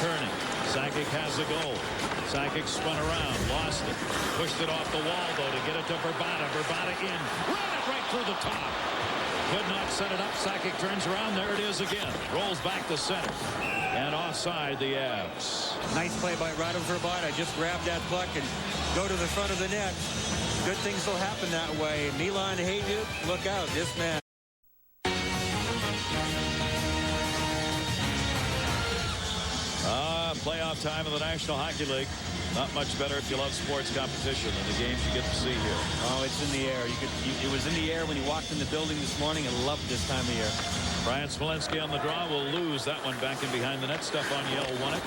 [SPEAKER 1] Turning. Sakic has a goal. Sakic spun around. Lost it. Pushed it off the wall, though, to get it to Verbata. Verbata in. Ran it right through the top. Could not set it up. Sakic turns around. There it is again. Rolls back to center. And offside the Avs.
[SPEAKER 7] Nice play by Radim Verbata. Just grab that puck and go to the front of the net. Good things will happen that way. Milan Hajduk, look out. This man.
[SPEAKER 1] Playoff time in the National Hockey League. Not much better if you love sports competition than the games you get to see here.
[SPEAKER 7] Oh, it's in the air. It was in the air when you walked in the building this morning and loved this time of year.
[SPEAKER 1] Brian Smolenski on the draw will lose that one back in behind the net. Stephon Yell won it.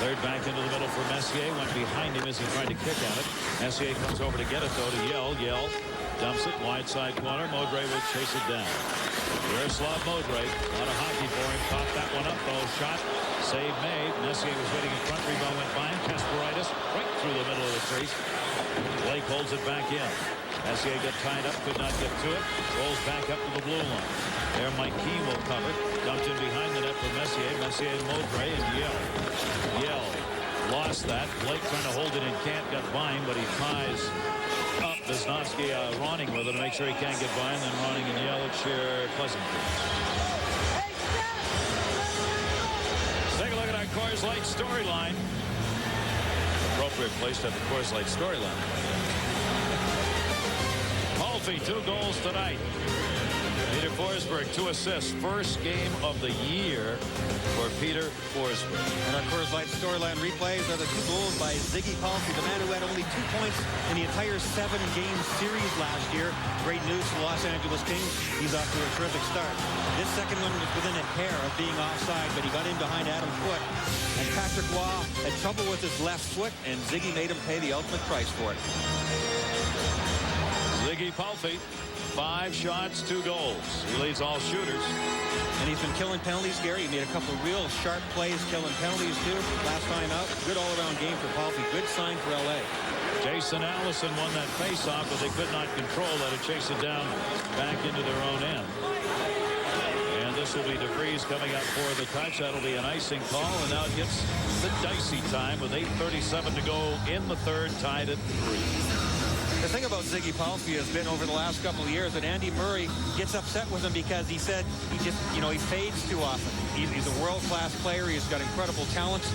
[SPEAKER 1] Third back into the middle for Messier. Went behind him as he tried to kick at it. Messier comes over to get it, though, to Yell. Yell dumps it. Wide side corner. Modray will chase it down. Yaroslav Modray. A lot of hockey for him. Caught that one up, though. Shot. Save made. Messier was waiting in front. Rebound went by him. Kasparaitis right through the middle of the crease. Blake holds it back in. Messier got tied up. Could not get to it. Rolls back up to the blue line. There Mike Keane will cover. Dumped in behind the net for Messier. Messier and Modray and Yell. Yell lost that. Blake trying to hold it and can't get by him, but he ties up Wisnowski Ronning with it to make sure he can't get by him. Then Ronning and Yell at share Pleasanton. Take a look at our Coors Light storyline. Appropriate place to have the Coors Light storyline. Malfi, 2 goals tonight. Peter Forsberg, 2 assists. First game of the year for Peter Forsberg.
[SPEAKER 7] And our Coors Light storyline replays are the 2 goals by Ziggy Palffy, the man who had only 2 points in the entire 7-game series last year. Great news for the Los Angeles Kings. He's off to a terrific start. This second one was within a hair of being offside, but he got in behind Adam's foot. And Patrick Waugh had trouble with his left foot, and Ziggy made him pay the ultimate price for it.
[SPEAKER 1] Ziggy Palffy, 5 shots, 2 goals. He leads all shooters.
[SPEAKER 7] And he's been killing penalties, Gary. He made a couple of real sharp plays killing penalties, too. Last time out, good all-around game for Palffy. Good sign for L.A.
[SPEAKER 1] Jason Allison won that face-off, but they could not control that. To chase it down back into their own end. And this will be DeVries coming up for the touch. That'll be an icing call, and now it gets the dicey time with 8:37 to go in the third, tied at 3.
[SPEAKER 7] The thing about Ziggy Palffy has been over the last couple of years that Andy Murray gets upset with him because he said he just, he fades too often. He's a world-class player. He's got incredible talents,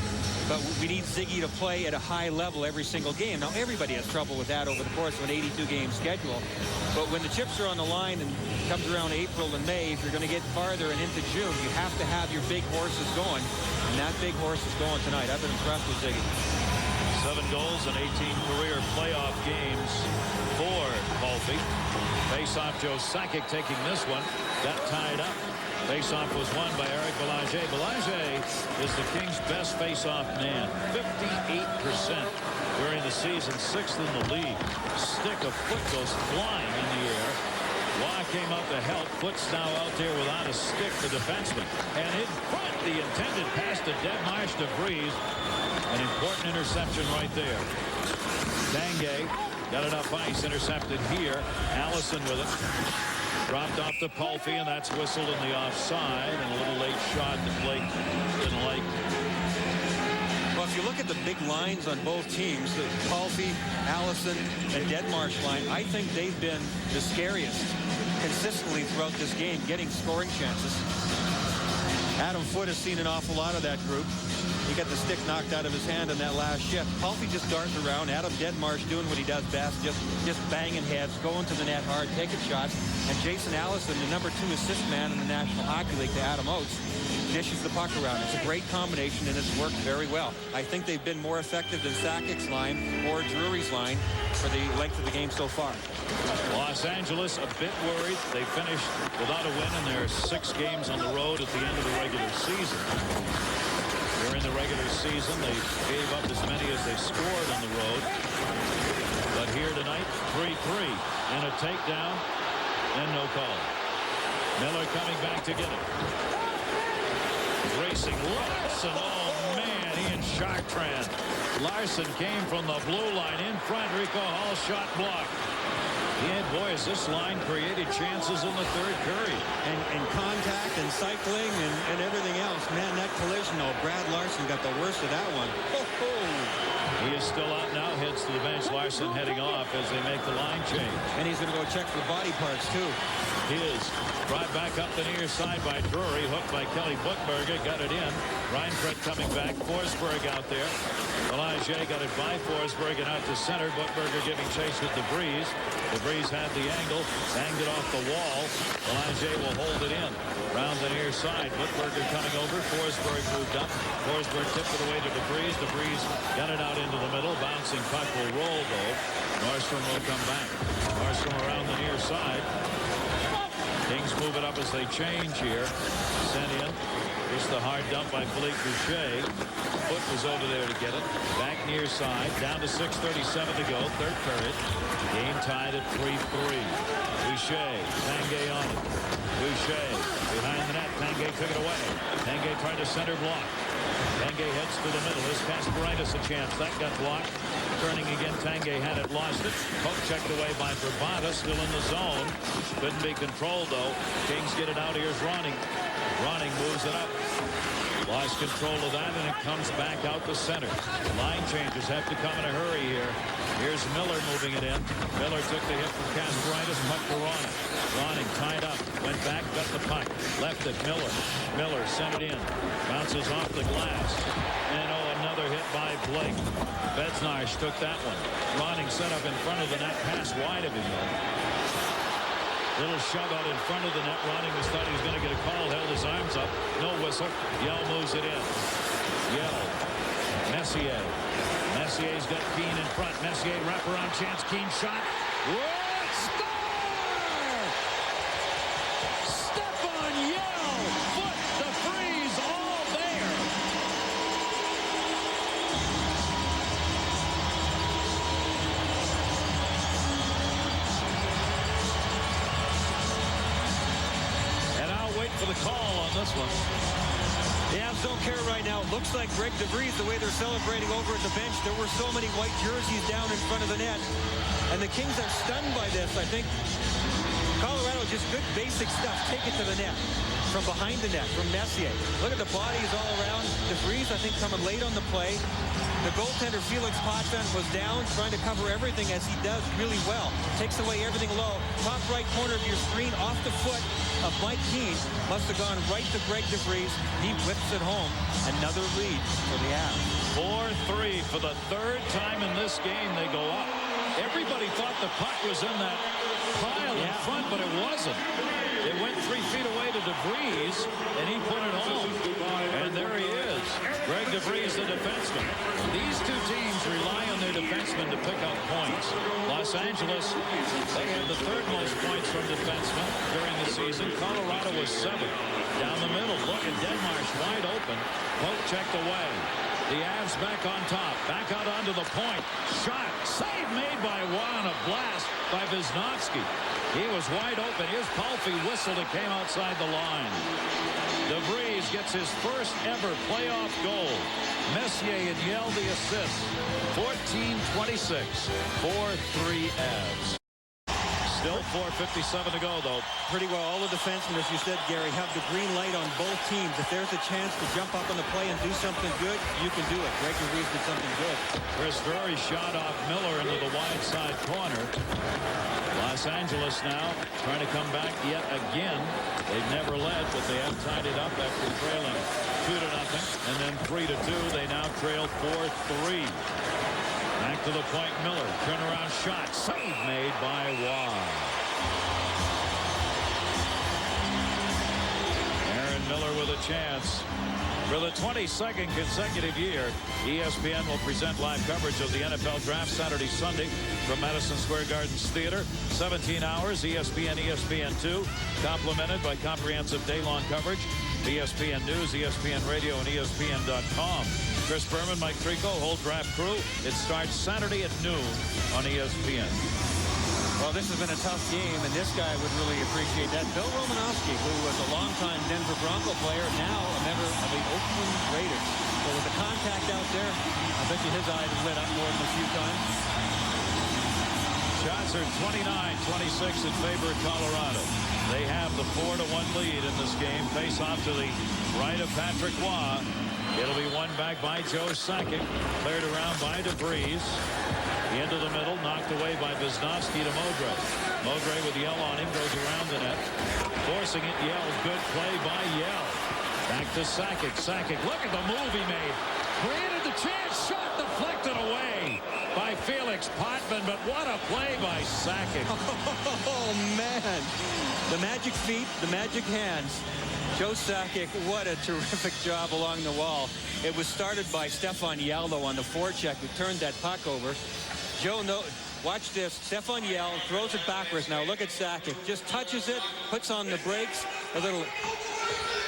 [SPEAKER 7] but we need Ziggy to play at a high level every single game. Now, everybody has trouble with that over the course of an 82-game schedule, but when the chips are on the line and it comes around April and May, if you're going to get farther and into June, you have to have your big horses going, and that big horse is going tonight. I've been impressed with Ziggy.
[SPEAKER 1] 7 goals and 18 career playoff games for Palffy. Face-off, Joe Sakic taking this one. Got tied up. Face-off was won by Eric Belanger. Belanger is the Kings' best face-off man. 58% during the season, 6th in the league. Stick of foot goes flying in the air. Waugh came up to help. Foot's now out there without a stick, the defenseman. And in front, the intended pass to Deadmarsh DeVries. An important interception right there. Tanguay got enough ice, intercepted here. Allison with it. Dropped off to Palffy, and that's whistled in the offside. And a little late shot that Blake didn't like.
[SPEAKER 7] Well, if you look at the big lines on both teams, the Palffy, Allison, and Deadmarsh line, I think they've been the scariest consistently throughout this game, getting scoring chances. Adam Foote has seen an awful lot of that group. He got the stick knocked out of his hand in that last shift. Palffy just darts around. Adam Deadmarsh doing what he does best, just banging heads, going to the net hard, taking shots. And Jason Allison, the #2 assist man in the National Hockey League to Adam Oates, dishes the puck around. It's a great combination, and it's worked very well. I think they've been more effective than Sakic's line or Drury's line for the length of the game so far.
[SPEAKER 1] Los Angeles a bit worried. They finished without a win in their 6 games on the road at the end of the regular season. During the regular season, they gave up as many as they scored on the road. But here tonight, 3-3 and a takedown and no call. Miller coming back to get it. Racing Larson. Oh, man, he and Chartrand. Larson came from the blue line in front. Rico Hall shot blocked. And boy, has this line created chances in the third period.
[SPEAKER 7] And contact and cycling and everything else. Man, that collision, though, Brad Larson got the worst of that one.
[SPEAKER 1] He is still out now, heads to the bench. Larson heading off as they make the line change.
[SPEAKER 7] And he's going to go check for body parts, too.
[SPEAKER 1] His brought back up the near side by Drury. Hooked by Kelly Buchberger. Got it in. Reinfeld coming back. Forsberg out there. Avalanche got it by Forsberg and out to center. Buchberger giving chase with DeVries. DeVries had the angle. Banged it off the wall. Avalanche will hold it in. Round the near side. Buchberger coming over. Forsberg moved up. Forsberg tipped it away to DeVries. DeVries got it out into the middle. Bouncing puck will roll, though. Marstrom will come back. Marstrom around the near side. Kings move it up as they change here. Sent in. Just the hard dump by Philippe Boucher. Foot was over there to get it. Back near side. Down to 6:37 to go. Third period. Game tied at 3-3. Boucher. Tanguay on it. Boucher behind the net. Tanguay took it away. Tanguay tried to center block. Tanguay heads to the middle. Is Kasparaitis a chance? That got blocked. Turning again, Tanguay had it, lost it. Poke checked away by Bravata, still in the zone. Couldn't be controlled, though. Kings get it out. Here's Ronning. Ronning moves it up. Lost control of that, and it comes back out the center. Line changes have to come in a hurry here. Here's Miller moving it in. Miller took the hit from Kasparaitis. Puck to Ronning. Ronning tied up. Went back, got the puck. Left it, Miller. Miller sent it in. Bounces off the glass. And another hit by Blake. Bednarz took that one. Ronning set up in front of the net. Pass wide of him, though. Little shove out in front of the net. Ronning was thought he was going to get a call. Held his arms up. No whistle. Yell moves it in. Yell. Messier. Messier's got Keane in front. Messier wraparound chance. Keane shot. What? Score! Stefan Yell. Foot the freeze. All there. For the call on this one.
[SPEAKER 7] The Avs don't care right now. It looks like Greg DeVries, the way they're celebrating over at the bench. There were so many white jerseys down in front of the net. And the Kings are stunned by this. I think Colorado, just good basic stuff. Take it to the net. From behind the net, from Messier. Look at the bodies all around. DeVries, I think, coming late on the play. The goaltender, Felix Potvin, was down, trying to cover everything as he does really well. Takes away everything low. Top right corner of your screen, off the foot of Mike Keane. Must have gone right to Greg DeVries. He whips it home. Another lead for the Avs.
[SPEAKER 1] 4-3 for the third time in this game. They go up. Everybody thought the puck was in that pile in front, but it wasn't. It went 3 feet away to DeVries, and he put it home. And there he is. Greg DeVries, the defenseman. These two teams rely on their defensemen to pick up points. Los Angeles, they have the third most points from defensemen during the season. Colorado was 7. Down the middle, look at Deadmarsh wide open. Poke checked away. The Avs back on top. Back out onto the point. Shot. Save made by Juan. A blast by Wisnowski. He was wide open. Here's Palffy whistled. It came outside the line. DeVries gets his first ever playoff goal. Messier and Yell the assist. 14-26. 4-3 Avs. Still 4:57 to go, though.
[SPEAKER 7] Pretty well all the defensemen, as you said, Gary, have the green light on both teams. If there's a chance to jump up on the play and do something good, you can do it. Greg DeVries did something good.
[SPEAKER 1] Chris Drury shot off Miller into the wide side corner. Los Angeles now trying to come back yet again. They've never led, but they have tied it up after trailing 2-0 and then 3-2. They now trail 4-3. Back to the point, Miller. Turnaround shot. Save made by Waugh. Aaron Miller with a chance. For the 22nd consecutive year, ESPN will present live coverage of the NFL Draft Saturday, Sunday from Madison Square Garden's Theater. 17 hours, ESPN, ESPN2, complemented by comprehensive day-long coverage. ESPN News, ESPN Radio, and ESPN.com. Chris Berman, Mike Trico, whole draft crew. It starts Saturday at noon on ESPN.
[SPEAKER 7] Well, this has been a tough game, and this guy would really appreciate that. Bill Romanowski, who was a longtime Denver Bronco player, now a member of the Oakland Raiders. So with the contact out there, I bet you his eyes have lit up more than a few times.
[SPEAKER 1] Shots are 29-26 in favor of Colorado. They have the 4-1 lead in this game. Face off to the right of Patrick Waugh. It'll be won back by Joe Sakic. Cleared around by DeVries. Into the middle, knocked away by Wisnowski to Modray. Modray with Yell on him, goes around the net. Forcing it, Yell. Good play by Yell. Back to Sakic. Sakic, look at the move he made. Created the chance, shot deflected away by Felix Potvin, but what a play by Sakic.
[SPEAKER 7] Oh, man. The magic feet, the magic hands. Joe Sakic, what a terrific job along the wall. It was started by Stefan Yaldo on the forecheck, who turned that puck over. Joe, watch this. Stefan Yell throws it backwards. Now look at Sakic. Just touches it, puts on the brakes. A little.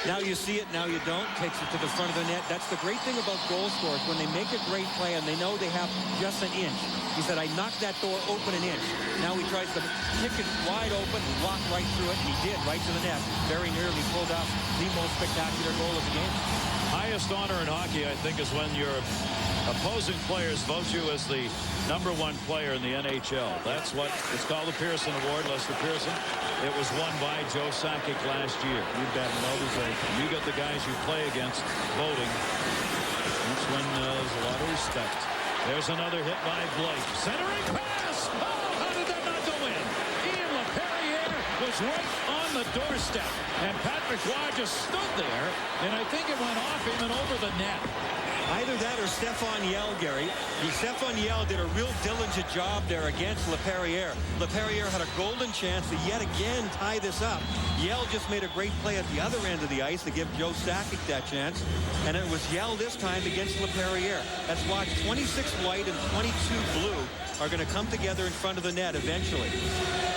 [SPEAKER 7] Now you see it, now you don't. Takes it to the front of the net. That's the great thing about goal scorers. When they make a great play and they know they have just an inch. He said, I knocked that door open an inch. Now he tries to kick it wide open and walk right through it. And he did, right to the net. Very nearly pulled off the most spectacular goal of the game.
[SPEAKER 1] Highest honor in hockey, I think, is when your opposing players vote you as the #1 player in the NHL. That's what it's called, the Pearson Award. Lester Pearson. It was won by Joe Sakic last year. You bet. You get the guys you play against voting. That's when there's a lot of respect. There's another hit by Blake. Centering pass. Oh, how did that not go in? Ian LaPerriere was right on the doorstep, and Patrick Waugh just stood there, and I think it went off him and over the net.
[SPEAKER 7] Either that or Stefan Yell, Gary. Stefan Yell did a real diligent job there against LaPerriere. LaPerriere had a golden chance to yet again tie this up. Yell just made a great play at the other end of the ice to give Joe Sakic that chance. And it was Yell this time against LaPerriere. Let's watch. 26 white and 22 blue are going to come together in front of the net eventually.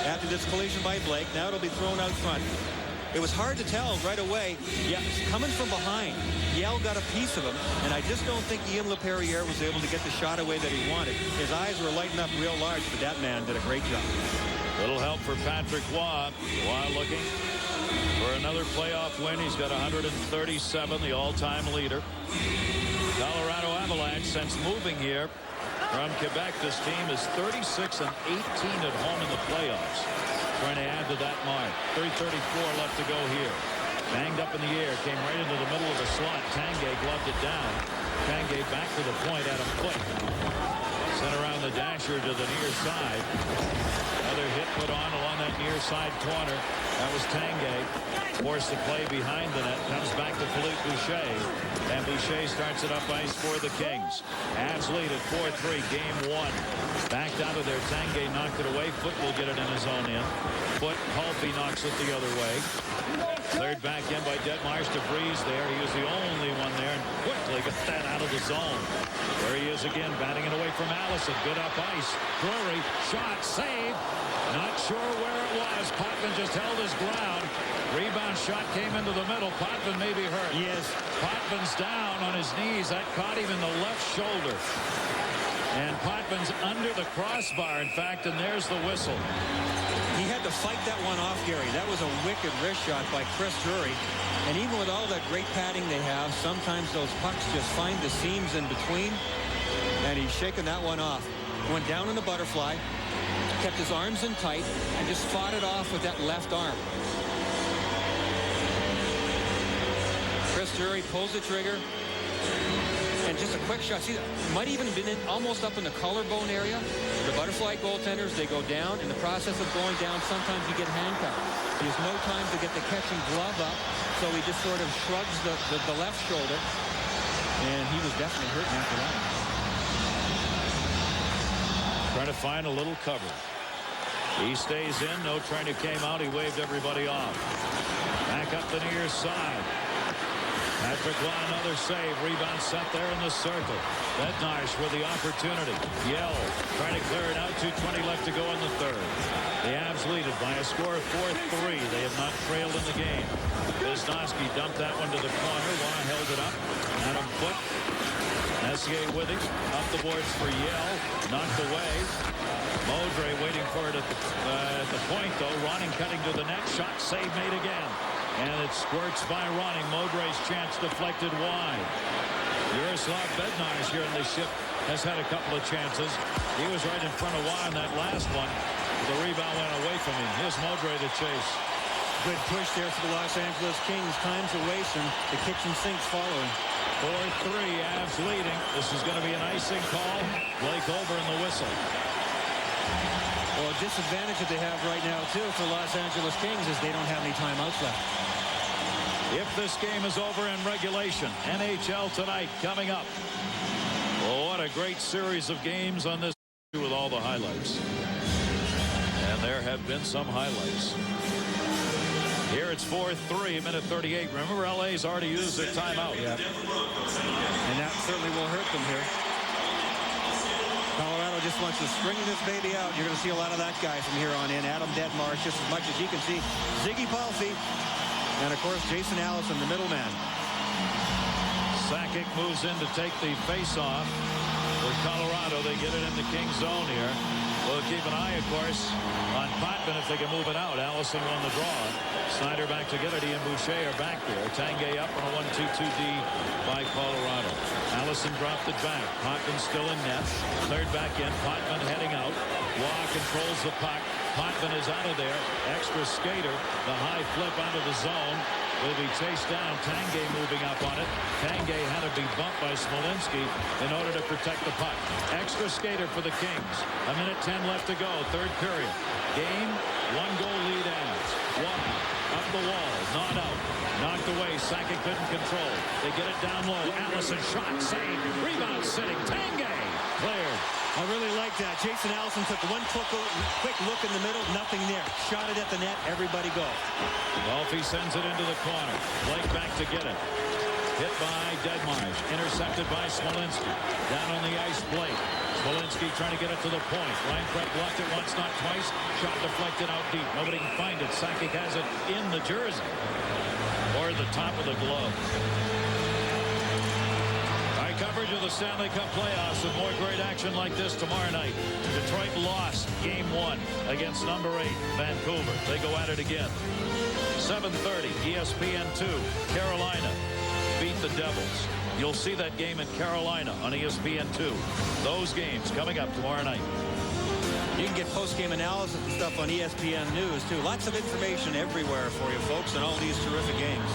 [SPEAKER 7] After this collision by Blake, now it'll be thrown out front. It was hard to tell right away. Yeah, coming from behind. Yell got a piece of him, and I just don't think Ian LaPerriere was able to get the shot away that he wanted. His eyes were lighting up real large, but that man did a great job.
[SPEAKER 1] Little help for Patrick Waugh. Waugh looking for another playoff win. He's got 137, the all-time leader. Colorado Avalanche, since moving here from Quebec, this team is 36-18 at home in the playoffs. Trying to add to that mark. 3:34 left to go here. Banged up in the air. Came right into the middle of the slot. Tanguay gloved it down. Tanguay back to the point at a foot. Sent around the dasher to the near side. Another hit put on along that near side corner. That was Tanguay. Forced the play behind the net. Comes back to Philippe Boucher. And Boucher starts it up ice for the Kings. Avs lead at 4-3. Game 1. Backed out of there. Tanguay knocked it away. Foot will get it in his own end. Foot, Halfie knocks it the other way. Cleared back in by Detmers. DeVries there. He was the only one there, and quickly got that out of the zone. There he is again, batting it away from Allison. Good up ice. Drury, shot, save. Not sure where it was. Potvin just held his ground. Rebound shot came into the middle. Potvin may be hurt.
[SPEAKER 7] Yes.
[SPEAKER 1] Potvin's down on his knees. That caught him in the left shoulder. And Potvin's under the crossbar, in fact, and there's the whistle.
[SPEAKER 7] He had to fight that one off, Gary. That was a wicked wrist shot by Chris Drury. And even with all that great padding they have, sometimes those pucks just find the seams in between. And he's shaking that one off. Went down in the butterfly, kept his arms in tight, and just fought it off with that left arm. Chris Drury pulls the trigger and just a quick shot. See, might even have been almost up in the collarbone area. The butterfly goaltenders, they go down. In the process of going down, sometimes you get handcuffed. There's no time to get the catching glove up, so he just sort of shrugs the left shoulder. And he was definitely hurting after that.
[SPEAKER 1] Trying to find a little cover. He stays in. No trainer came out. He waved everybody off. Back up the near side. Patrick Law, another save. Rebound set there in the circle. Bednarz with the opportunity. Yell trying to clear it out. 2:20 left to go in the third. The Avs lead it by a score of 4-3. They have not trailed in the game. Wisnowski dumped that one to the corner. Law held it up. Adam Foote. Messier with him. Up the boards for Yell. Knocked away. Modre waiting for it at the point, though. Ronning cutting to the net. Shot save made again. And it squirts by Ronning. Modre's chance deflected wide. Yaroslav Bednarz here in the ship has had a couple of chances. He was right in front of Waugh in that last one. The rebound went away from him. Here's Modre to chase.
[SPEAKER 7] Good push there for the Los Angeles Kings. Time's a waste, and the kitchen sink's following.
[SPEAKER 1] 4-3, Avs leading. This is going to be an icing call. Blake over in the whistle.
[SPEAKER 7] Well, a disadvantage that they have right now, too, for Los Angeles Kings is they don't have any timeouts left.
[SPEAKER 1] If this game is over in regulation, NHL tonight coming up. Well, what a great series of games on this with all the highlights. And there have been some highlights. Here it's 4-3, minute 38. Remember, LA's already used their timeout.
[SPEAKER 7] Yep. And that certainly will hurt them here. Colorado just wants to string this baby out. You're going to see a lot of that guy from here on in. Adam Detmarsh, just as much as he can see. Ziggy Palffy. And, of course, Jason Allison, the middleman.
[SPEAKER 1] Sakic moves in to take the face-off for Colorado. They get it in the Kings zone here. We'll keep an eye, of course, on Potvin if they can move it out. Allison won the draw. Snyder back to get it. He and Boucher are back there. Tanguay up on a 1-2-2D by Colorado. Allison dropped it back. Potvin still in net. Cleared back in. Potvin heading out. Waugh controls the puck. Potvin is out of there. Extra skater. The high flip out of the zone. Will be chased down. Tanguay moving up on it. Tanguay had to be bumped by Smolinski in order to protect the puck. Extra skater for the Kings. 1:10 left to go. Third period. Game. 1-goal lead Avs. Waugh up the wall. Not out. Knocked away. Sakic couldn't control. They get it down low. Allison shot. Save. Rebound sitting. Tanguay. Cleared.
[SPEAKER 7] I really like that. Jason Allison took one quick look in the middle. Nothing there. Shot it at the net. Everybody go.
[SPEAKER 1] Dolphy sends it into the corner. Blake back to get it. Hit by Detmarsh. Intercepted by Smolinski. Down on the ice, Blake. Smolinski trying to get it to the point. Reinfeldt blocked it once, not twice. Shot deflected out deep. Nobody can find it. Sakic has it in the jersey. Or the top of the glove. Coverage of the Stanley Cup playoffs with more great action like this tomorrow night. Detroit lost Game 1 against number 8, Vancouver. They go at it again. 7:30, ESPN2, Carolina beat the Devils. You'll see that game in Carolina on ESPN2. Those games coming up tomorrow night.
[SPEAKER 7] You can get post-game analysis and stuff on ESPN News, too. Lots of information everywhere for you, folks, on all these terrific games.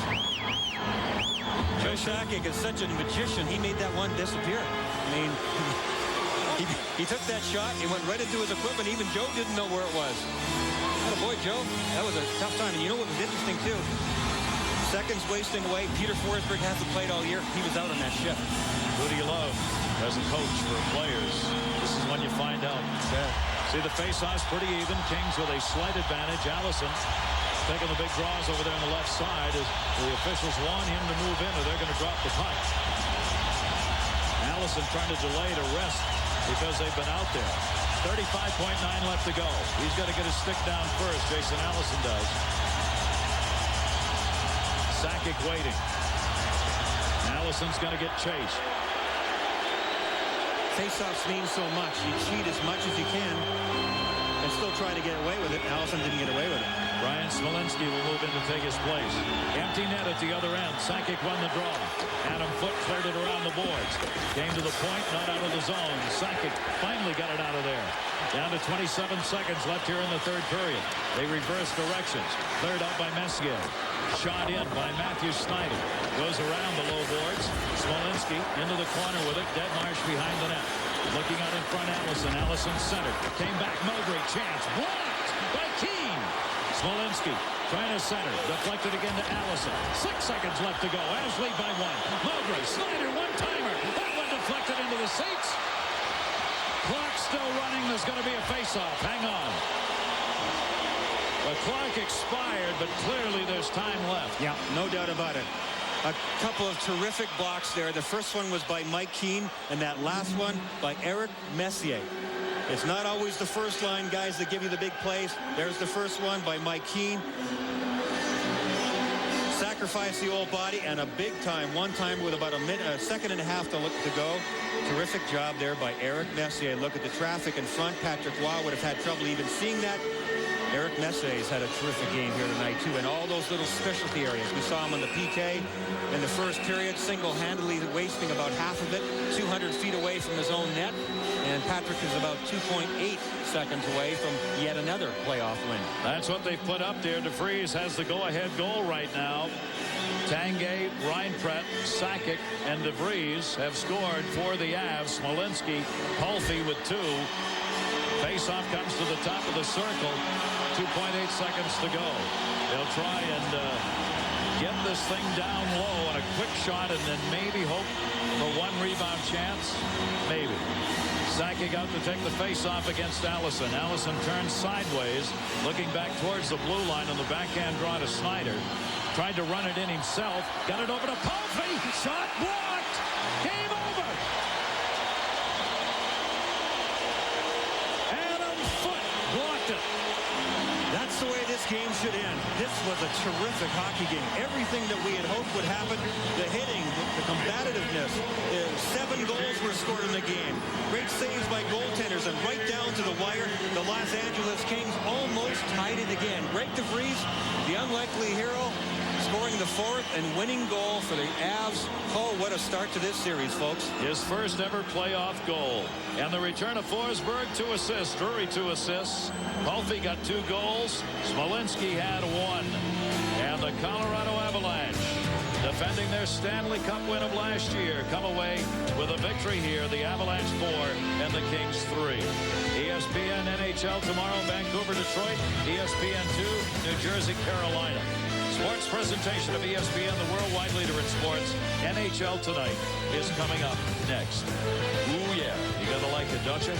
[SPEAKER 7] Joe Sakic is such a magician. He made that one disappear. I mean, he took that shot. He went right into his equipment. Even Joe didn't know where it was. Oh, boy, Joe, that was a tough time. And you know what was interesting, too? Seconds wasting away. Peter Forsberg hasn't played all year. He was out on that shift.
[SPEAKER 1] Who do you love as a coach for players? This is when you find out.
[SPEAKER 7] Yeah.
[SPEAKER 1] See, the face-off's pretty even. Kings with a slight advantage. Allison taking the big draws over there on the left side as the officials want him to move in or they're going to drop the puck. Allison trying to delay to rest because they've been out there. 35.9 left to go. He's got to get his stick down first. Jason Allison does. Sakic waiting. Allison's going to get chased.
[SPEAKER 7] Face-offs mean so much. You cheat as much as you can. and still trying to get away with it. Allison didn't get away with it.
[SPEAKER 1] Brian Smolinski will move in to take his place. Empty net at the other end. Sakic won the draw. Adam Foote cleared it around the boards. Came to the point, not out of the zone. Sakic finally got it out of there. Down to 27 seconds left here in the third period. They reverse directions. Cleared out by Messier. Shot in by Matthew Snyder. Goes around the low boards. Smolinski into the corner with it. Deadmarsh behind the net. Looking out in front, Allison. Allison center. Came back. Mowbray. Chance. Blocked by Keane. Smolinski trying to center. Deflected again to Allison. 6 seconds left to go. Ashley by one. Mowbray. Snyder. One-timer. That one deflected into the seats. Clock still running. There's going to be a face-off. Hang on. The clock expired, but clearly there's time left.
[SPEAKER 7] Yeah, no doubt about it. A couple of terrific blocks there. The first one was by Mike Keane, and that last one by Eric Messier. It's not always the first line guys that give you the big plays. There's the first one by Mike Keane. Sacrifice the old body, and a big time one-timer with about a second and a half to go. Terrific job there by Eric Messier. Look at the traffic in front. Patrick Waugh would have had trouble even seeing that. Eric Messier's had a terrific game here tonight, too, in all those little specialty areas. We saw him on the PK in the first period, single-handedly wasting about half of it, 200 feet away from his own net. And Patrick is about 2.8 seconds away from yet another playoff win.
[SPEAKER 1] That's what they put up there. DeVries has the go-ahead goal right now. Tanguay, Reinpret, Sakic, and DeVries have scored for the Avs. Smolinski, Palffy with 2. Face-off comes to the top of the circle. 2.8 seconds to go. They'll try and get this thing down low on a quick shot and then maybe hope for one rebound chance. Maybe. Sakic out to take the face-off against Allison. Allison turns sideways, looking back towards the blue line on the backhand draw to Snyder. Tried to run it in himself. Got it over to Palffy. Shot blocked. Game over. Adam Foote blocked it.
[SPEAKER 7] That's the way this game should end. This was a terrific hockey game. Everything that we had hoped would happen, the hitting, the combativeness, 7 goals were scored in the game. Great saves by goaltenders, and right down to the wire, the Los Angeles Kings almost tied it again. Greg DeVries, the unlikely hero, scoring the 4th and winning goal for the Avs. Oh, what a start to this series, folks.
[SPEAKER 1] His first ever playoff goal. And the return of Forsberg, 2 assists. Drury, 2 assists. Palffy got 2 goals. Smolinski had 1. And the Colorado Avalanche, defending their Stanley Cup win of last year, come away with a victory here. The Avalanche 4 and the Kings 3. ESPN NHL tomorrow, Vancouver, Detroit. ESPN 2, New Jersey, Carolina. Sports presentation of ESPN, the worldwide leader in sports. NHL Tonight is coming up next. Ooh, yeah. You gotta like it, don't you?